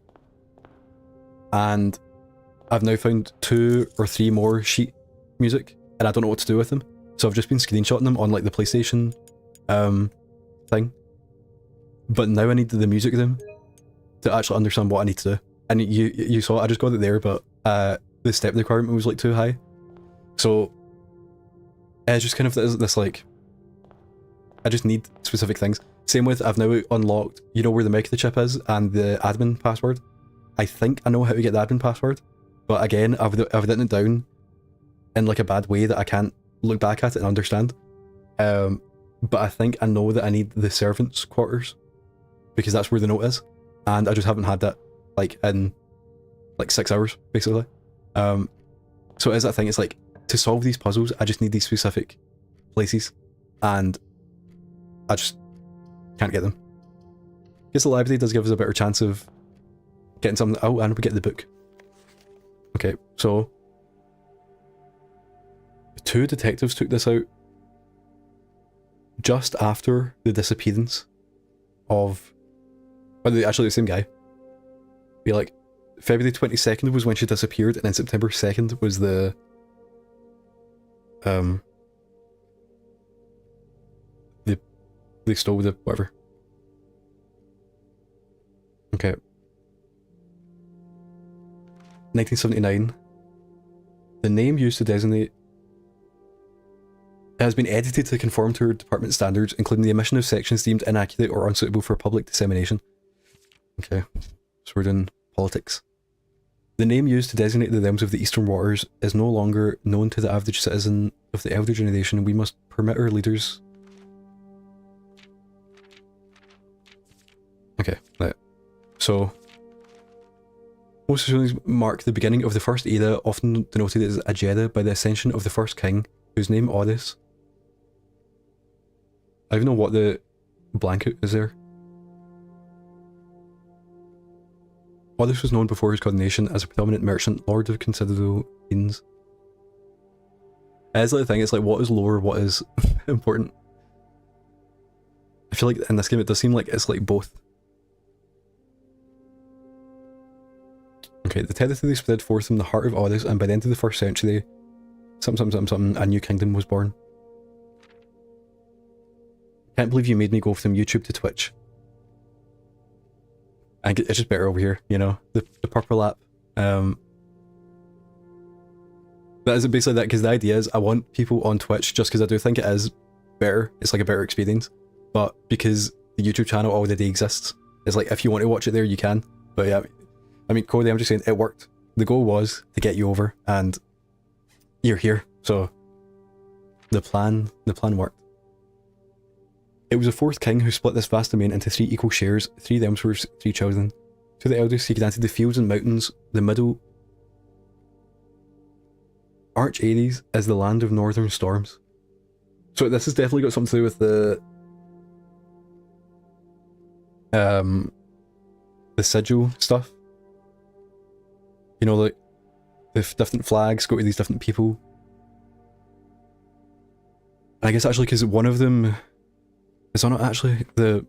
I've now found 2 or 3 more sheet music, and I don't know what to do with them. So I've just been screenshotting them on like the PlayStation thing. But now I need the music room to actually understand what I need to do. And you saw I just got it there, but the step requirement was like too high. So it's just kind of this like, I just need specific things. Same with, I've now unlocked, you know where the mic of the chip is and the admin password. I think I know how to get the admin password, but again, I've written it down in like a bad way that I can't look back at it and understand. But I think I know that I need the servants' quarters because that's where the note is, and I just haven't had that like in like 6 hours basically. So it is that thing. It's like to solve these puzzles, I just need these specific places, and I just can't get them. I guess the library does give us a better chance of getting something. Oh, and we get the book. Okay, so 2 detectives took this out just after the disappearance of, well, actually the same guy. Be like, February 22nd was when she disappeared, and then September 2nd was the they stole the whatever. Okay. 1979. The name used to designate has been edited to conform to her department standards, including the omission of sections deemed inaccurate or unsuitable for public dissemination. Okay, so we're doing politics. The name used to designate the realms of the Eastern Waters is no longer known to the average citizen of the elder generation. We must permit our leaders... Okay, right. So, most ceremonies mark the beginning of the first era, often denoted as Agera, by the ascension of the first king, whose name Horus. I don't even know what the blanket is there. Horus was known before his coronation as a predominant merchant, lord of considerable means. It's like the thing, it's like what is lore, what is important. I feel like in this game it does seem like it's like both. Okay, the territory spread forth from the heart of Horus, and by the end of the 1st century, something, a new kingdom was born. Can't believe you made me go from YouTube to Twitch. And it's just better over here, you know, the purple app. That is basically that, because the idea is I want people on Twitch just because I do think it is better. It's like a better experience. But because the YouTube channel already exists, it's like if you want to watch it there, you can. But yeah, I mean, Cody, I'm just saying it worked. The goal was to get you over, and you're here. So the plan worked. It was the 4th king who split this vast domain into 3 equal shares, 3 realms for 3 children. To the eldest, he granted the fields and mountains. The middle, Arch Ares, is the land of northern storms. So this has definitely got something to do with the sigil stuff. You know, like the different flags go to these different people. And I guess actually, because one of them is not actually the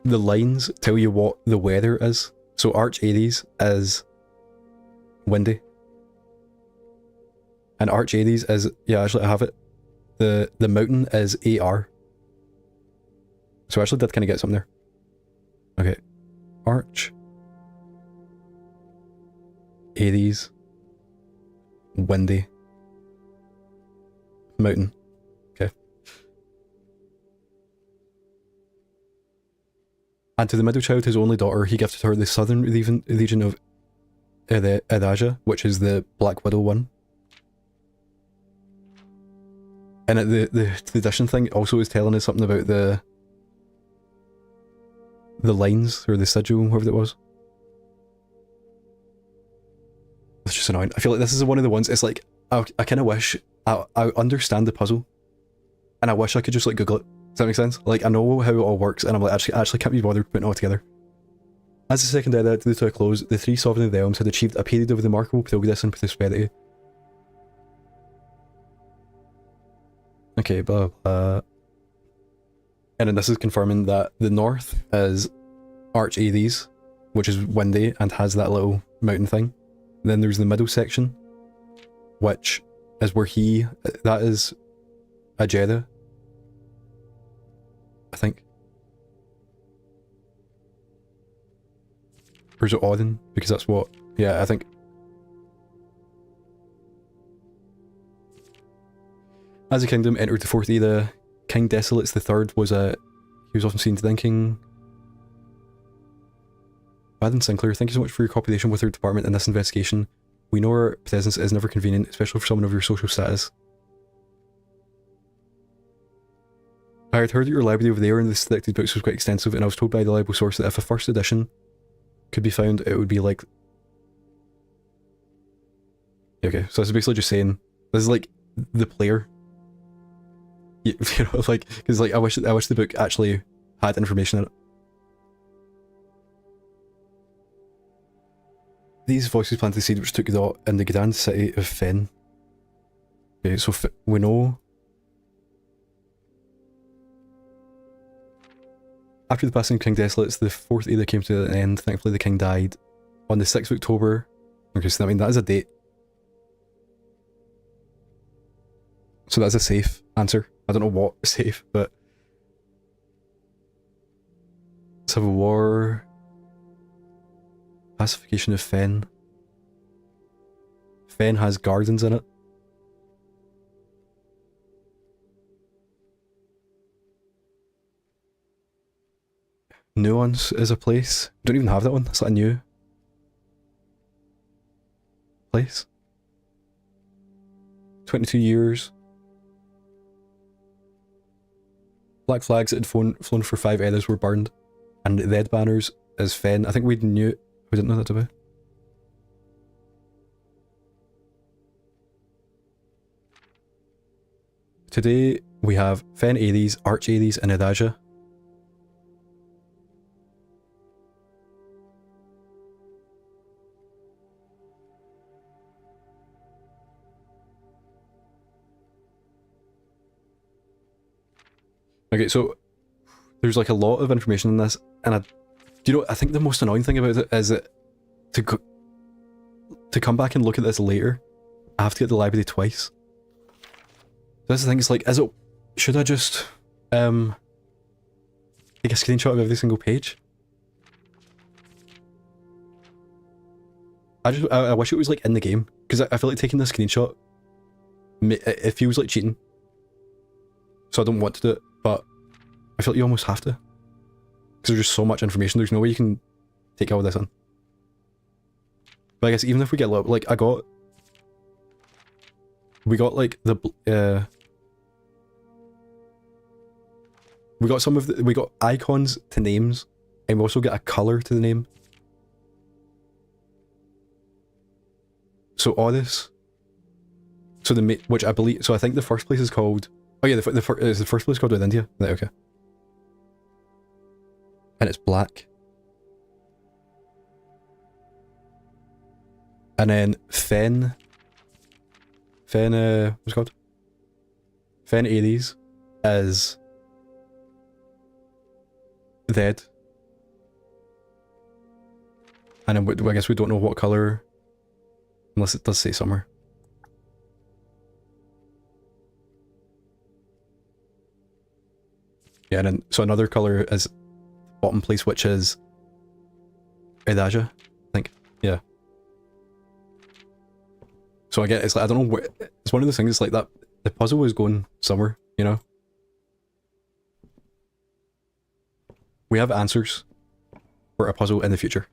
lines tell you what the weather is. So Arch Ares is windy, and Arch Ares is, yeah, actually I have it. The mountain is AR. So I actually did kind of get something there. Okay, Arch Ares, windy, mountain. Okay. And to the middle child, his only daughter, he gifted her the southern region of Iraja, which is the Black Widow one. And the tradition thing also is telling us something about the lines, or the sigil, whatever it was. It's just annoying. I feel like this is one of the ones, it's like, I kind of wish, I understand the puzzle, and I wish I could just like Google it. Does that make sense? Like, I know how it all works, and I'm like, actually can't be bothered putting it all together. As the second era drew to a close, the 3 sovereign realms had achieved a period of remarkable progress and prosperity. Okay, blah blah. And then this is confirming that the north is Arch Ares, which is windy and has that little mountain thing. Then there's the middle section, which is where that is Agera, I think. Or is it Odin? Because that's what, yeah, I think. As the kingdom entered the 4th era, King Desolates III was a He was often seen thinking. Baden Sinclair, thank you so much for your cooperation with our department in this investigation. We know our presence is never convenient, especially for someone of your social status. I had heard that your library over there in the selected books was quite extensive, and I was told by the reliable source that if a first edition could be found, it would be like... Okay, so this is basically just saying, this is like the player. You know, like, because like I wish the book actually had information in it. These voices planted the seed which took thought in the grand city of Fen. Okay, so we know. After the passing of King Desolates, the fourth era came to an end. Thankfully, the king died on the 6th of October. Okay, so I mean that is a date. So that's a safe answer. I don't know what safe, but Civil War, pacification of Fen. Fen has gardens in it. Nuance is a place. Don't even have that one. It's like a new place. 22 years. Black flags that had flown for 5 eras were burned, and red banners as Fen. I think we didn't know that to be. Today we have Fen Ares, Arch Ares, and Edaja. Okay, so there's like a lot of information in this, and I think the most annoying thing about it is that to come back and look at this later, I have to get the library twice. That's the thing, it's like, should I just take a screenshot of every single page? I wish it was like in the game, because I feel like taking this screenshot, it feels like cheating. So I don't want to do it, but I feel like you almost have to. Because there's just so much information, there's no way you can take all this in. But I guess even if we get a little, like, we got like we got icons to names, and we also get a colour to the name. So Oris. So which I believe, so I think the first place is called, oh yeah, the first place called with India. Right, okay. And it's black. And then Fen, what's it called? Fen Ares is red. And then I guess we don't know what colour, unless it does say somewhere. Yeah, and then, so another colour is bottom place, which is Edaja, I think. Yeah. So I get, it's like, I don't know where, it's one of those things like that, the puzzle is going somewhere, you know? We have answers for a puzzle in the future.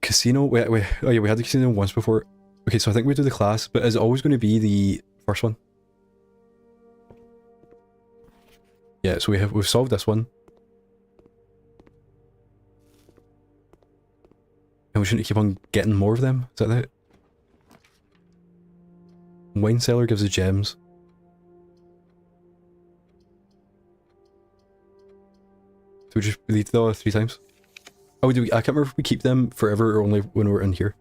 Casino, oh yeah, we had the casino once before. Okay, so I think we do the class, but is it always going to be the first one? Yeah, so we've solved this one. And we shouldn't keep on getting more of them, is that it? Wine cellar gives us gems. Do we just read the other 3 times? Oh, I can't remember if we keep them forever or only when we're in here.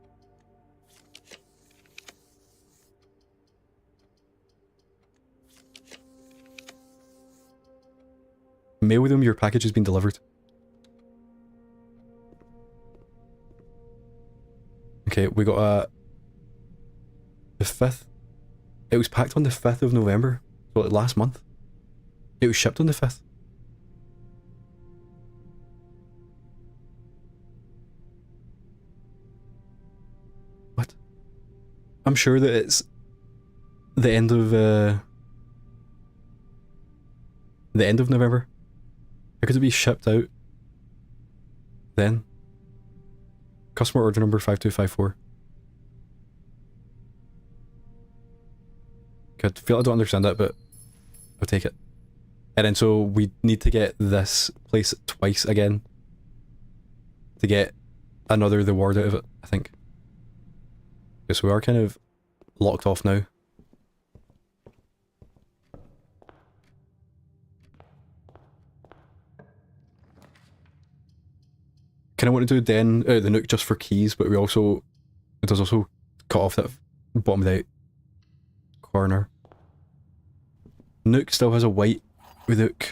Mail them, your package has been delivered. Okay, we got the 5th. It was packed on the 5th of November, so like last month. It was shipped on the 5th. What? I'm sure that it's the end of The end of November? How could it be shipped out then? Customer order number 5254. Good. Feel I don't understand that, but I'll take it. And then so we need to get this place twice again to get another reward out of it, I think. Okay, so we are kind of locked off now. Kind of want to do then the nuke just for keys, but it does also cut off that bottom of the corner. Nuke still has a white nuke.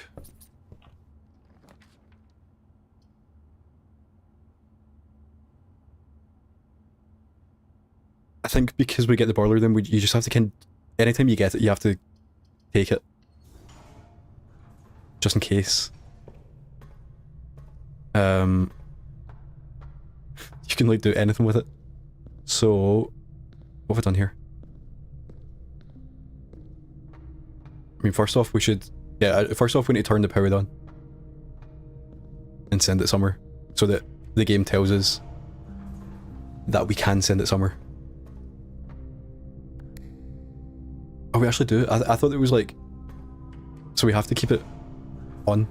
I think because we get the boiler, then you just have to anytime you get it, you have to take it, just in case. You can like do anything with it. So, what have I done here? I mean, first off, we need to turn the power on and send it somewhere, so that the game tells us that we can send it somewhere. Oh, we actually do? I thought it was like... So we have to keep it on.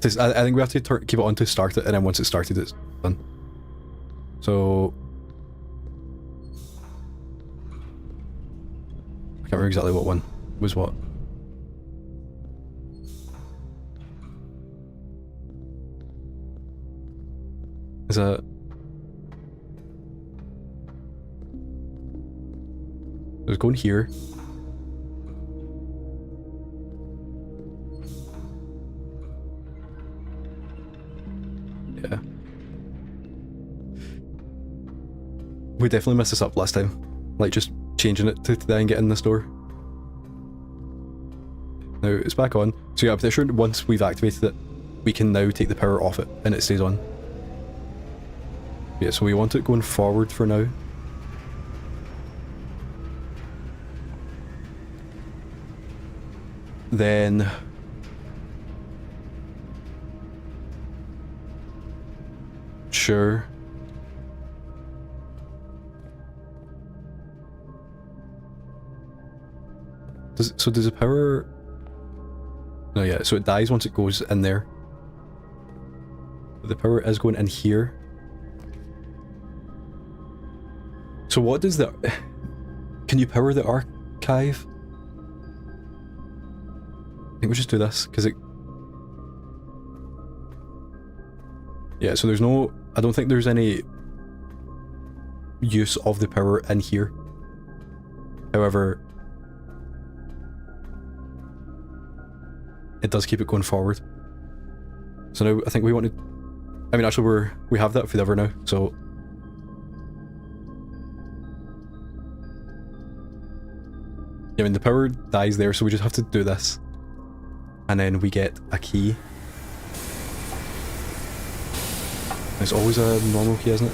I think we have to keep it on to start it, and then once it's started, it's done. So... I can't remember exactly what one was what. Is that... I was going here. Yeah. We definitely messed this up last time. Like just changing it to then get in this door. Now it's back on. So yeah, I'm pretty sure once we've activated it, we can now take the power off it and it stays on. Yeah, so we want it going forward for now. Then... Sure. Does the power... No, yeah, so it dies once it goes in there. But the power is going in here. So what does the... Can you power the archive? I think we'll just do this, because it... Yeah, so there's no... I don't think there's any use of the power in here. However, it does keep it going forward. So now I think we want to... I mean, actually we have that forever now, so... Yeah, I mean, the power dies there, so we just have to do this. And then we get a key. It's always a normal key, isn't it?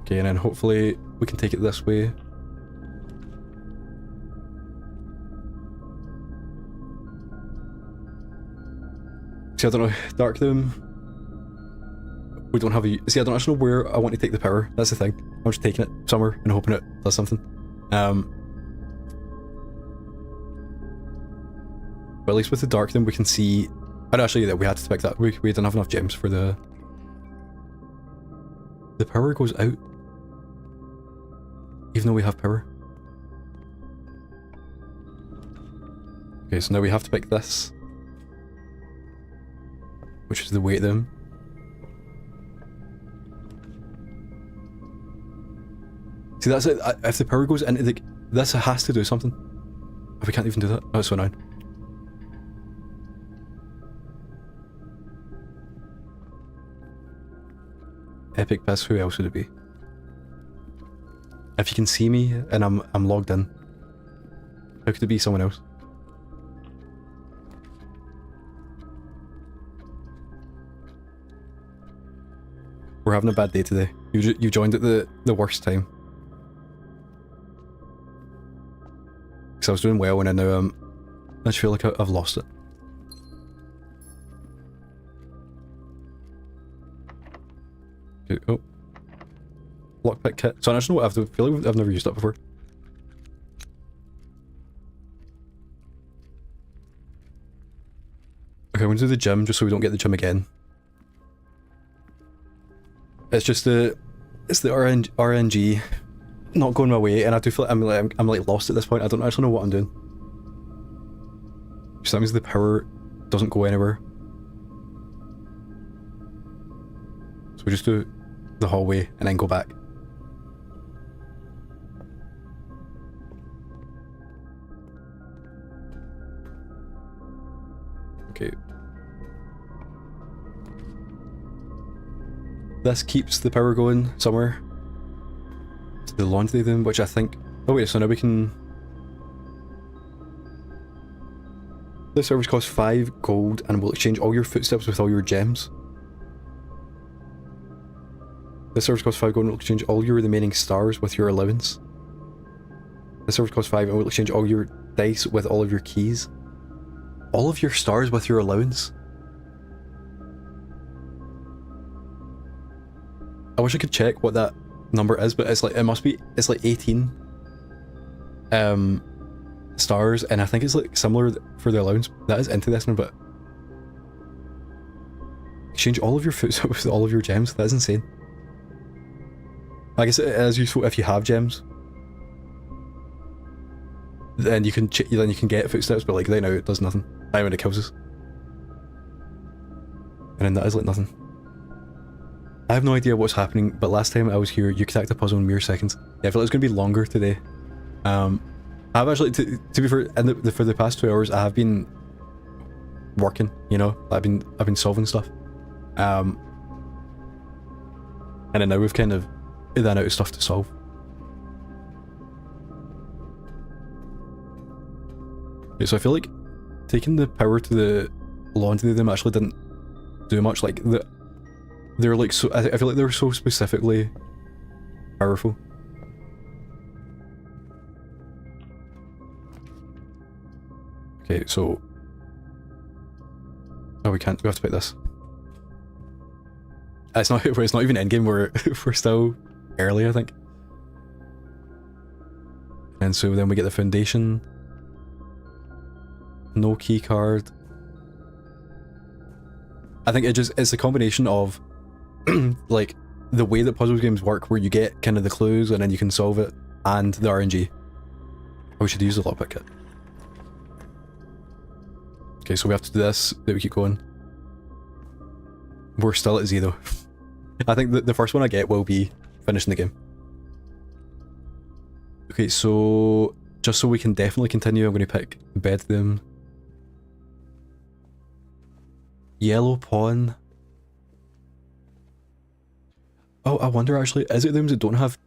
Okay, and then hopefully we can take it this way. See, I don't know, Dark Room. We don't have a... See, I don't actually know where I want to take the power. That's the thing. I'm just taking it somewhere and hoping it does something. But at least with the Dark Room we can see... Oh, no, actually, yeah, we had to pick that. We didn't have enough gems for the... The power goes out. Even though we have power. Okay, so now we have to pick this. Which is the weight room. See, that's it. If the power goes into the... This has to do something. Oh, we can't even do that. Oh, it's so annoying. Epic piss, who else would it be? If you can see me and I'm logged in, how could it be someone else? We're having a bad day today. You joined at the worst time. I was doing well and now I just feel like I've lost it. Okay, oh. Lockpick kit. So I don't know what I feel like I've never used that before. Okay, I'm going to do the gym just so we don't get the gym again. It's just the RNG not going my way, and I do feel like I'm like lost at this point. I don't actually know what I'm doing. So that means the power doesn't go anywhere. So we just do the hallway and then go back. Okay. This keeps the power going somewhere to the laundry room, which I think... Oh wait, so now we can... This service costs 5 gold and will exchange all your footsteps with all your gems. This service costs 5 gold and will exchange all your remaining stars with your allowance. This service costs 5 and will exchange all your dice with all of your keys. All of your stars with your allowance? I wish I could check what that number is, but it's like, it must be, it's like 18 stars, and I think it's like similar for the allowance. That is interesting, but exchange all of your footsteps with all of your gems. That is insane. I guess it is useful if you have gems. Then you can get footsteps, but like right now it does nothing. I mean, it kills us. And then that is like nothing. I have no idea what's happening, but last time I was here, you cracked a puzzle in mere seconds. Yeah, I feel like it's going to be longer today. I've actually, to be fair, for the past 2 hours, I have been working. You know, I've been solving stuff. And then now we've kind of ran out of stuff to solve. Okay, so I feel like taking the power to the laundry room actually didn't do much. Like they're like so. I feel like they were so specifically powerful. Okay, so oh, we can't. We have to pick this. It's not even endgame. We're still early, I think. And so then we get the foundation. No key card. I think it's a combination of like the way that puzzle games work, where you get kind of the clues and then you can solve it, and the RNG. Oh, we should use the lockpick kit. Okay, so we have to do this, then we keep going. We're still at 0. I think the first one I get will be finishing the game. Okay, so just so we can definitely continue, I'm going to pick bedroom. Yellow pawn. Oh, I wonder actually, is it rooms that don't have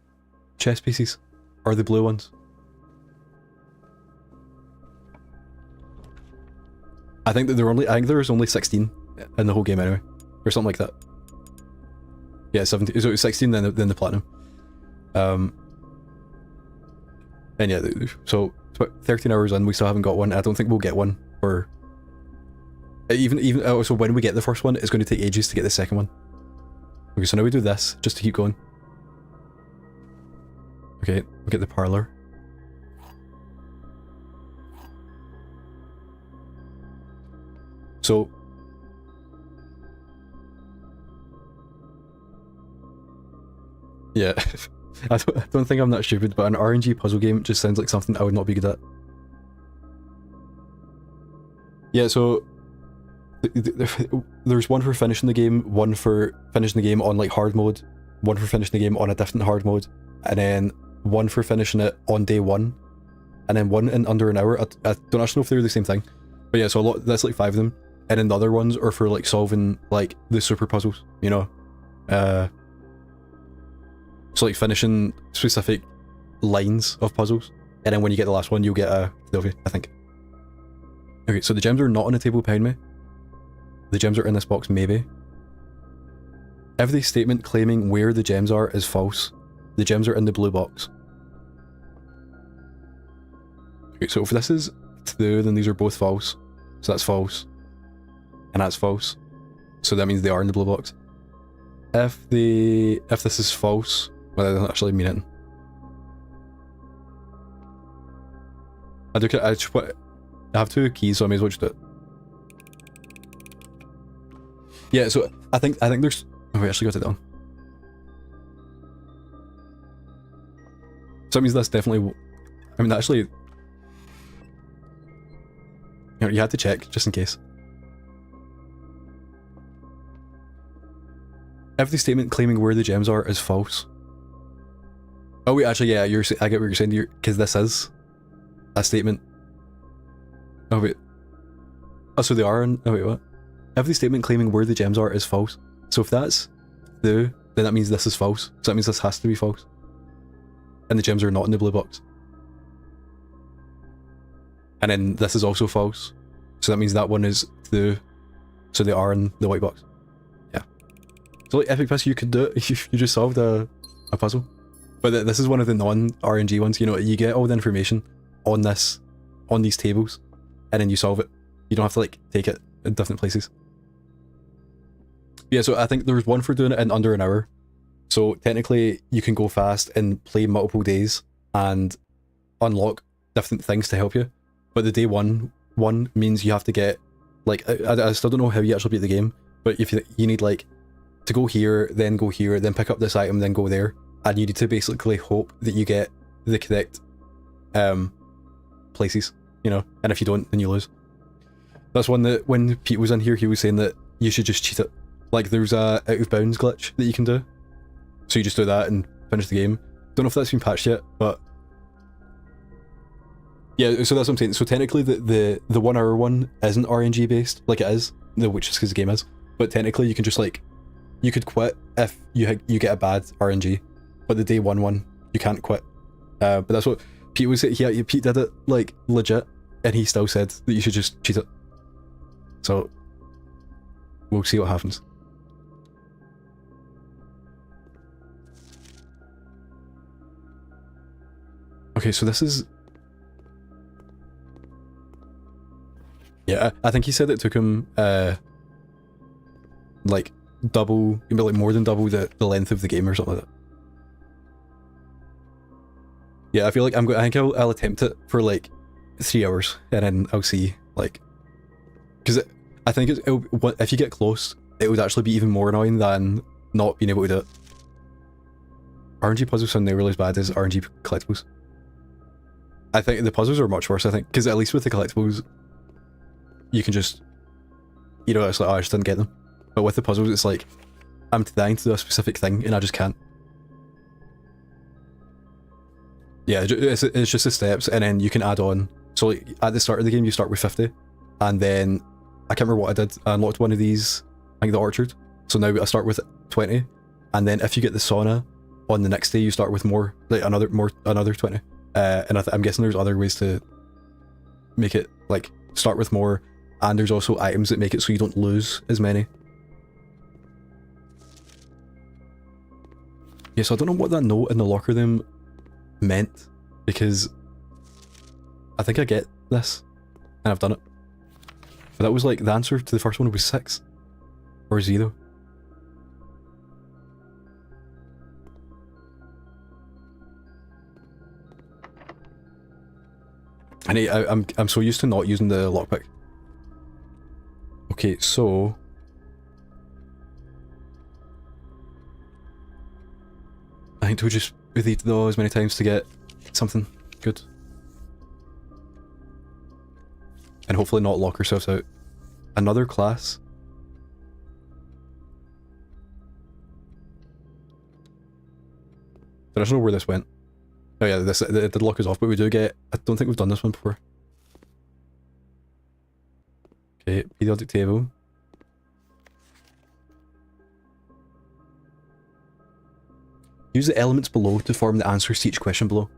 chess pieces? Or the blue ones? I think that I think there was only 16 in the whole game anyway. Or something like that. Yeah, 17. So it was 16 then the platinum. And yeah, so it's about 13 hours in, we still haven't got one. I don't think we'll get one for even so when we get the first one, it's going to take ages to get the second one. Okay, so now we do this just to keep going. Okay, we get the parlor. So yeah, I don't think I'm that stupid, but an RNG puzzle game just sounds like something I would not be good at. Yeah, so there's one for finishing the game, one for finishing the game on like hard mode, one for finishing the game on a different hard mode, and then one for finishing it on day 1, and then one in under an hour. I don't actually know if they're the same thing, but yeah, so that's like 5 of them, and then the other ones are for like solving like the super puzzles, you know. So like finishing specific lines of puzzles, and then when you get the last one, you'll get a trophy, I think. Okay, so the gems are not on the table behind me. The gems are in this box, maybe. Every statement claiming where the gems are is false. The gems are in the blue box. Okay, so if this is true, then these are both false. So that's false. And that's false. So that means they are in the blue box. If this is false, well, that doesn't actually mean it. I have 2 keys, so I may as well just do it. Yeah, so I think there's... Oh, we actually got it down. So that means that's definitely... I mean, actually... You know, you had to check, just in case. Every statement claiming where the gems are is false. Oh wait, actually, yeah, I get what you're saying, because this is a statement. Oh wait. Oh, so they are in... Oh wait, what? Every statement claiming where the gems are is false. So if that's true, then that means this is false. So that means this has to be false. And the gems are not in the blue box. And then this is also false. So that means that one is true. So they are in the white box. Yeah. So like Epic Piss, you could do it. You just solved a puzzle. But this is one of the non-RNG ones. You know, you get all the information on these tables, and then you solve it. You don't have to like take it in different places. Yeah, so I think there's one for doing it in under an hour. So technically you can go fast and play multiple days and unlock different things to help you. But the day one means you have to get like I still don't know how you actually beat the game, but if you need like to go here, then pick up this item, then go there, and you need to basically hope that you get the correct places, you know, and if you don't, then you lose. That's one that when Pete was in here, he was saying that you should just cheat it. Like there's a out of bounds glitch that you can do, so you just do that and finish the game. Don't know if that's been patched yet, but yeah. So that's what I'm saying. So technically, the 1 hour one isn't RNG based, like it is, which is because the game is. But technically, you can just like you could quit if you get a bad RNG, but the day one you can't quit. But that's what Pete was saying. Pete did it like legit, and he still said that you should just cheat it. So we'll see what happens. Okay, so this is... Yeah, I think he said it took him, like, double, like more than double the length of the game or something like that. Yeah, I feel like I think I'll attempt it for like 3 hours, and then I'll see, like... Because I think if you get close, it would actually be even more annoying than not being able to do it. RNG puzzles sound nearly as bad as RNG collectibles. I think the puzzles are much worse, I think, because at least with the collectibles, you can just, you know, it's like, oh, I just didn't get them. But with the puzzles, it's like, I'm trying to do a specific thing, and I just can't. Yeah, it's just the steps, and then you can add on. So like, at the start of the game, you start with 50, and then, I can't remember what I did, I unlocked one of these, I think the orchard. So now I start with 20, and then if you get the sauna, on the next day you start with more, like another 20. And I'm guessing there's other ways to make it, like, start with more, and there's also items that make it so you don't lose as many. Yeah, so I don't know what that note in the locker room meant, because I think I get this, and I've done it. But that was like, the answer to the first one was 6. Or 0. And I'm so used to not using the lockpick. Okay, so... I think we'll just read those as many times to get something good. And hopefully not lock ourselves out. Another class? I don't know where this went. Oh yeah, it did lock us off, but we do get... I don't think we've done this one before. Okay, periodic table. Use the elements below to form the answers to each question below.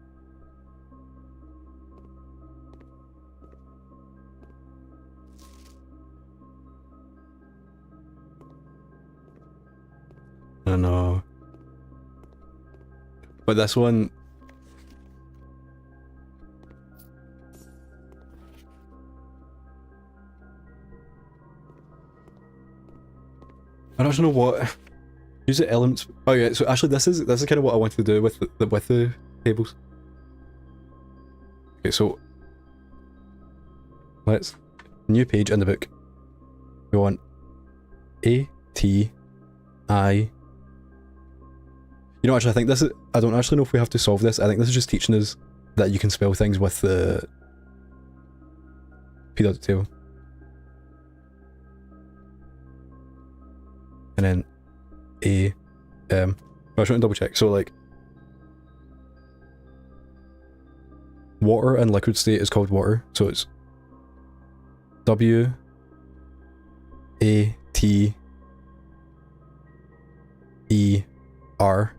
I don't know. But this one... I don't know what. Use the elements. Oh yeah, so actually this is kind of what I wanted to do with the tables. Okay, so let's new page in the book. We want A T I. You know, actually, I think this is. I don't actually know if we have to solve this. I think this is just teaching us that you can spell things with the periodic table. And then A, I just want to double check. So like, water and liquid state is called water. So it's W A T E R.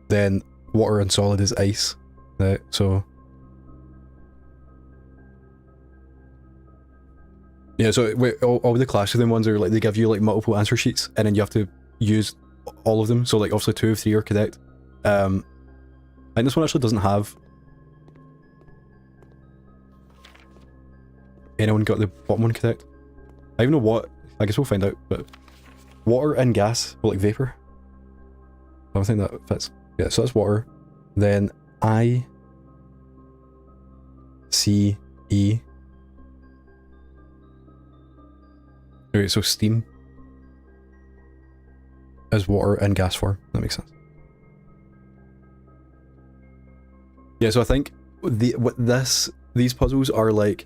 Then water and solid is ice. Right, so yeah, so wait, all the Clash of them ones are like they give you like multiple answer sheets and then you have to use all of them. So like obviously 2 of 3 are correct. I think this one actually doesn't have. Anyone got the bottom one correct? I even know what. I guess we'll find out. But water and gas, or like vapor. I don't think that fits. Yeah, so that's water. Then I C E. Okay, so steam is water in gas form. That makes sense. Yeah, so I think these puzzles are like,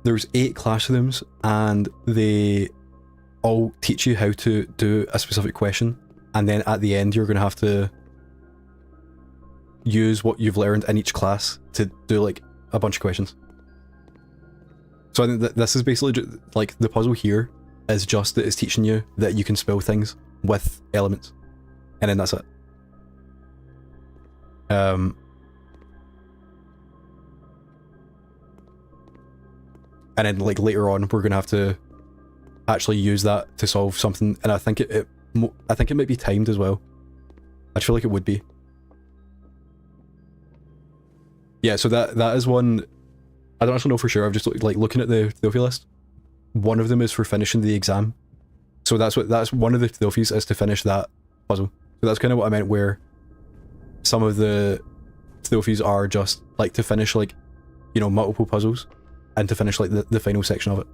there's 8 Clash of them and they all teach you how to do a specific question, and then at the end you're going to have to use what you've learned in each class to do like a bunch of questions. So I think that this is basically just, like the puzzle here is just that it's teaching you that you can spell things with elements, and then that's it. And then like later on we're gonna have to actually use that to solve something, and I think it might be timed as well. I feel like it would be. Yeah, so that is one. I don't actually know for sure. I've just like looking at the Theophy list. One of them is for finishing the exam, so that's one of the Theophys is to finish that puzzle. So that's kind of what I meant, where some of the Theophys are just like to finish like, you know, multiple puzzles, and to finish like the final section of it.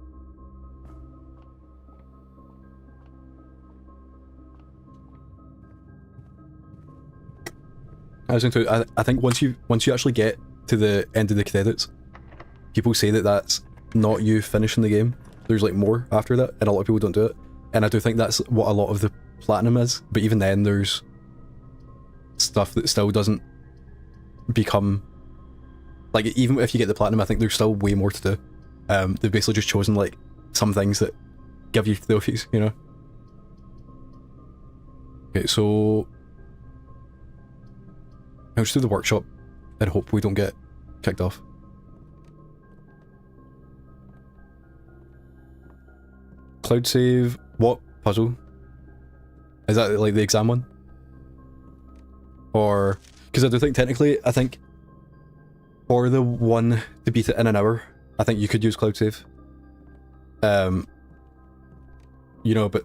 I think once you actually get to the end of the credits, people say that that's not you finishing the game. There's like more after that, and a lot of people don't do it. And I do think that's what a lot of the platinum is. But even then, there's stuff that still doesn't become like, even if you get the platinum, I think there's still way more to do. They've basically just chosen like some things that give you trophies, you know. Okay, so I'll just do the workshop and hope we don't get kicked off. Cloud save, what puzzle? Is that like the exam one? Or, because I do think technically, I think for the one to beat it in an hour, I think you could use cloud save. You know, but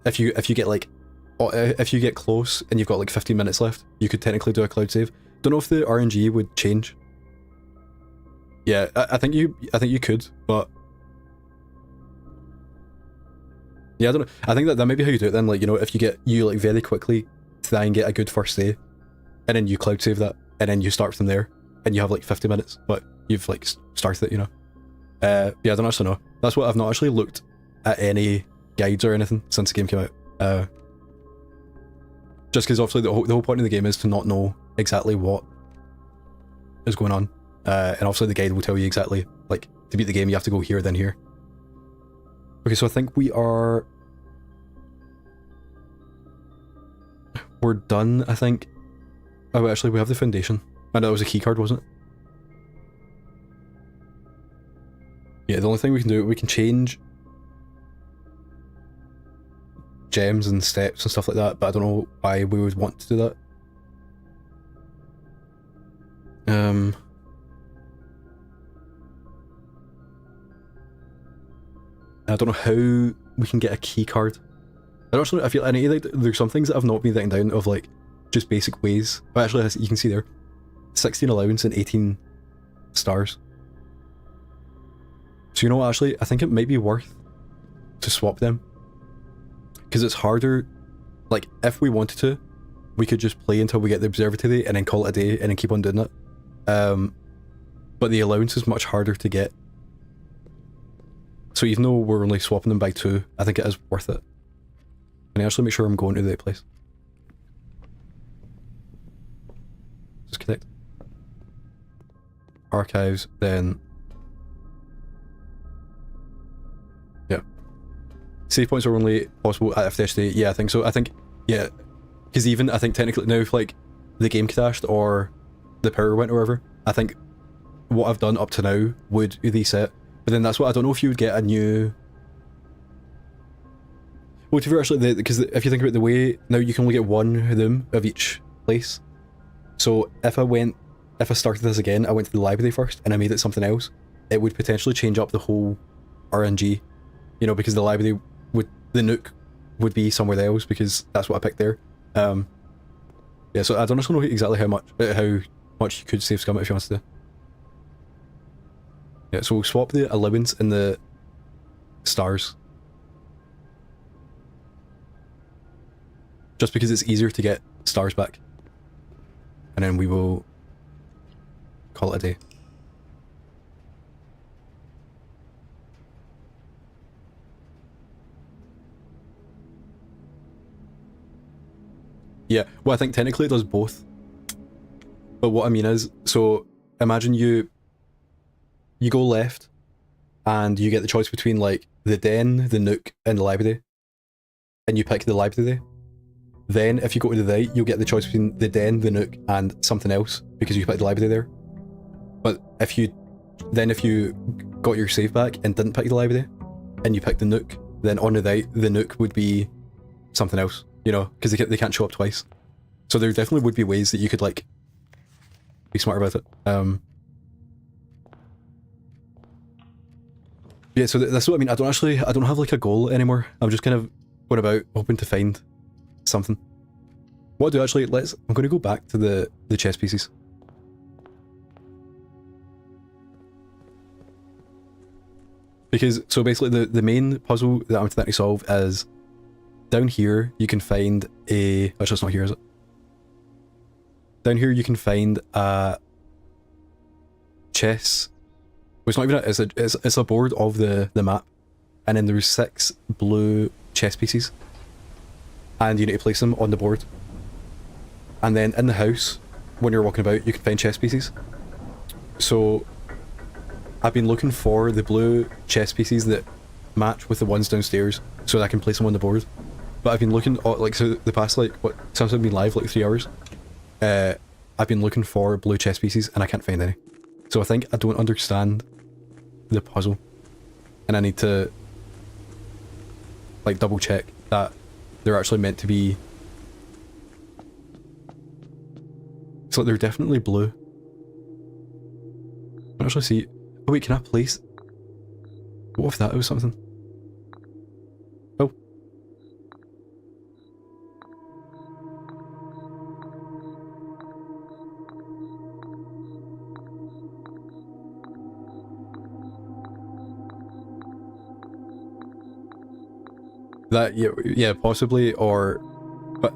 if you get like, if you get close and you've got like 15 minutes left, you could technically do a cloud save. Don't know if the RNG would change. Yeah, I think you could, but yeah, I don't know. I think that might be how you do it then. Like, you know, if you like very quickly try and get a good first day, and then you cloud save that, and then you start from there, and you have like 50 minutes, but you've like started it, you know. Yeah, I don't actually know. That's what I've not actually looked at any guides or anything since the game came out. Just because obviously the whole point of the game is to not know exactly what is going on, and obviously the guide will tell you exactly, like, to beat the game you have to go here then here. Okay, so I think we're done, I think. Oh, actually, we have the foundation. I know that was a key card, wasn't it? Yeah, the only thing we can do, we can change gems and steps and stuff like that, but I don't know why we would want to do that. I don't know how we can get a key card. I don't actually, I feel, I need, like, there's some things that I've not been writing down of like, just basic ways. Oh, actually, you can see there, 16 allowance and 18 stars. So you know what, actually, I think it might be worth to swap them. Because it's harder, like, if we wanted to, we could just play until we get the observatory and then call it a day and then keep on doing it. But the allowance is much harder to get. So even though we're only swapping them by 2, I think it is worth it. Can I actually make sure I'm going to the right place? Just connect. Archives, then... Yeah. Save points are only possible at FTSD. Yeah, I think so. I think, yeah. Because even, I think technically now if like the game crashed or the power went or whatever, I think what I've done up to now would reset. But then that's what, I don't know if you would get a new... Well, to be fair, actually, because if you think about the way, now you can only get 1 room of each place. So if I started this again, I went to the library first and I made it something else, it would potentially change up the whole RNG. You know, because the library would, the Nook would be somewhere else because that's what I picked there. Yeah, so I don't know exactly how much you could save scum if you wanted to. Yeah, so we'll swap the allowance and the stars. Just because it's easier to get stars back. And then we will call it a day. Yeah, well I think technically it does both. But what I mean is, so imagine you go left and you get the choice between like the den, the Nook and the library. And you pick the library. Then if you go to the right, you'll get the choice between the den, the Nook and something else because you picked the library there. But if you got your save back and didn't pick the library and you picked the Nook, then on the right, the Nook would be something else, you know, because they can't show up twice. So there definitely would be ways that you could like be smart about it. Yeah, so that's what I mean. I don't have like a goal anymore. I'm just kind of going about hoping to find something. What I'll do actually, I'm going to go back to the chess pieces. Because, so basically the main puzzle that I'm trying to solve is down here you can find a, actually it's not here, is it? Down here you can find a chess, well, it's not even it's a board of the map, and then there's 6 blue chess pieces. And you need to place them on the board. And then in the house, when you're walking about, you can find chess pieces. So I've been looking for the blue chess pieces that match with the ones downstairs so that I can place them on the board. But I've been looking, like, so the past, like, what, since I've been live, like 3 hours, I've been looking for blue chess pieces and I can't find any. So I think I don't understand the puzzle. And I need to, like, double check that they're actually meant to be... So they're definitely blue. I can actually see... Oh wait, can I place... What if that was something? Oh. That, yeah, possibly, or... But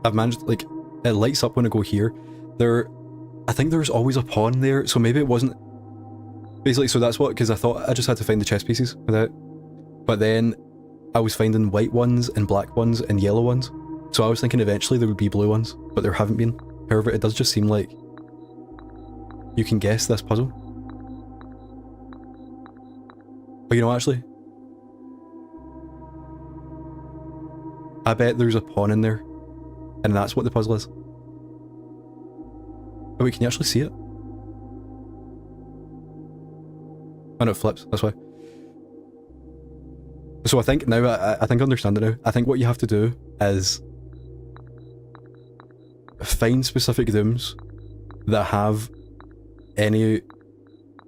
I've managed, like, it lights up when I go here. I think there's always a pawn there, so maybe it wasn't... Basically, so that's what, because I thought I just had to find the chess pieces without... But then I was finding white ones and black ones and yellow ones. So I was thinking eventually there would be blue ones, but there haven't been. However, it does just seem like you can guess this puzzle. But you know, actually, I bet there's a pawn in there, and that's what the puzzle is. Oh wait, can you actually see it? Oh no, it flips, that's why. So I think now, I think I understand it now. I think what you have to do is find specific rooms that have any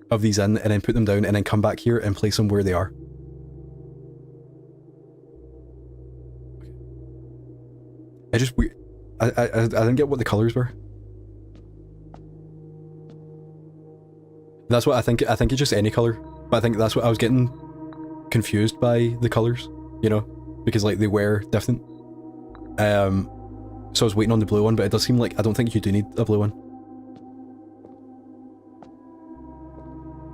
of these in, and then put them down, and then come back here and place them where they are. just weird. I didn't get what the colours were. That's what I think. I think it's just any colour, but I think that's what I was getting confused by the colours, you know, because like they were different. So I was waiting on the blue one, but it does seem like I don't think you do need a blue one.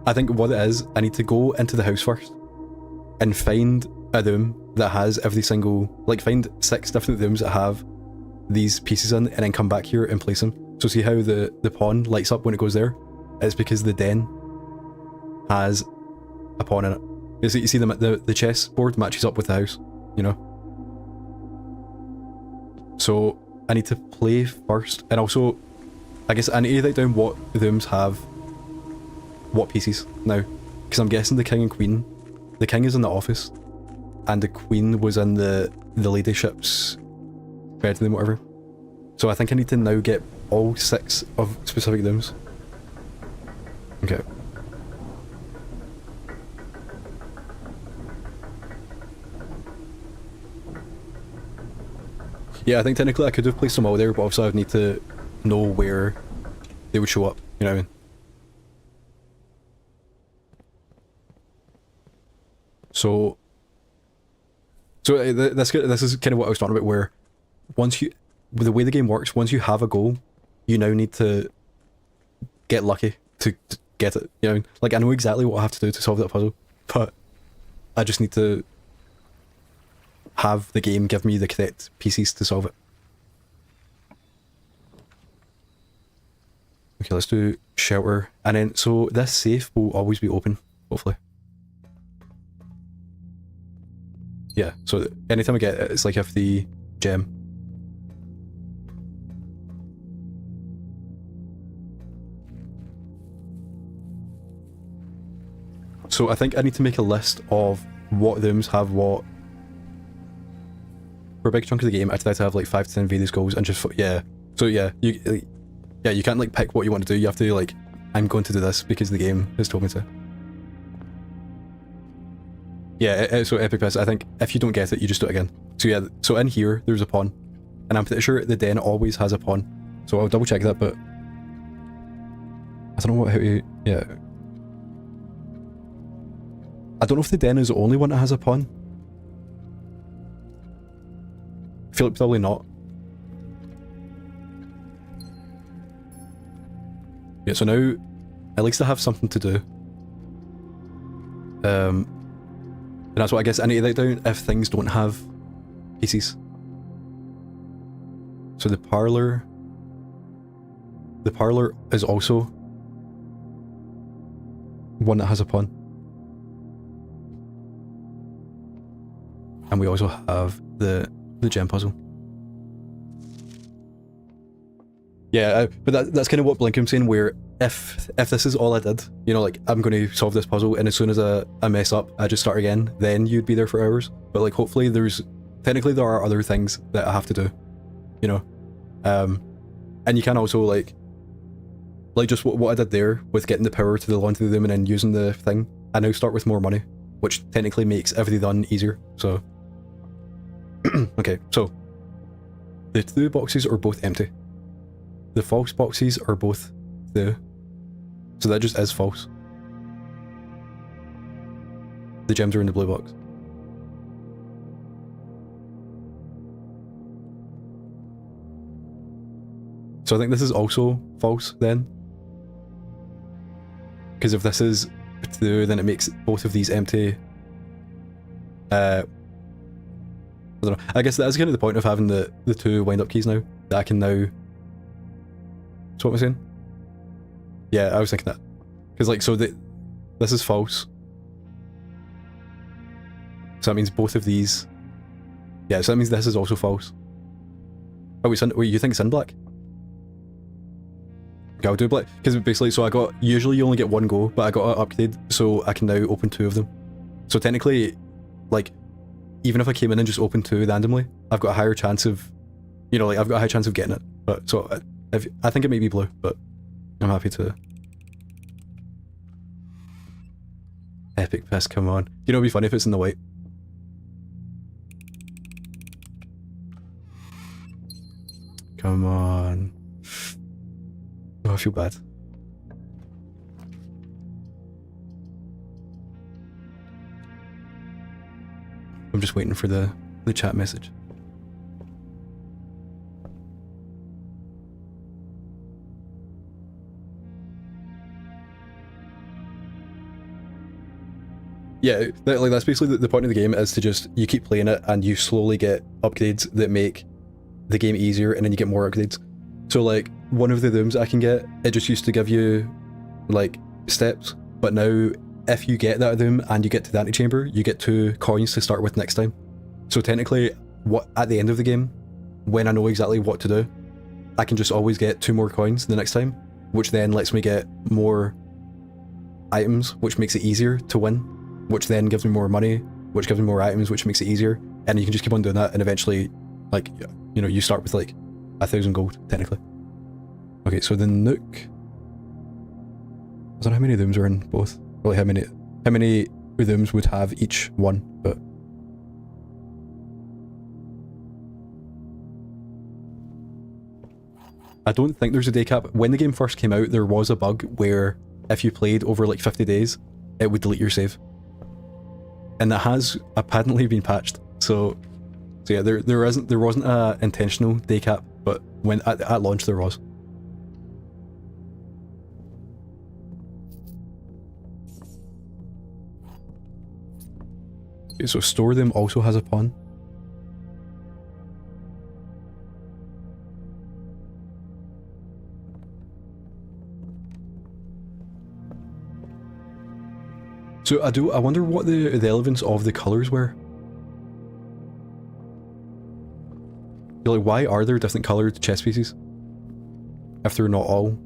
I think what it is, I need to go into the house first and find a room that has every single, like find 6 different rooms that have these pieces in, and then come back here and place them. So see how the pawn lights up when it goes there? It's because the den has a pawn in it. You see the chessboard matches up with the house, you know? So I need to play first, and also I guess I need to write down what rooms have what pieces now, because I'm guessing the king and queen, the king is in the office and the queen was in the ladyship's bedroom, whatever. So I think I need to now get all 6 of specific rooms. Okay. Yeah, I think technically I could have placed them all there, but also I'd need to know where they would show up, you know what I mean? So this is kind of what I was talking about, where once you, with the way the game works, once you have a goal, you now need to get lucky to get it, you know? Like, I know exactly what I have to do to solve that puzzle, but I just need to have the game give me the correct pieces to solve it. Okay, let's do shelter, and then, so this safe will always be open, hopefully. Yeah, so anytime I get it, it's like if the gem. So I think I need to make a list of what rooms have what. For a big chunk of the game, I try to have like 5 to 10 various goals and just, yeah. So yeah, you can't like pick what you want to do, you have to like, I'm going to do this because the game has told me to. Yeah, so Epic Piss, I think if you don't get it, you just do it again. So yeah, so in here, there's a pawn. And I'm pretty sure the den always has a pawn. So I'll double check that, but I don't know how to, yeah. I don't know if the den is the only one that has a pawn. I feel like probably not. Yeah, so now, at least I have something to do. And that's what I guess I need to write down if things don't have pieces. So the parlour is also one that has a pawn. And we also have the gem puzzle. Yeah, but that's kind of what Blinkum's saying, where if this is all I did, you know, like, I'm going to solve this puzzle and as soon as I mess up, I just start again, then you'd be there for hours. But like, hopefully technically there are other things that I have to do, you know? And you can also like just what I did there with getting the power to the laundry room and then using the thing, I now start with more money, which technically makes every run easier, so. Okay, so the 2 boxes are both empty. The false boxes are both there. So that just is false. The gems are in the blue box. So I think this is also false then. Because if this is true, then it makes both of these empty. I don't know. I guess that is kind of the point of having the 2 wind-up keys now. That I can now... So what am I saying? Yeah, I was thinking that. Because like, so this is false. So that means both of these... Yeah, so that means this is also false. Oh, wait, you think it's in black? Okay, I'll do black. Because basically, so usually you only get 1 go, but I got an upgrade, so I can now open 2 of them. So technically, like, even if I came in and just opened 2 randomly, I've got a higher chance of, you know, like, I've got a high chance of getting it. But, so, I think it may be blue, but I'm happy to. Epic piss, come on. You know, it'd be funny if it's in the white. Come on. Oh, I feel bad. I'm just waiting for the chat message. Yeah, like that's basically the point of the game, is to just, you keep playing it and you slowly get upgrades that make the game easier, and then you get more upgrades. So like, one of the rooms I can get, it just used to give you like steps, but now if you get that room and you get to the antechamber, you get 2 coins to start with next time. So technically, at the end of the game, when I know exactly what to do, I can just always get 2 more coins the next time, which then lets me get more items, which makes it easier to win, which then gives me more money, which gives me more items, which makes it easier, and you can just keep on doing that, and eventually, like, you know, you start with like 1,000 gold, technically. Okay, so the Nook, I don't know how many rooms are in both, or like how many rooms would have each one, but I don't think there's a day cap. When the game first came out, there was a bug where if you played over like 50 days, it would delete your save. And that has apparently been patched. So yeah, there wasn't a intentional day cap, but when at launch there was. Okay, so Store Them also has a pawn. So I wonder what the relevance of the colours were. Like, why are there different coloured chess pieces if they're not all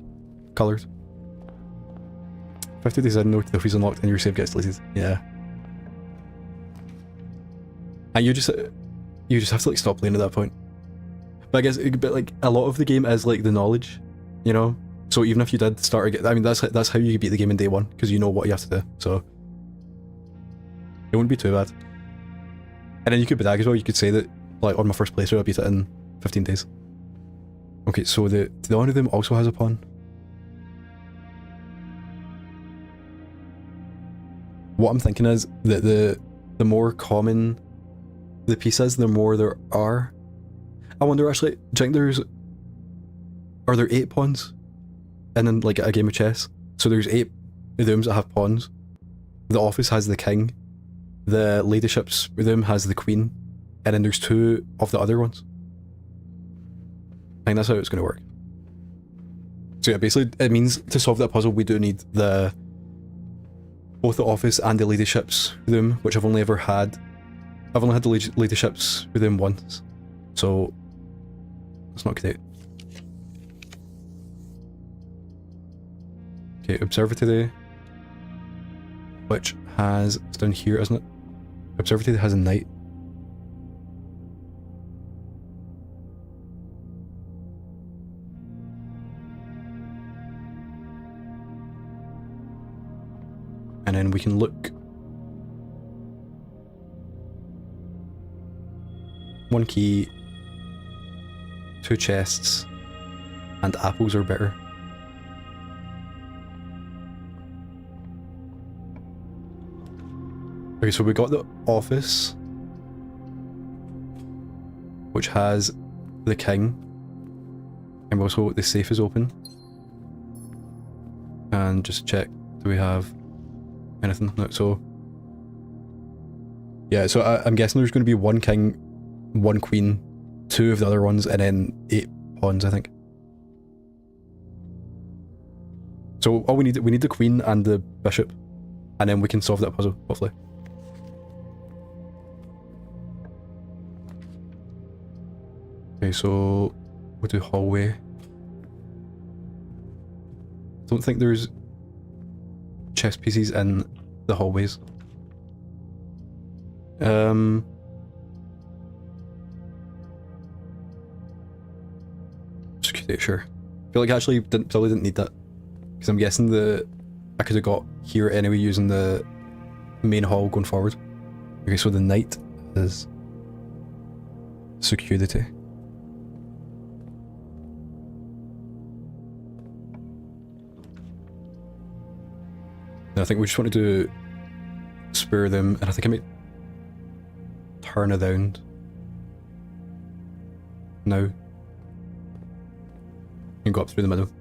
coloured? 50 days in, no trophies unlocked, and your save gets deleted. Yeah. And you just have to like stop playing at that point. But I guess, but like a lot of the game is like the knowledge, you know. So even if you did start again, I mean that's how you beat the game in day one, because you know what you have to do. So it wouldn't be too bad. And then you could brag as well. You could say that like on my first playthrough I beat it in 15 days. Okay, so the one of them also has a pawn. What I'm thinking is that the more common the piece is, the more there are. I wonder actually, do you think are there 8 pawns in like a game of chess? So there's 8 rooms that have pawns. The office has the king. The ladyship's room has the queen. And then there's 2 of the other ones. I think that's how it's going to work. So yeah, basically it means to solve that puzzle we do need both the office and the ladyship's room, which I've only had the ladyship's room once. So let's knock it out. Okay, observatory, which has, it's down here, isn't it? Observatory has a knight. And then we can look. 1 key, 2 chests, and apples are better. Okay, so we got the office, which has the king, and also the safe is open. And just check, do we have anything? No, so yeah, so I'm guessing there's going to be 1 king, 1 queen, 2 of the other ones, and then 8 pawns, I think. So all we need the queen and the bishop, and then we can solve that puzzle, hopefully. Okay, so we'll do hallway. Don't think there's chess pieces in the hallways. Security, sure. I feel like I actually probably didn't need that, because I'm guessing I could have got here anyway using the main hall going forward. Okay, so the knight is security. And I think we just want to do spur them, and I think I might turn around now and go up through the middle. Do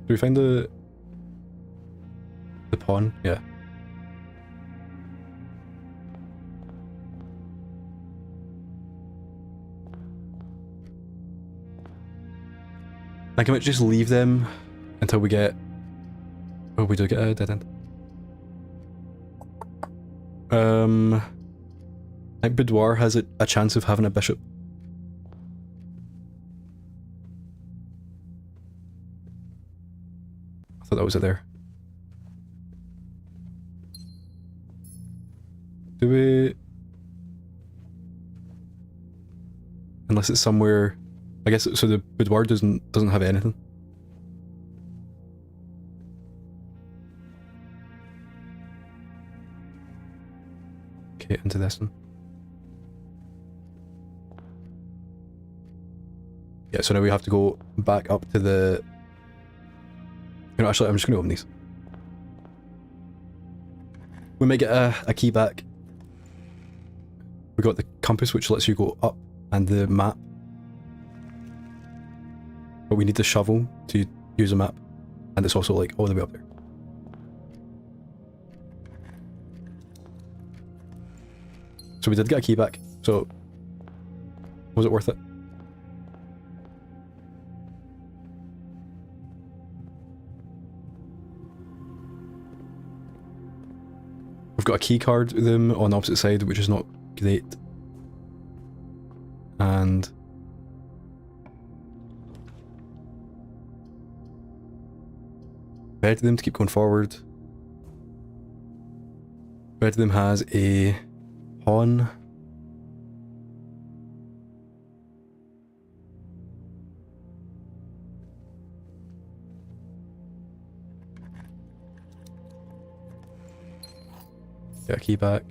we find the pawn? Yeah. I can just leave them until we get... Oh, we do get a dead end. I think Boudoir has a chance of having a bishop. I thought that was it there. Do we... Unless it's somewhere... I guess, so the Boudoir doesn't have anything. Okay, into this one. Yeah, so now we have to go back up to the... You know, actually, I'm just going to open these. We might get a key back. We got the compass, which lets you go up, and the map. But we need the shovel to use a map. And it's also like all the way up there. So we did get a key back. So was it worth it? We've got a key card with them on the opposite side, which is not great. And better to them to keep going forward. Better to them has a pawn. Get a key back.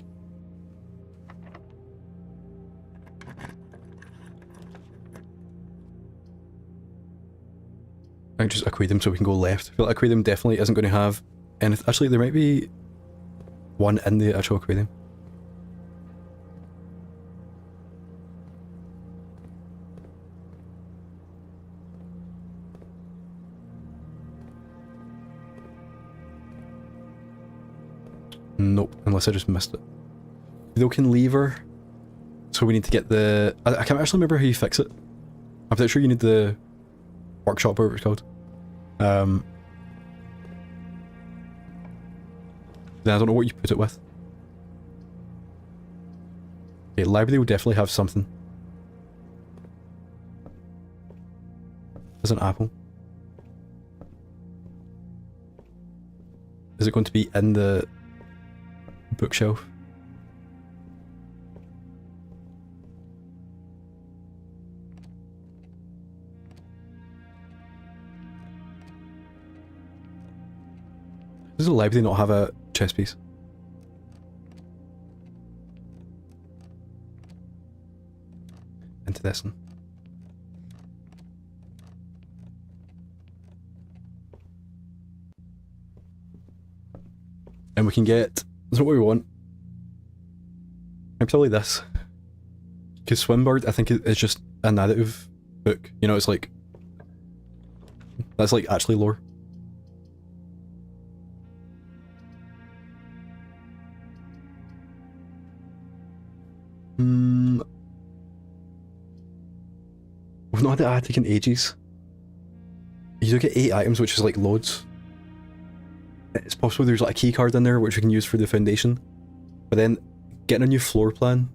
I think just aquarium so we can go left. I feel like aquarium definitely isn't going to have anything. Actually, there might be one in the actual aquarium. Nope, unless I just missed it. Broken lever. So we need to get the... I can't actually remember how you fix it. I'm pretty sure you need the workshop, whatever it's called. Then I don't know what you put it with. Okay, library will definitely have something. There's an apple. Is it going to be in the bookshelf? Does the library not have a chess piece? Into this one. And we can get... That's not what we want. Maybe probably this. Because Swimbird, I think, is just a narrative book. You know, it's like... That's like actually lore. We've not had the attic in ages. You do get 8 items, which is like loads. It's possible there's like a key card in there which we can use for the foundation. But then getting a new floor plan,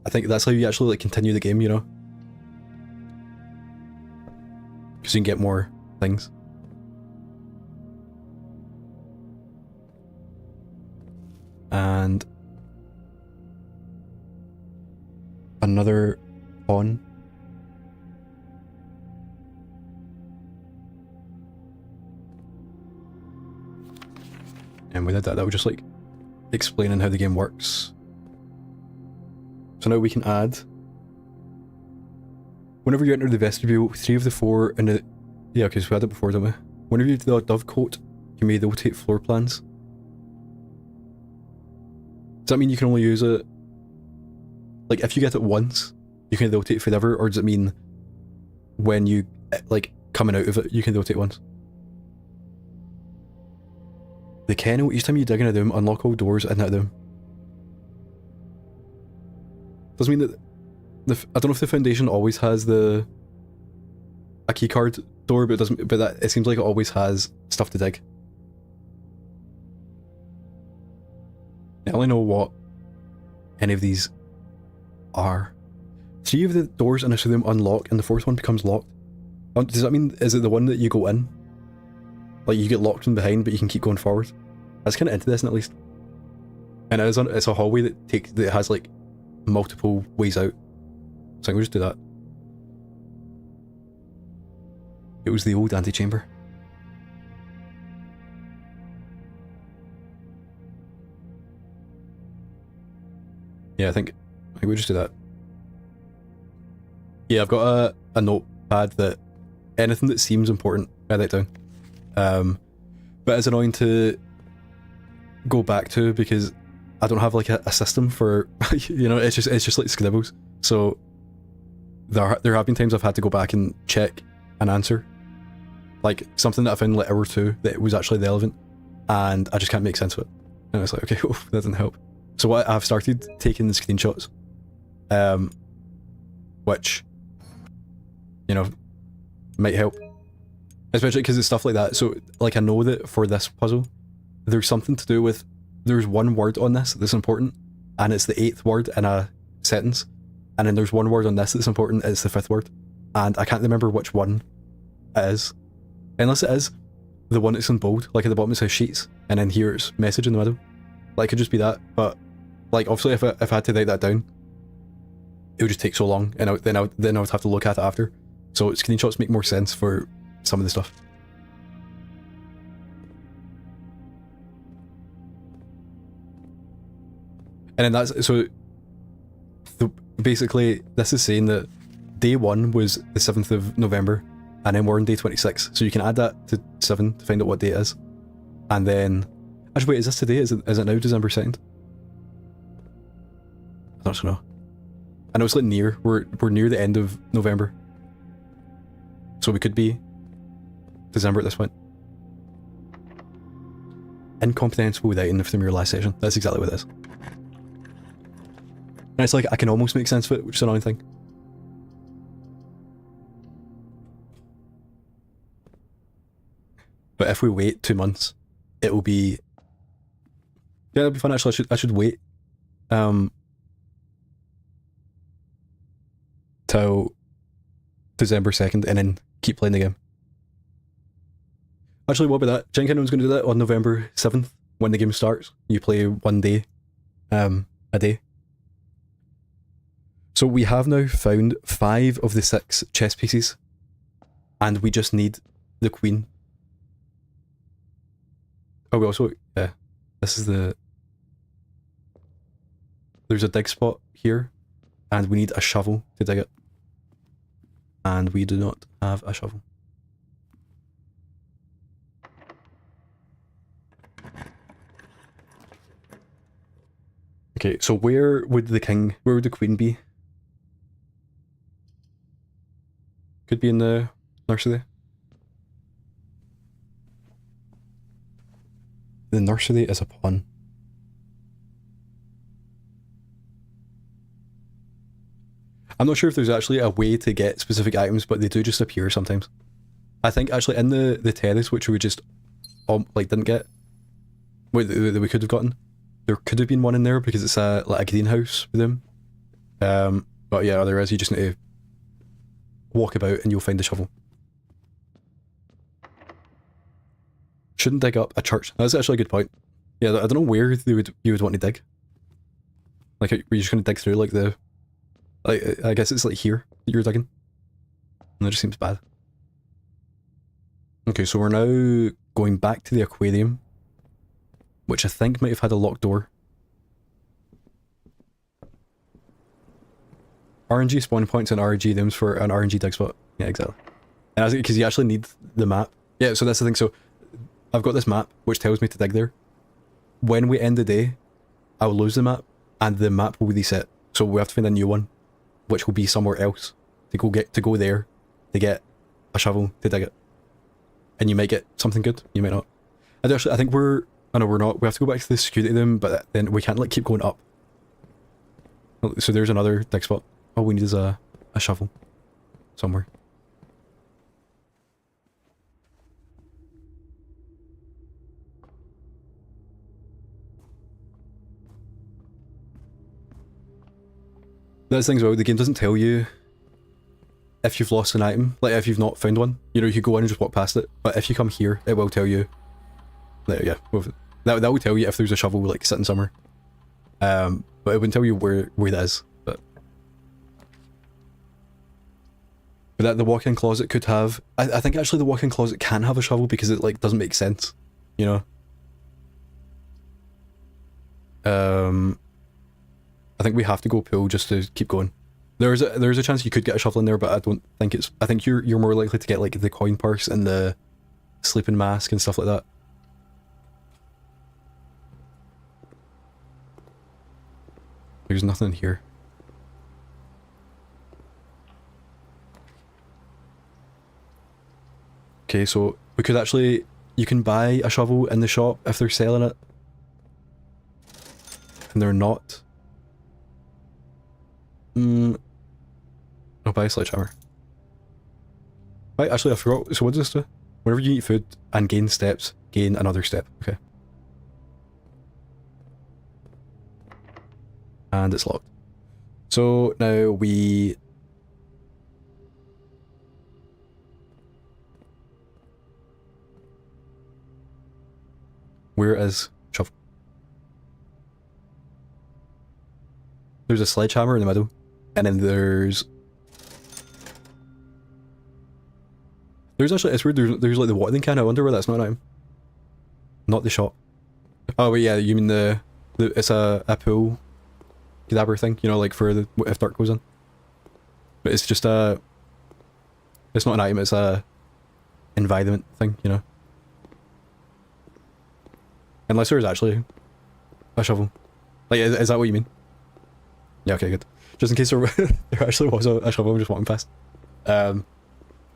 I think that's how you actually like continue the game, you know? Because you can get more things. And another pawn. And we did that. That was just like explaining how the game works. So now we can add. Whenever you enter the vestibule, 3 of the 4 in the Yeah, okay, so we had it before, don't we? Whenever you do the dovecot, you may rotate floor plans. Does that mean you can only use it... Like, if you get it once, you can rotate forever, or does it mean when you, like, coming out of it, you can rotate once? The kennel, each time you dig in a room, unlock all doors in that room. Doesn't mean that... I don't know if the foundation always has a keycard door, but it doesn't. But that, it seems like it always has stuff to dig. I only know what any of these are. 3 of the doors in this room unlock, and the 4th one becomes locked. Does that mean, is it the one that you go in? Like, you get locked from behind, but you can keep going forward? That's kind of interesting, at least. And it's a hallway that has, like, multiple ways out. So I think we'll just do that. It was the old antechamber. Yeah, I think we'll just do that. Yeah, I've got a notepad that anything that seems important, I write down. But it's annoying to go back to because I don't have like a system for, you know, it's just like scribbles. So there have been times I've had to go back and check an answer, like something that I found like hour 2 that was actually relevant, and I just can't make sense of it. And it's like, okay, that doesn't help. So what I've started taking the screenshots, which, you know, might help, especially because it's stuff like that. So like, I know that for this puzzle, there's something to do with, there's one word on this that's important, and it's the 8th word in a sentence, and then there's one word on this that's important, it's the 5th word, and I can't remember which one it is, unless it is the one that's in bold, like at the bottom it says sheets, and then here it's message in the middle. Like, it could just be that, but like, obviously if I had to write that down, it would just take so long, and then I would have to look at it after. So screenshots make more sense for some of the stuff. And then that's, so basically this is saying that day 1 was the 7th of November, and then we're on day 26, so you can add that to 7 to find out what day it is. And then, actually wait, is this today? Is it now December 2nd? I don't know. I know it's like we're near the end of November, so we could be December at this point. Incomprehensible writing from your last session. That's exactly what it is. And it's like, I can almost make sense of it, which is an annoying thing. But if we wait 2 months, it will be... Yeah, it'll be fun actually. I should wait till December 2nd and then keep playing the game. Actually, what about that? Jenkin's going to do that on November 7th when the game starts. You play one day, a day. So we have now found 5 of the 6 chess pieces, and we just need the queen. Oh, we also, yeah, this is there's a dig spot here, and we need a shovel to dig it. And we do not have a shovel. Okay, so where would the queen be? Could be in the nursery. The nursery is a pawn. I'm not sure if there's actually a way to get specific items, but they do just appear sometimes. I think actually in the terrace, which we just like didn't get, that we could have gotten, there could have been one in there because it's like a greenhouse with them. But yeah, otherwise you just need to walk about and you'll find the shovel. Shouldn't dig up a church. That's actually a good point. Yeah, I don't know where you would want to dig. Like, are you just going to dig through like the... Like, I guess it's like here that you're digging. And that just seems bad. Okay, so we're now going back to the aquarium, which I think might have had a locked door. RNG spawn points and RNG rooms for an RNG dig spot. Yeah, exactly. And because you actually need the map. Yeah, so that's the thing. So I've got this map which tells me to dig there. When we end the day, I'll lose the map, and the map will reset. So we have to find a new one, which will be somewhere else to go there to get a shovel to dig it. And you might get something good, you might not. And actually, I think we're not. We have to go back to the security room, but then we can't like keep going up. So there's another dig spot. All we need is a shovel somewhere. That's the thing as well, the game doesn't tell you if you've lost an item, like if you've not found one. You know, you go in and just walk past it, but if you come here, it will tell you. There, yeah, that will tell you if there's a shovel like sitting somewhere. But it wouldn't tell you where that is. But that the walk-in closet could have. I think actually the walk-in closet can have a shovel because it like doesn't make sense, you know. I think we have to go pool just to keep going. There's a chance you could get a shovel in there, but I don't think it's. I think you're more likely to get like the coin purse and the sleeping mask and stuff like that. There's nothing in here. Okay, so we could actually. You can buy a shovel in the shop if they're selling it, and they're not. I'll buy a sledgehammer. Right, actually I forgot. So what does this do? Whenever you eat food and gain steps, gain another step. Okay. And it's locked. So now we... Where is shovel? There's a sledgehammer in the middle. And then there's actually, it's weird, there's like the watering can. I wonder where that's not an item. Not the shop. Oh wait, yeah, you mean the it's a pool cadaver thing, you know, like for the, if dark goes in. But it's just it's not an item, it's a environment thing, you know. Unless there is actually a shovel. Like, is that what you mean? Yeah, okay, good. Just in case there actually was a shovel I'm just walking past. Yeah,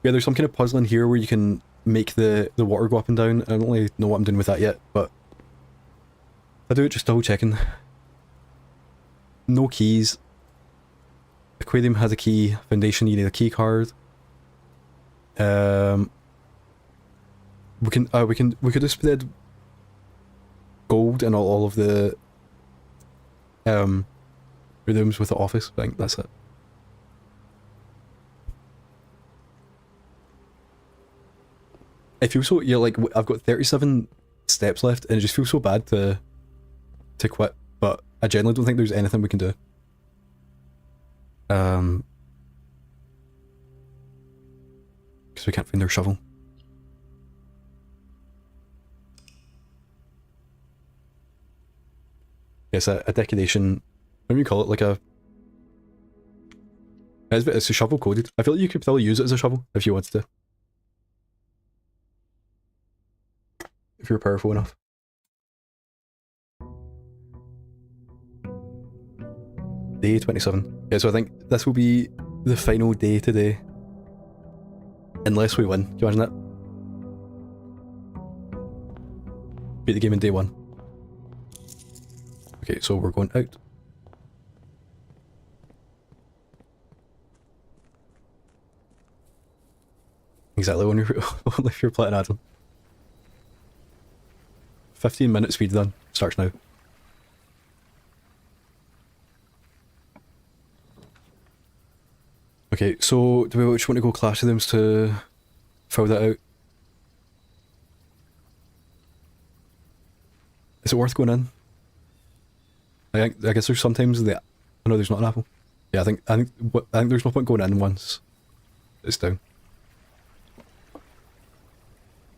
there's some kind of puzzle in here where you can make the water go up and down. I don't really know what I'm doing with that yet, but I do it just double checking. No keys. Aquarium has a key. Foundation, you need a key card. We could have spread gold in all of the rooms with the office. I think that's it. It feels so, yeah, like I've got 37 steps left and it just feels so bad to quit, but I generally don't think there's anything we can do. Because we can't find our shovel. It's a decoration. What do you call it? Like a... It's a shovel coded. I feel like you could probably use it as a shovel if you wanted to. If you're powerful enough. Day 27. Yeah, so I think this will be the final day today. Unless we win. Can you imagine that? Beat the game in day 1. Okay, so we're going out. Exactly, only if you're playing Adam. 15-minute speed run starts now. Okay, so do we just want to go clash of them to fill that out? Is it worth going in? I guess there's sometimes the... Oh no, there's not an apple. Yeah, I think there's no point going in once it's down.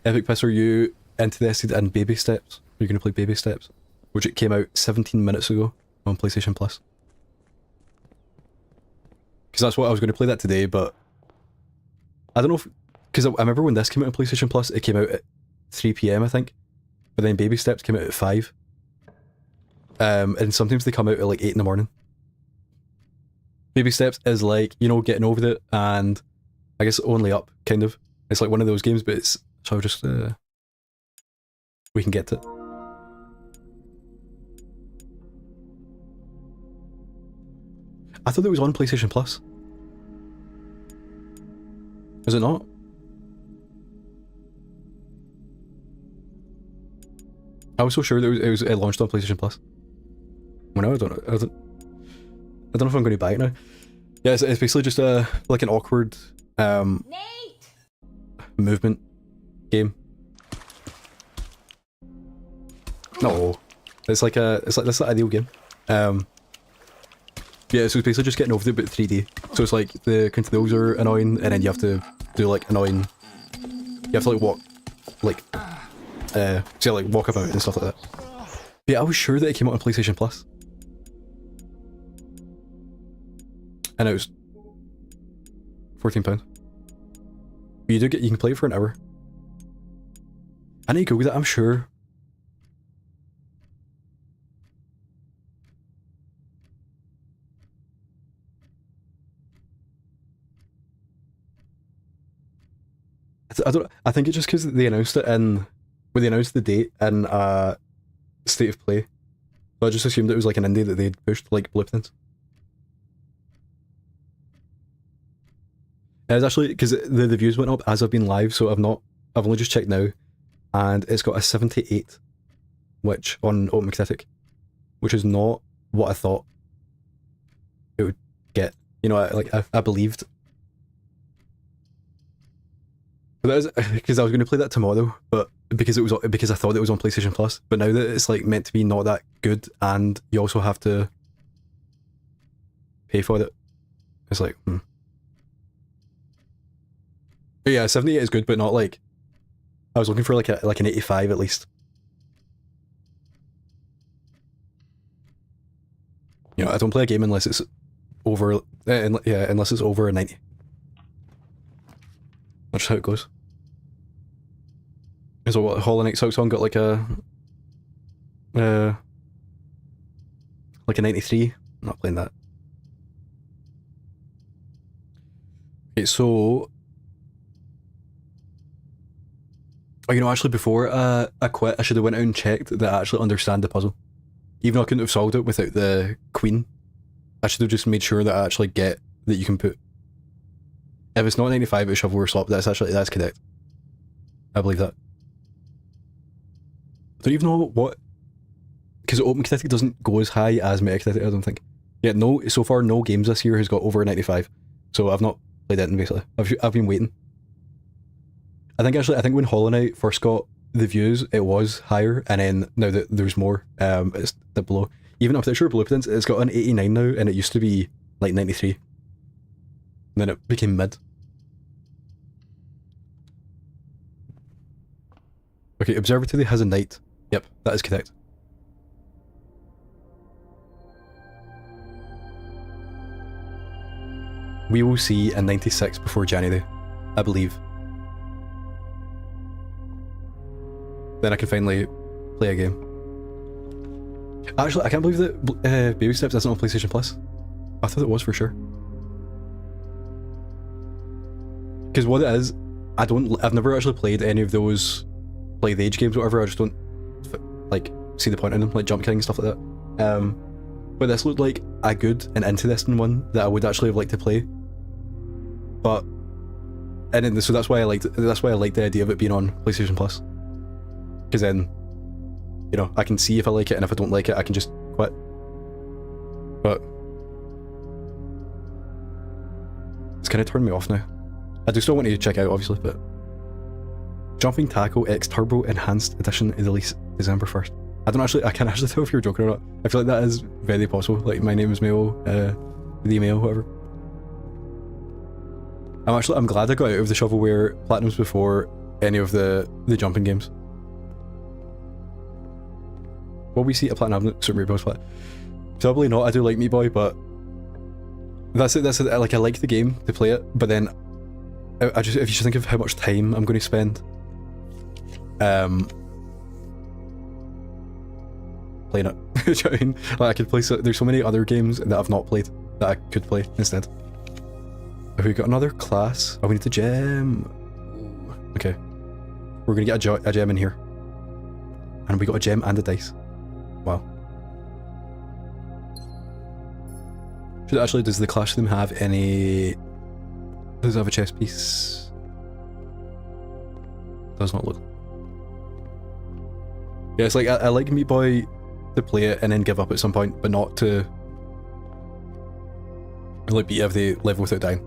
Epic Piss, are you interested in Baby Steps? Are you going to play Baby Steps? Which it came out 17 minutes ago on PlayStation Plus. Because that's what I was going to play that today, but I don't know if... because I remember when this came out on PlayStation Plus, it came out at 3 PM, I think. But then Baby Steps came out at 5. And sometimes they come out at like 8 in the morning. Baby Steps is like, you know, getting over it, and I guess Only Up, kind of. It's like one of those games, but it's, so just, we can get to it. I thought it was on PlayStation Plus. Is it not? I was so sure that it launched on PlayStation Plus. Well, no, I don't know. I don't know if I'm going to buy it now. Yeah, it's basically just like an awkward movement game. No, it's like that's the ideal game. Yeah, so it's basically just getting over it, but 3D. So it's like the controls are annoying, and then you have to do like annoying. You have to like walk, like, so like walk about and stuff like that. But yeah, I was sure that it came out on PlayStation Plus, and it was £14. But you can play it for an hour. I need to Google that. I'm sure. I think it's just because they announced it when they announced the date in State of Play. So I just assumed it was like an indie that they'd pushed, like Blueprints. It's actually because the views went up as I've been live, so I've only just checked now, and it's got a 78, which on OpenCritic, which is not what I thought it would get. You know, I believed. That is because I was going to play that tomorrow, but because I thought it was on PlayStation Plus. But now that it's like meant to be not that good, and you also have to pay for it, it's like, But yeah, 78 is good, but not like I was looking for like an 85 at least. You know, I don't play a game unless it's over. Unless it's over a 90. That's just how it goes. So what, Hollow Knight Silk Song got like a 93. I'm not playing that. Okay, so you know, actually before I quit, I should have went out and checked that I actually understand the puzzle. Even though I couldn't have solved it without the queen, I should have just made sure that I actually get that you can put. If it's not 95 it's shovel or slop, that's correct. I believe that. I don't even know what, because OpenCritic doesn't go as high as Metacritic, I don't think. Yeah, so far no games this year has got over 95, so I've not played it basically. I've been waiting. I think when Hollow Knight first got the views, it was higher, and then now that there's more, it's dipped below. Even I'm pretty sure Blueprints, it's got an 89 now, and it used to be like 93. And then it became mid. Okay, Observatory has a night. Yep, that is correct. We will see a 96 before January, I believe. Then I can finally play a game. Actually, I can't believe that Baby Steps isn't on PlayStation Plus. I thought it was for sure. Because what it is, I've never actually played any of those like the age games or whatever. I just don't like see the point in them, like jump killing and stuff like that. But this looked like a good and interesting one that I would actually have liked to play. But so that's why I liked the idea of it being on PlayStation Plus. Because then, you know, I can see if I like it, and if I don't like it, I can just quit. But it's kind of turned me off now. I do still want to check it out, obviously, but Jumping Tackle X Turbo Enhanced Edition release December 1st. I can't actually tell if you're joking or not. I feel like that is very possible. Like, my name is Mail, the mail, whatever. I'm glad I got out of the shovelware platinums before any of the jumping games. Will we see a platinum Super Mario Bros. Plat? Probably not. I do like Meat Boy, but that's it. Like, I like the game to play it, but then I just, if you just think of how much time I'm going to spend playing it. Do you know what I mean? Like I could play, there's so many other games that I've not played that I could play instead. Have we got another class? Oh, we need the gem. Okay. We're gonna get a gem in here. And we got a gem and a dice. Wow. Should actually, does the classroom have any... Does it have a chess piece? Does not look. Yeah, it's like, I like Meat Boy to play it and then give up at some point, but not to like beat every level without dying.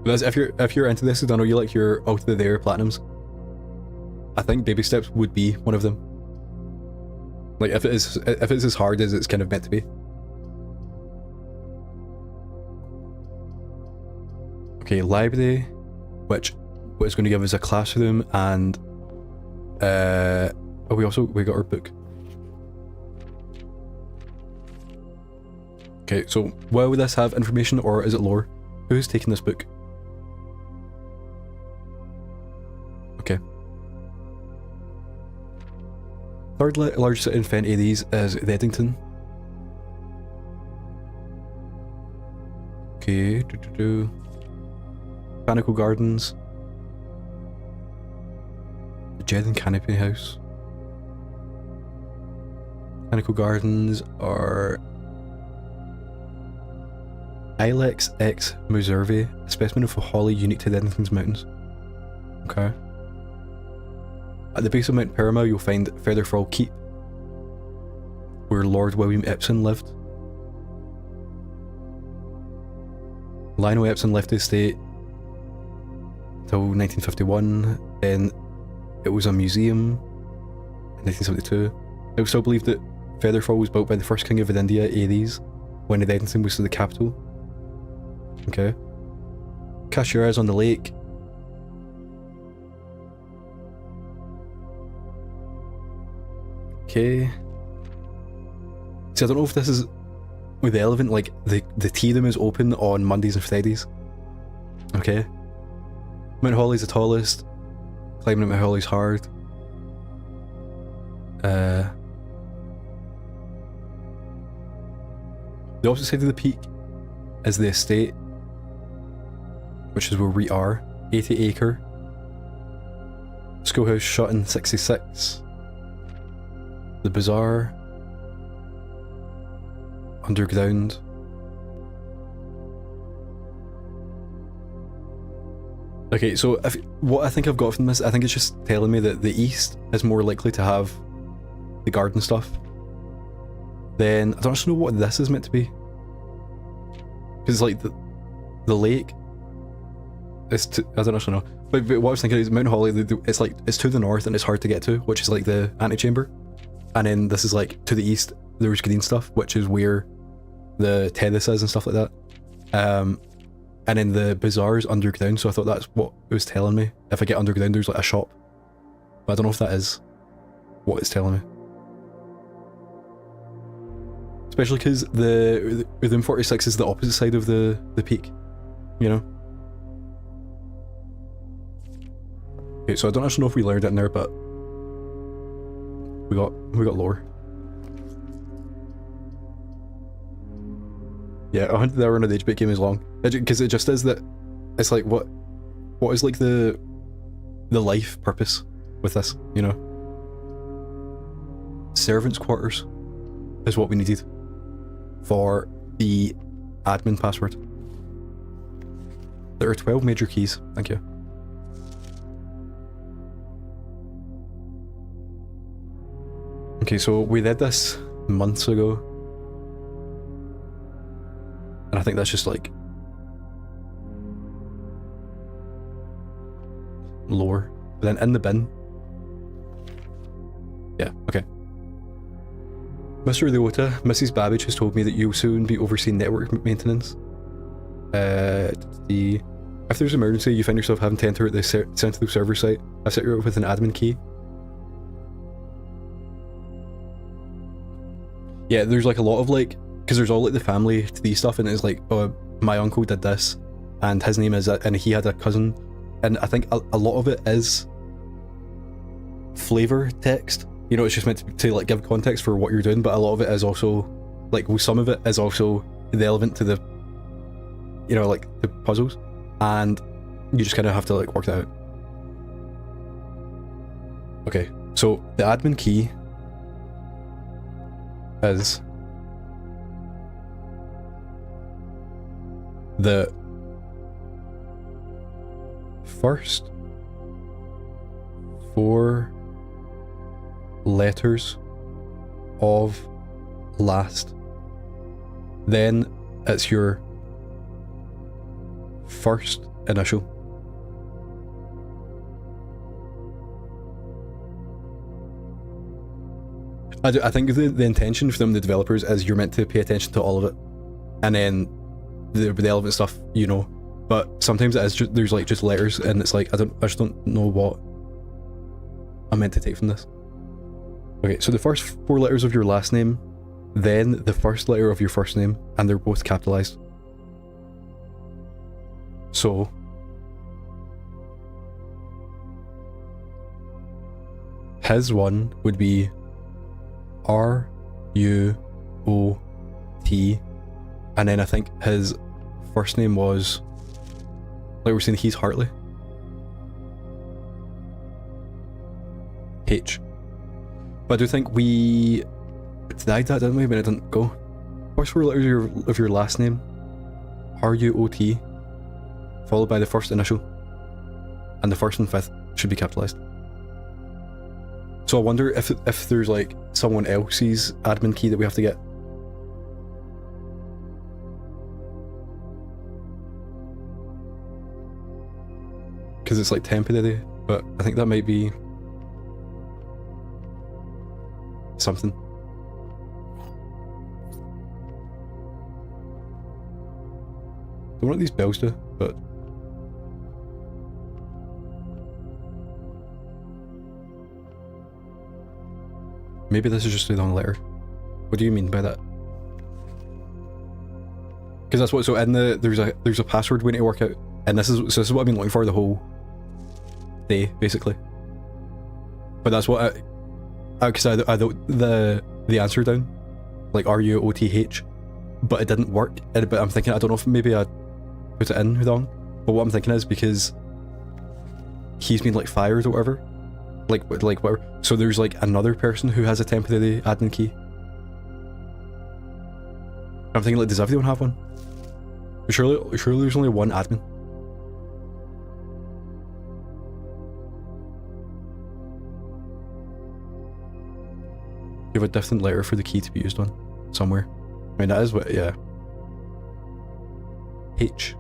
But if you're into this, I don't know, you like your out of there platinums, I think Baby Steps would be one of them. Like if it's as hard as it's kind of meant to be. Okay, library, which what is going to give us a classroom, and oh, we got our book. Okay, so will this have information or is it lore? Who's taking this book? Okay. Third largest city in Fent ADs is Reddington. Okay, Botanical Gardens. The Jed and Canopy House. Botanical Gardens are Ilex X Muserve, a specimen of a holly unique to Reddington's mountains. Okay. At the base of Mount Perima, you'll find Featherfall Keep, where Lord William Epson lived. Lionel Epson left the estate until 1951, then it was a museum in 1972. It was still believed that Featherfall was built by the first king of India, Ares, when Reddington was the capital. Okay. Cashiers on the lake. Okay. See, I don't know if this is relevant, like the tea room is open on Mondays and Fridays. Okay. Mount Holly's the tallest. Climbing Mount Holly's hard. The opposite side of the peak is the estate, which is where we are. 80 acre. Schoolhouse shut in 66. The bazaar. Underground. Okay, so what I think I've got from this, I think it's just telling me that the east is more likely to have the garden stuff. Then I don't actually know what this is meant to be. Because it's like the lake. I don't actually know. But what I was thinking is Mount Holly, it's like, it's to the north and it's hard to get to, which is like the antechamber. And then this is like to the east, there's green stuff, which is where the terrace is and stuff like that. And then the bazaar is underground, so I thought that's what it was telling me. If I get underground, there's like a shop. But I don't know if that is what it's telling me. Especially because the Room 46 is the opposite side of the peak, you know? Okay, so I don't actually know if we learned it in there, but we got lore. Yeah, 100 hour on an age-bait game is long. Because it just is that, it's like, what is like the life purpose with this, you know? Servants' quarters is what we needed for the admin password. There are 12 major keys, thank you. Okay, so we did this months ago. And I think that's just like lore. But then in the bin. Yeah, okay. Mr. Leota, Mrs. Babbage has told me that you'll soon be overseeing network maintenance. If there's an emergency, you find yourself having to enter at the sensitive server site, I've set you up with an admin key. Yeah, there's like a lot of like because there's all like the family tree stuff, and it's like, oh, my uncle did this, and his name is, and he had a cousin, and I think a lot of it is flavor text. You know, it's just meant to like give context for what you're doing, but a lot of it is also like, well, some of it is also relevant to the, you know, like the puzzles, and you just kind of have to like work that out. Okay, so the admin key is the first 4 letters of last. Then it's your first initial. I think the intention from the developers is you're meant to pay attention to all of it, and then the relevant stuff, you know. But sometimes it is just, there's like just letters, and it's like I just don't know what I'm meant to take from this. Okay, so the first 4 letters of your last name, then the first letter of your first name, and they're both capitalized. So his one would be R-U-O-T, and then I think his first name was, like we're saying, he's Hartley. H. But I do think we denied that, didn't we, when it didn't go? First 4 letters of your last name, R-U-O-T, followed by the first initial, and the first and fifth should be capitalized. So I wonder if there's like someone else's admin key that we have to get. Because it's like temporary, but I think that might be something. Don't know what these bells do, but maybe this is just the wrong letter. What do you mean by that? Because that's what. So in the there's a password we need to work out, and this is what I've been looking for the whole day, basically. But that's what because I wrote the answer down, like R-U-O-T-H, but it didn't work. But I'm thinking, I don't know if maybe I put it in wrong. But what I'm thinking is because he's been like fired or whatever. Like whatever. So there's like another person who has a temporary admin key. I'm thinking, like, does everyone have one? Surely there's only one admin. You have a different letter for the key to be used on somewhere. I mean, that is what, yeah. H.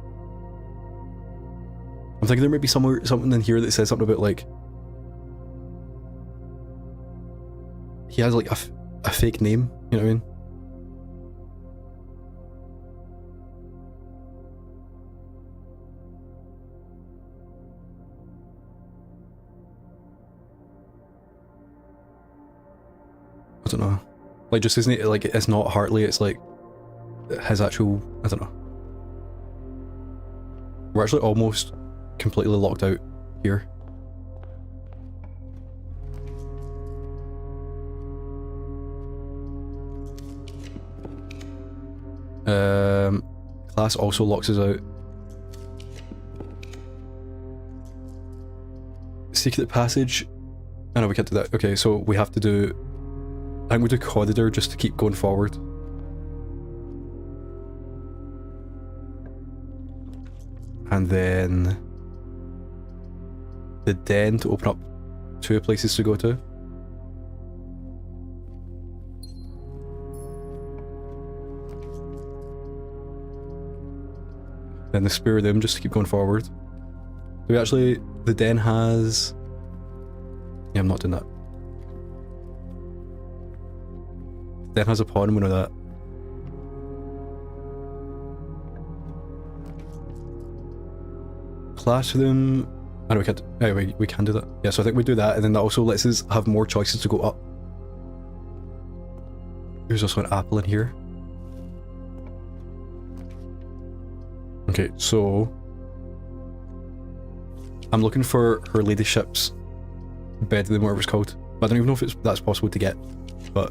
I'm thinking there might be something in here that says something about like he has like a fake name, you know what I mean? I don't know. Like, just isn't it like it's not Hartley, it's like his actual, I don't know. We're actually almost completely locked out here. Class also locks us out. Secret passage. I know we can't do that. Okay, so we have to do, I think we'll do corridor just to keep going forward. And then the den to open up 2 places to go to. Then the spare room just to keep going forward. Do we actually, the den has, yeah, I'm not doing that. The den has a pawn, we know that. Classroom, I know we can't, anyway, we can do that. Yeah, so I think we do that, and then that also lets us have more choices to go up. There's also an apple in here. Okay, so I'm looking for her ladyship's bedroom, whatever it's called. But I don't even know if that's possible to get. But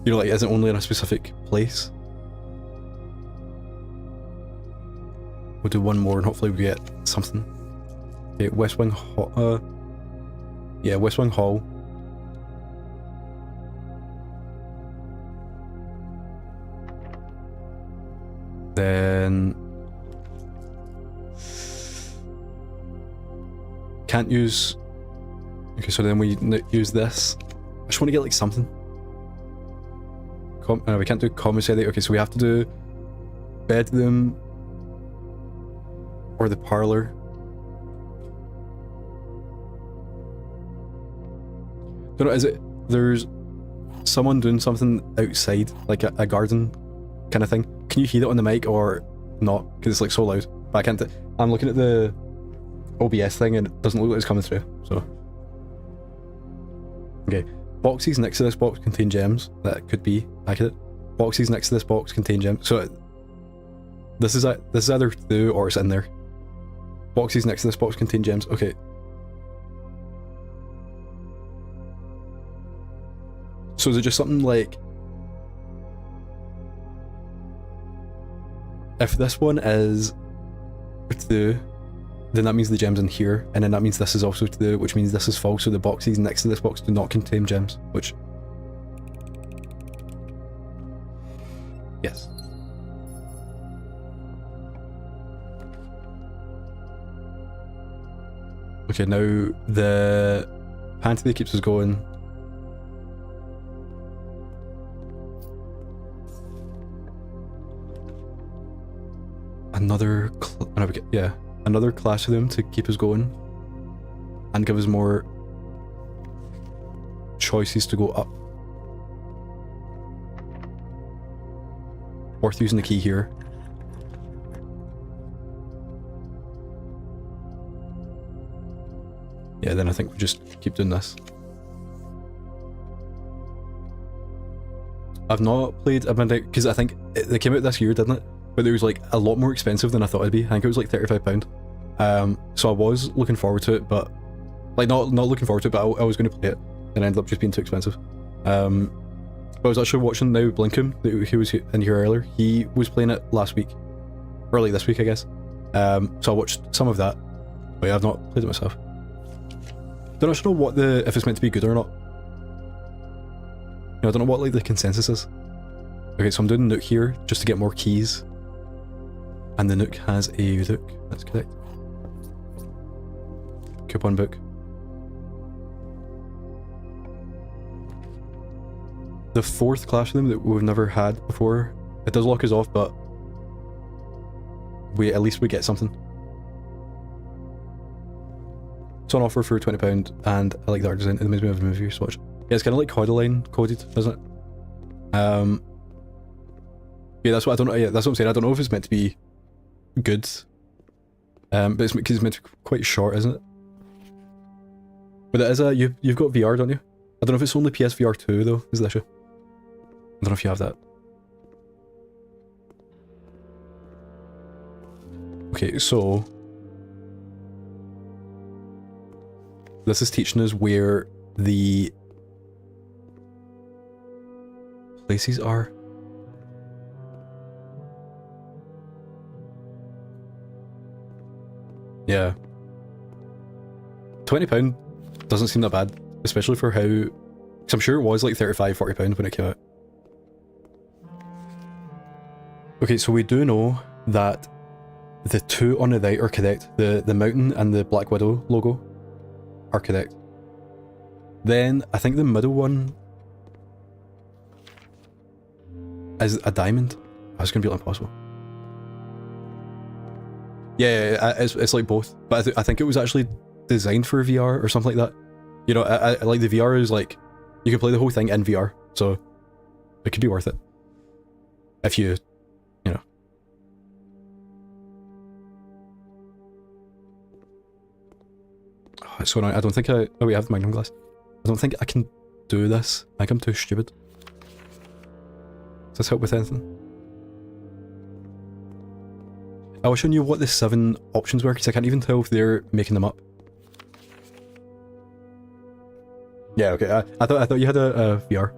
you know, like, is it only in a specific place? We'll do one more and hopefully we get something. Okay, West Wing Hall. Yeah, West Wing Hall. Then can't use. Okay, so then we use this. I just want to get like something. We can't do commissary. Okay, so we have to do bedroom or the parlor. Don't know. Is it there's someone doing something outside, like a garden kind of thing? Can you hear it on the mic or not? Because it's like so loud. But I can't. I'm looking at the OBS thing and it doesn't look like it's coming through. So okay, boxes next to this box contain gems. That could be accurate. Boxes next to this box contain gems. So this is either through or it's in there. Boxes next to this box contain gems. Okay. So is it just something like, if this one is through, then that means the gem's in here, and then that means this is also through, which means this is false, so the boxes next to this box do not contain gems, which... Yes. Okay, now the pantry that keeps us going. Another another classroom to keep us going and give us more choices to go up. Worth using the key here. Yeah, then I think we just keep doing this. I've not played Midnight because I think they came out this year, didn't it? But it was like a lot more expensive than I thought it'd be. I think it was like £35. So I was looking forward to it, but like not looking forward to it, but I was going to play it, and it ended up just being too expensive. But I was actually watching now Blinkum, who was in here earlier. He was playing it last week, early this week, I guess. So I watched some of that, but yeah, I've not played it myself. Don't actually know if it's meant to be good or not. You know, I don't know what like the consensus is. Okay, so I'm doing Nook here just to get more keys. And the Nook has a look, that's correct. Coupon book. The fourth classroom that we've never had before, it does lock us off, but at least we get something. It's on offer for £20 and I like the art design. It reminds me of a movie to watch. Yeah, it's kind of like Codaline coded, doesn't it? Yeah, that's what I don't know. Yeah, that's what I'm saying. I don't know if it's meant to be good, but it's because it's meant to be quite short, isn't it? But it is you've got VR, don't you? I don't know if it's only PSVR 2 though, is the issue. I don't know if you have that. Okay, so this is teaching us where the places are. Yeah. £20 doesn't seem that bad, especially for how... Because I'm sure it was like £35–40 when it came out. Okay, so we do know that the two on the right are correct. The mountain and the Black Widow logo are correct. Then I think the middle one is a diamond. That's going to be impossible. Yeah, it's like both, but I think it was actually designed for VR or something like that. You know, I like the VR is like, you can play the whole thing in VR, so it could be worth it. If you know. Oh, it's so annoying. I don't think oh, we have the magnum glass. I don't think I can do this. I think I'm too stupid. Does this help with anything? I wish I knew what the 7 options were, because I can't even tell if they're making them up. Yeah, okay, I thought you had a VR.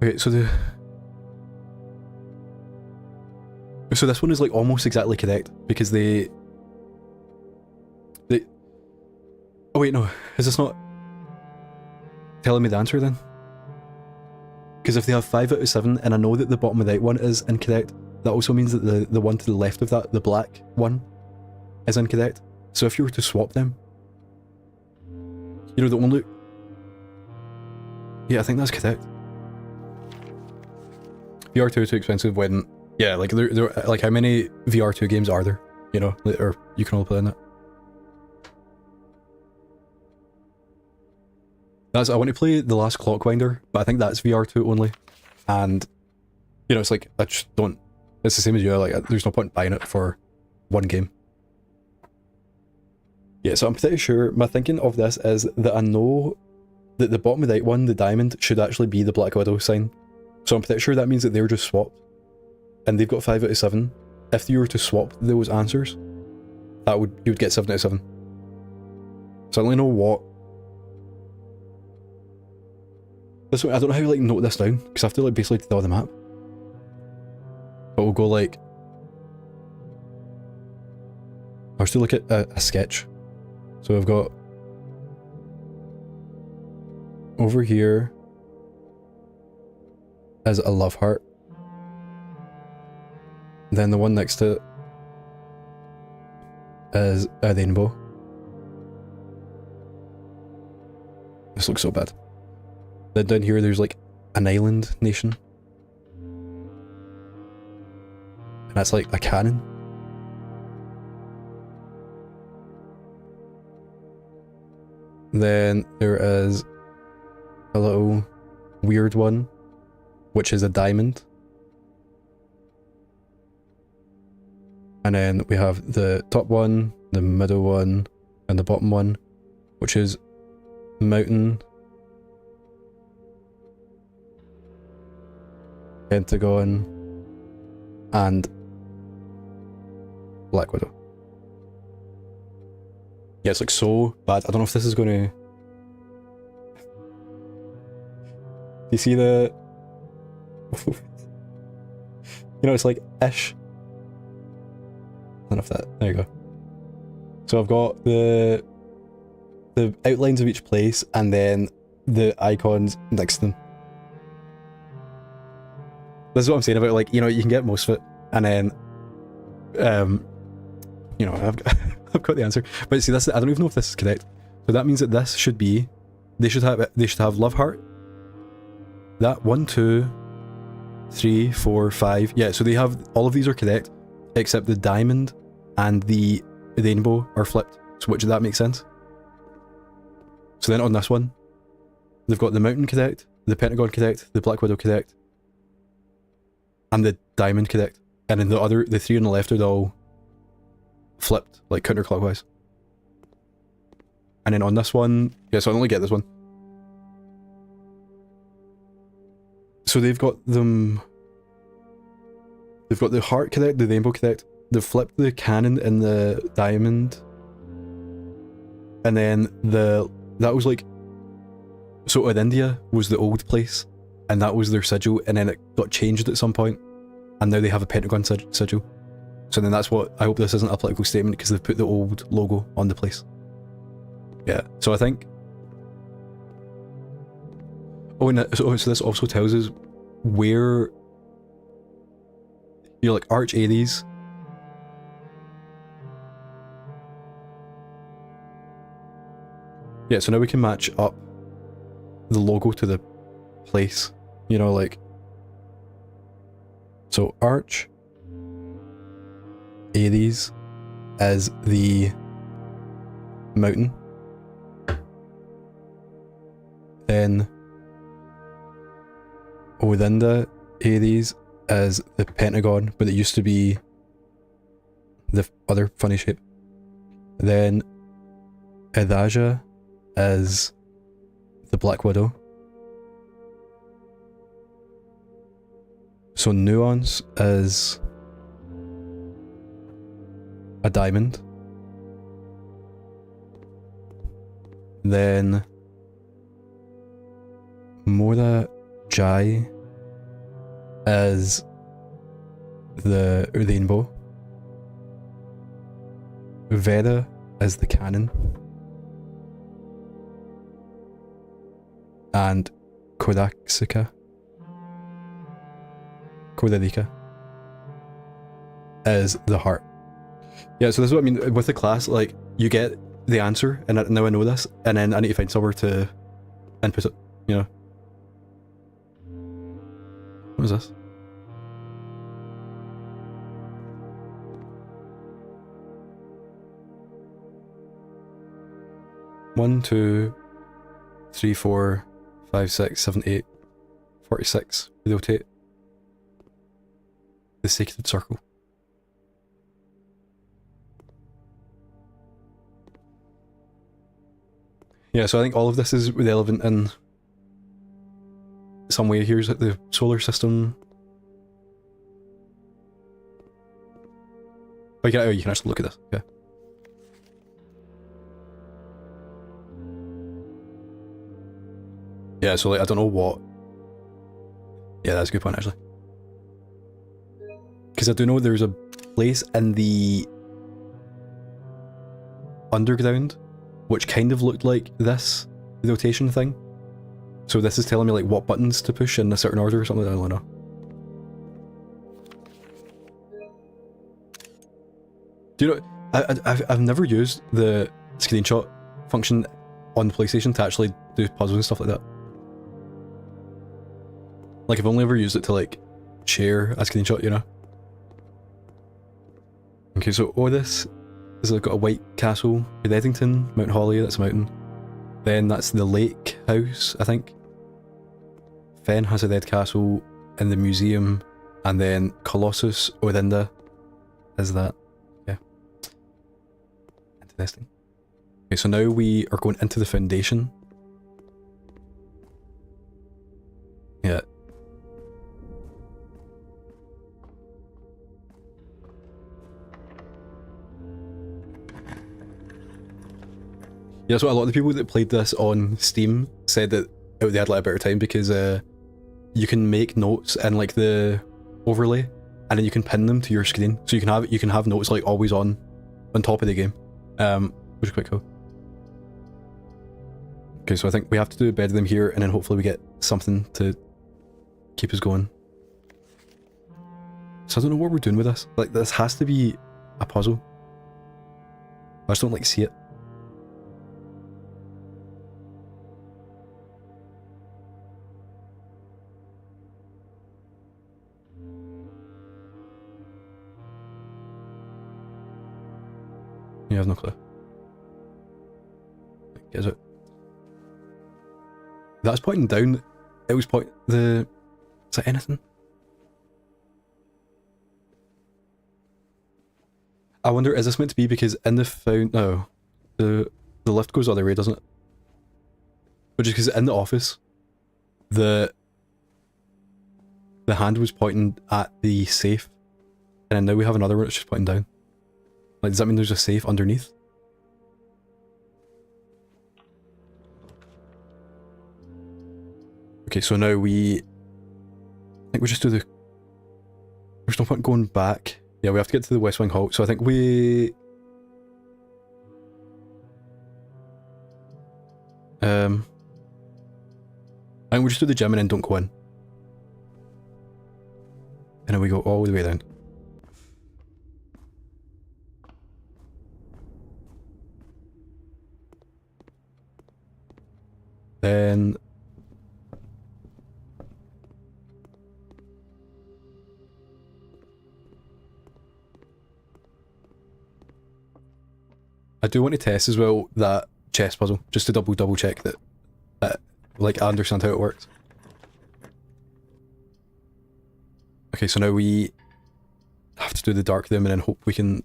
Okay, so this one is like almost exactly correct, because they oh wait, no, is this not telling me the answer then? Because if they have 5 out of 7, and I know that the bottom of the right one is incorrect, that also means that the one to the left of that, the black one, is incorrect. So if you were to swap them, you know, the only... Yeah, I think that's correct. VR2 is too expensive when... Yeah, like, there like, how many VR2 games are there? You know, or you can only play in it. I want to play The Last Clockwinder, but I think that's VR2 only. And, you know, it's like, I just don't... It's the same as you, like, there's no point in buying it for one game. Yeah, so I'm pretty sure my thinking of this is that I know that the bottom of the right one, the diamond, should actually be the Black Widow sign. So I'm pretty sure that means that they're just swapped. And they've got 5 out of 7. If you were to swap those answers, you would get 7 out of 7. So I don't really know what... I don't know how to like note this down, because I have to like basically draw the map. But we'll go like... I'll still look at a sketch. So I've got... Over here is a love heart. Then the one next to it is a rainbow. This looks so bad. Then down here there's like an island nation. And that's like a cannon. Then there is a little weird one, which is a diamond. And then we have the top one, the middle one, and the bottom one, which is mountain, pentagon, and Black Widow. Yeah, it's like so bad. I don't know if this is gonna... You see the... You know, it's like ish. I don't know if that... There you go. So I've got the outlines of each place and then the icons next to them. This is what I'm saying about, like, you know, you can get most of it, and then, you know, I've got the answer. But see, I don't even know if this is correct. So that means that this should be, they should have love heart. That 1, 2, 3, 4, 5. Yeah, so they have, all of these are correct, except the diamond and the rainbow are flipped. So which, that makes sense? So then on this one, they've got the mountain correct, the pentagon correct, the Black Widow correct, and the diamond correct. And then the 3 on the left are all flipped, like counterclockwise. And then on this one, yeah, so I only get this one. So they've got them... They've got the heart correct, the rainbow correct, they've flipped the cannon and the diamond. And then that was like... So in India was the old place, and that was their sigil, and then it got changed at some point, and now they have a pentagon sigil. So then that's what... I hope this isn't a political statement, because they've put the old logo on the place. Yeah, so I think... Oh, and so this also tells us where... You're like Arch Ares. Yeah, so now we can match up the logo to the place. You know, like... So Arch Ares is the mountain. Then Odinda Ares is the pentagon, but it used to be the other funny shape. Then Edaja is the Black Widow. So Nuance is a diamond. Then Mora Jai as the rainbow. Vera as the cannon. And Kodakika as the heart. Yeah, so this is what I mean with the class, like, you get the answer, and now I know this, and then I need to find somewhere to input it, you know? What is this? One, 2, 3, 4, 5, 6, 7, 8, 46. Rotate. The sacred circle. Yeah, so I think all of this is relevant in some way. Here's like the solar system. Oh, you can actually look at this. Okay. Yeah, so like, I don't know what... Yeah, that's a good point, actually. Because I do know there's a place in the underground which kind of looked like this rotation thing. So this is telling me like what buttons to push in a certain order or something, I don't know. Do you know, I've never used the screenshot function on the PlayStation to actually do puzzles and stuff like that. Like, I've only ever used it to like share a screenshot, you know? Okay, so this is like got a white castle with Eddington, Mount Holly, that's a mountain. Then that's the lake house, I think. Fen has a red castle in the museum, and then Colossus Orinda is that. Yeah. Interesting. Okay, so now we are going into the foundation. Yeah. Yeah, so a lot of the people that played this on Steam said that they had like a better time because you can make notes in like the overlay, and then you can pin them to your screen, so you can have notes like always on top of the game, which is quite cool. Okay, so I think we have to do better than here, and then hopefully we get something to keep us going. So I don't know what we're doing with this. Like, this has to be a puzzle. I just don't like see it. Yeah, I have no clue. Is it? That's pointing down. It was point the. Is that anything? I wonder, is this meant to be because in the found? No, the lift goes the other way, doesn't it? Which is because in the office, the hand was pointing at the safe, and then now we have another one that's just pointing down. Like, does that mean there's a safe underneath? Okay, so now I think we just do there's no point going back. Yeah, we have to get to the West Wing Halt, so I think I think we just do the gym and then don't go in. And then we go all the way down. Then I do want to test as well that chess puzzle, just to double check that like I understand how it works. Okay, so now we have to do the dark room and then hope we can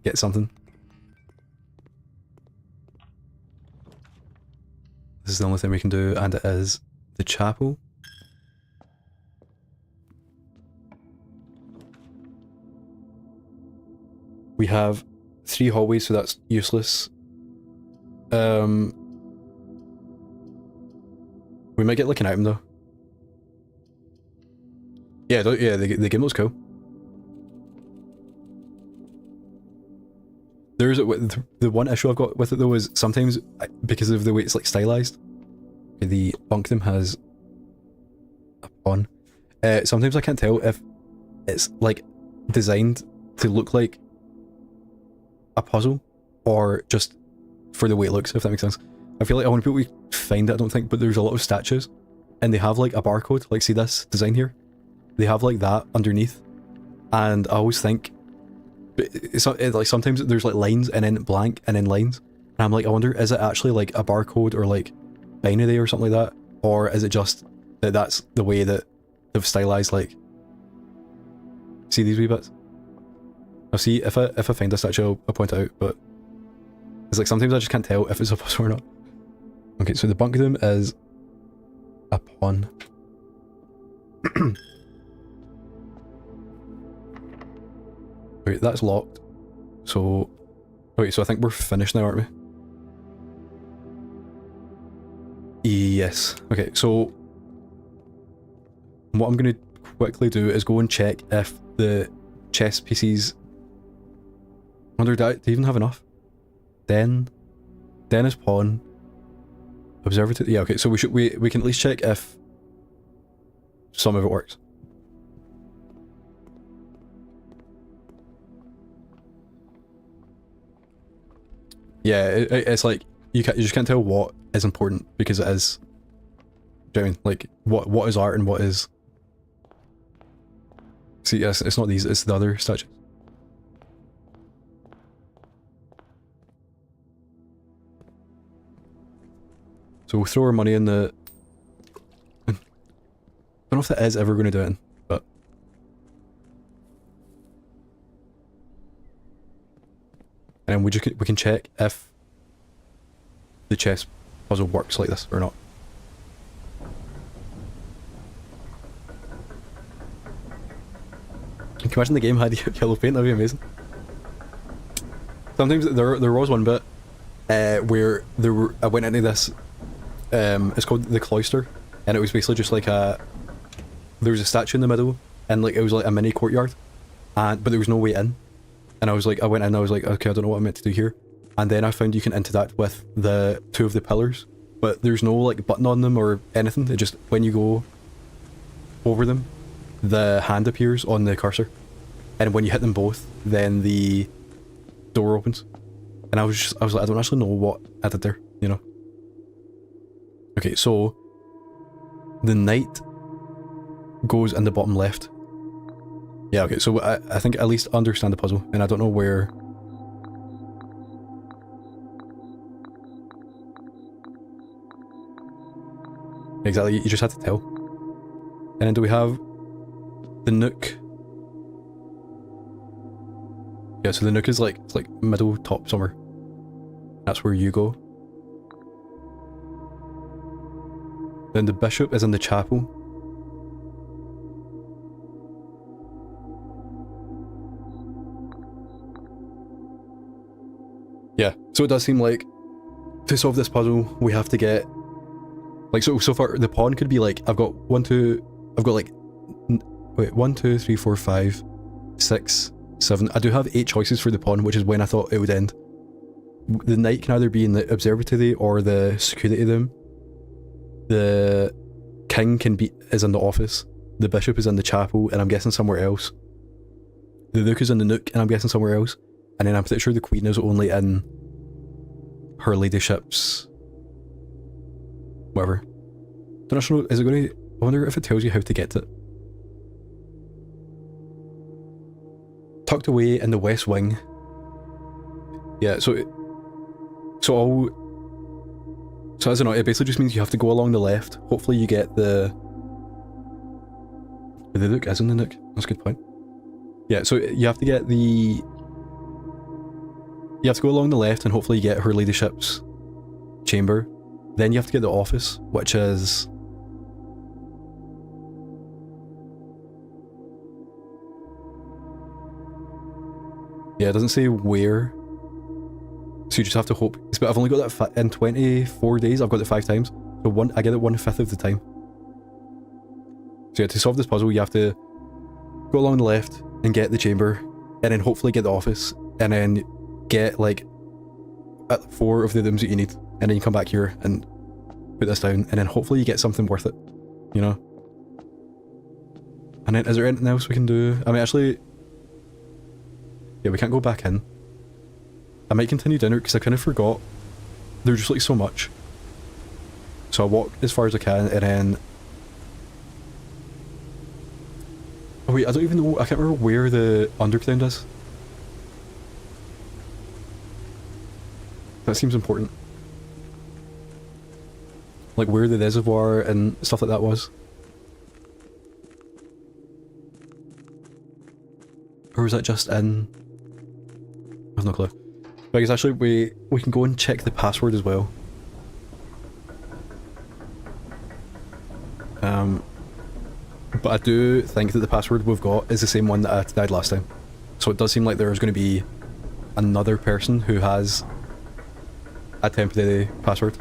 get something. This is the only thing we can do, and it is the chapel. We have 3 hallways, so that's useless. We might get like an item though. Yeah, yeah, the game looks cool. There's the one issue I've got with it though is sometimes because of the way it's like stylized, the bunkdom has a pawn. Sometimes I can't tell if it's like designed to look like a puzzle or just for the way it looks, if that makes sense. I feel like I want people to find it, I don't think, but there's a lot of statues and they have like a barcode, like see this design here? They have like that underneath, and I always think it's like sometimes there's like lines and then blank and then lines, and I'm like, I wonder, is it actually like a barcode or like binary or something like that, or is it just that that's the way that they've stylized, like, see these wee bits? I'll see if I find a statue, I'll point it out, but it's like sometimes I just can't tell if it's a puzzle or not. Okay, so the bunkdom is a pawn. Wait, that's locked. So, wait, so I think we're finished now, aren't we? Yes. Okay, so what I'm going to quickly do is go and check if the chess pieces... I wonder, do I even have enough? Den is pawn. Observatory... Yeah, okay, so we can at least check if some of it works. Yeah, it's like you just can't tell what is important because it is. Do you know what I mean? Like what is art and what is? See, yes, it's not these; it's the other statues. So we'll throw our money in the. I don't know if that is ever going to do it, but. And then we can check if the chess puzzle works like this or not. Can you imagine the game had yellow paint? That'd be amazing. Sometimes there was one bit where I went into this. It's called the cloister, and it was basically just like there was a statue in the middle, and like it was like a mini courtyard, but there was no way in. And I went in, I was like, okay, I don't know what I'm meant to do here. And then I found you can interact with the 2 of the pillars, but there's no like button on them or anything. It just, when you go over them, the hand appears on the cursor. And when you hit them both, then the door opens. And I was like, I don't actually know what I did there, you know? Okay, so the knight goes in the bottom left. Yeah, okay, so I think I at least understand the puzzle, and I don't know where... Exactly, you just have to tell. And then do we have the nook? Yeah, so the nook is like, it's like middle top somewhere. That's where you go. Then the bishop is in the chapel. Yeah, so it does seem like to solve this puzzle we have to get like so far the pawn could be like I've got 1 2 3 4 5 6 7. I do have 8 choices for the pawn, which is when I thought it would end. The knight can either be in the observatory or the security room. The king is in the office. The bishop is in the chapel, and I'm guessing somewhere else. The rook is in the nook, and I'm guessing somewhere else. And then I'm pretty sure the queen is only in her ladyship's... whatever. Don't know, is it going to... I wonder if it tells you how to get to it. Tucked away in the west wing. Yeah, so as I know, it basically just means you have to go along the left. Hopefully you get the nook is in the nook. That's a good point. Yeah, so you have to get the... You have to go along the left and hopefully you get her ladyship's chamber. Then you have to get the office, which is... Yeah, it doesn't say where. So you just have to hope. But I've only got that in 24 days. I've got it 5 times. So I get it 1/5 of the time. So yeah, to solve this puzzle, you have to go along the left and get the chamber, and then hopefully get the office, and then get like 4 of the rooms that you need, and then you come back here and put this down, and then hopefully you get something worth it, you know? And then is there anything else we can do? I mean, actually, yeah, we can't go back in. I might continue down because I kind of forgot. There's just like so much. So I'll walk as far as I can, and then... Oh wait, I don't even know, I can't remember where the underground is. That seems important. Like where the reservoir and stuff like that was. Or was that just in... I have no clue. But I guess actually we can go and check the password as well. But I do think that the password we've got is the same one that I died last time. So it does seem like there's going to be another person who has a temporary password.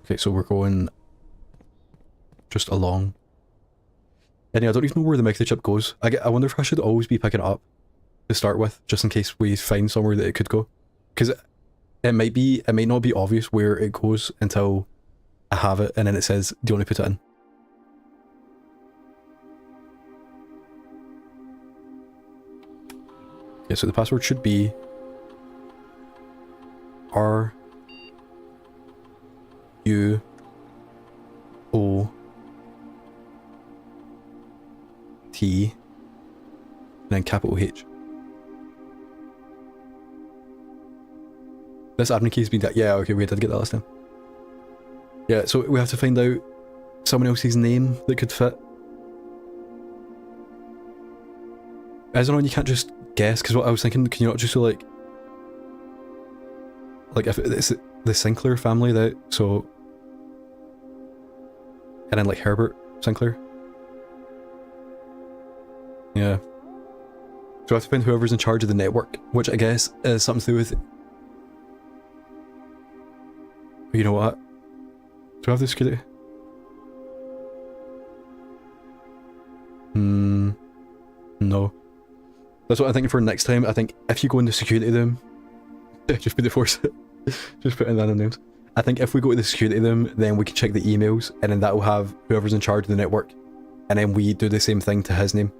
Okay, so we're going just along. And yeah, I don't even know where the microchip goes. I wonder if I should always be picking it up to start with, just in case we find somewhere that it could go. Because it might not be obvious where it goes until I have it, and then it says, do you want to put it in? Okay, so the password should be R U O T and then capital H. This admin key's been yeah, okay, we did get that last time. Yeah, so we have to find out someone else's name that could fit. I don't know, you can't just guess, because what I was thinking, can you not just do like if it's the Sinclair family, that, so, and then like Herbert Sinclair. Yeah. So I have to find whoever's in charge of the network, which I guess is something to do with... You know what? Do I have the security? No. That's what I'm thinking for next time. I think if you go into security room... just put the force... just put in random names. I think if we go to the security room, then we can check the emails, and then that will have whoever's in charge of the network. And then we do the same thing to his name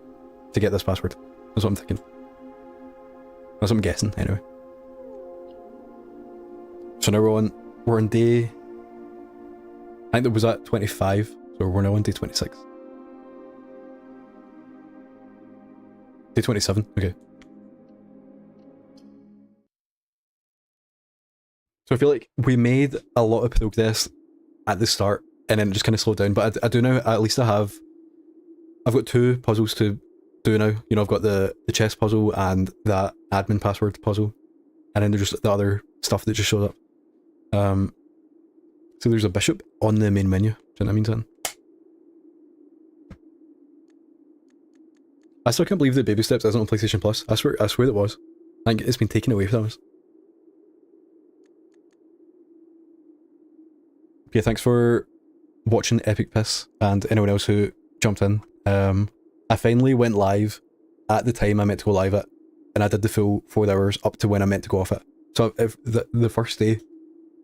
to get this password. That's what I'm thinking. That's what I'm guessing, anyway. So now we're on day... I think that was at 25, so we're now on day 26. Day 27, okay. So I feel like we made a lot of progress at the start, and then it just kind of slowed down, but I do now, at least I've got 2 puzzles to do now. You know, I've got the chess puzzle and that admin password puzzle, and then there's just the other stuff that just shows up. So there's a bishop on the main menu. Do you know what I mean, Dan? I still can't believe that Baby Steps isn't on PlayStation Plus. I swear it was. I think it's been taken away from us. Okay, thanks for watching Epic Piss and anyone else who jumped in. I finally went live at the time I meant to go live at, and I did the full 4 hours up to when I meant to go off it. So if the first day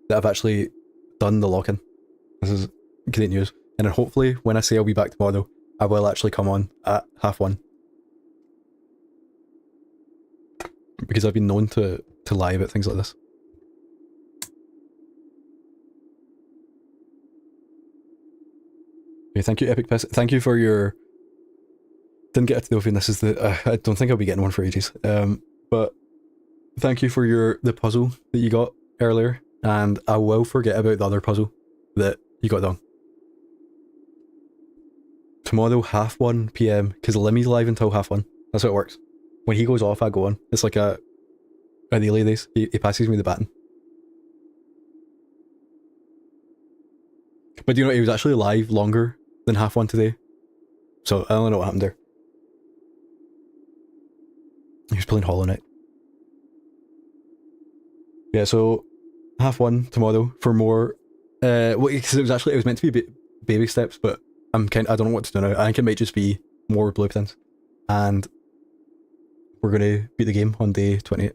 that I've actually done the lock-in. This is great news. And then hopefully when I say I'll be back tomorrow, I will actually come on at 1:30. Because I've been known to lie about things like this. Okay, thank you, Epic Piss. Thank you for your... Didn't get a trophy, and this is the... I don't think I'll be getting one for ages. But thank you for the puzzle that you got earlier. And I will forget about the other puzzle that you got done. Tomorrow, 1:30 PM, because Limmy's live until 1:30. That's how it works. When he goes off, I go on. It's like a relay race. He passes me the baton. But you know, he was actually live longer than 1:30 today. So I don't know what happened there. He was playing Hollow Knight. Yeah, so half one tomorrow for more. Well, because it was meant to be baby steps, but I don't know what to do now. I think it might just be more blue pins, and we're gonna beat the game on day 28.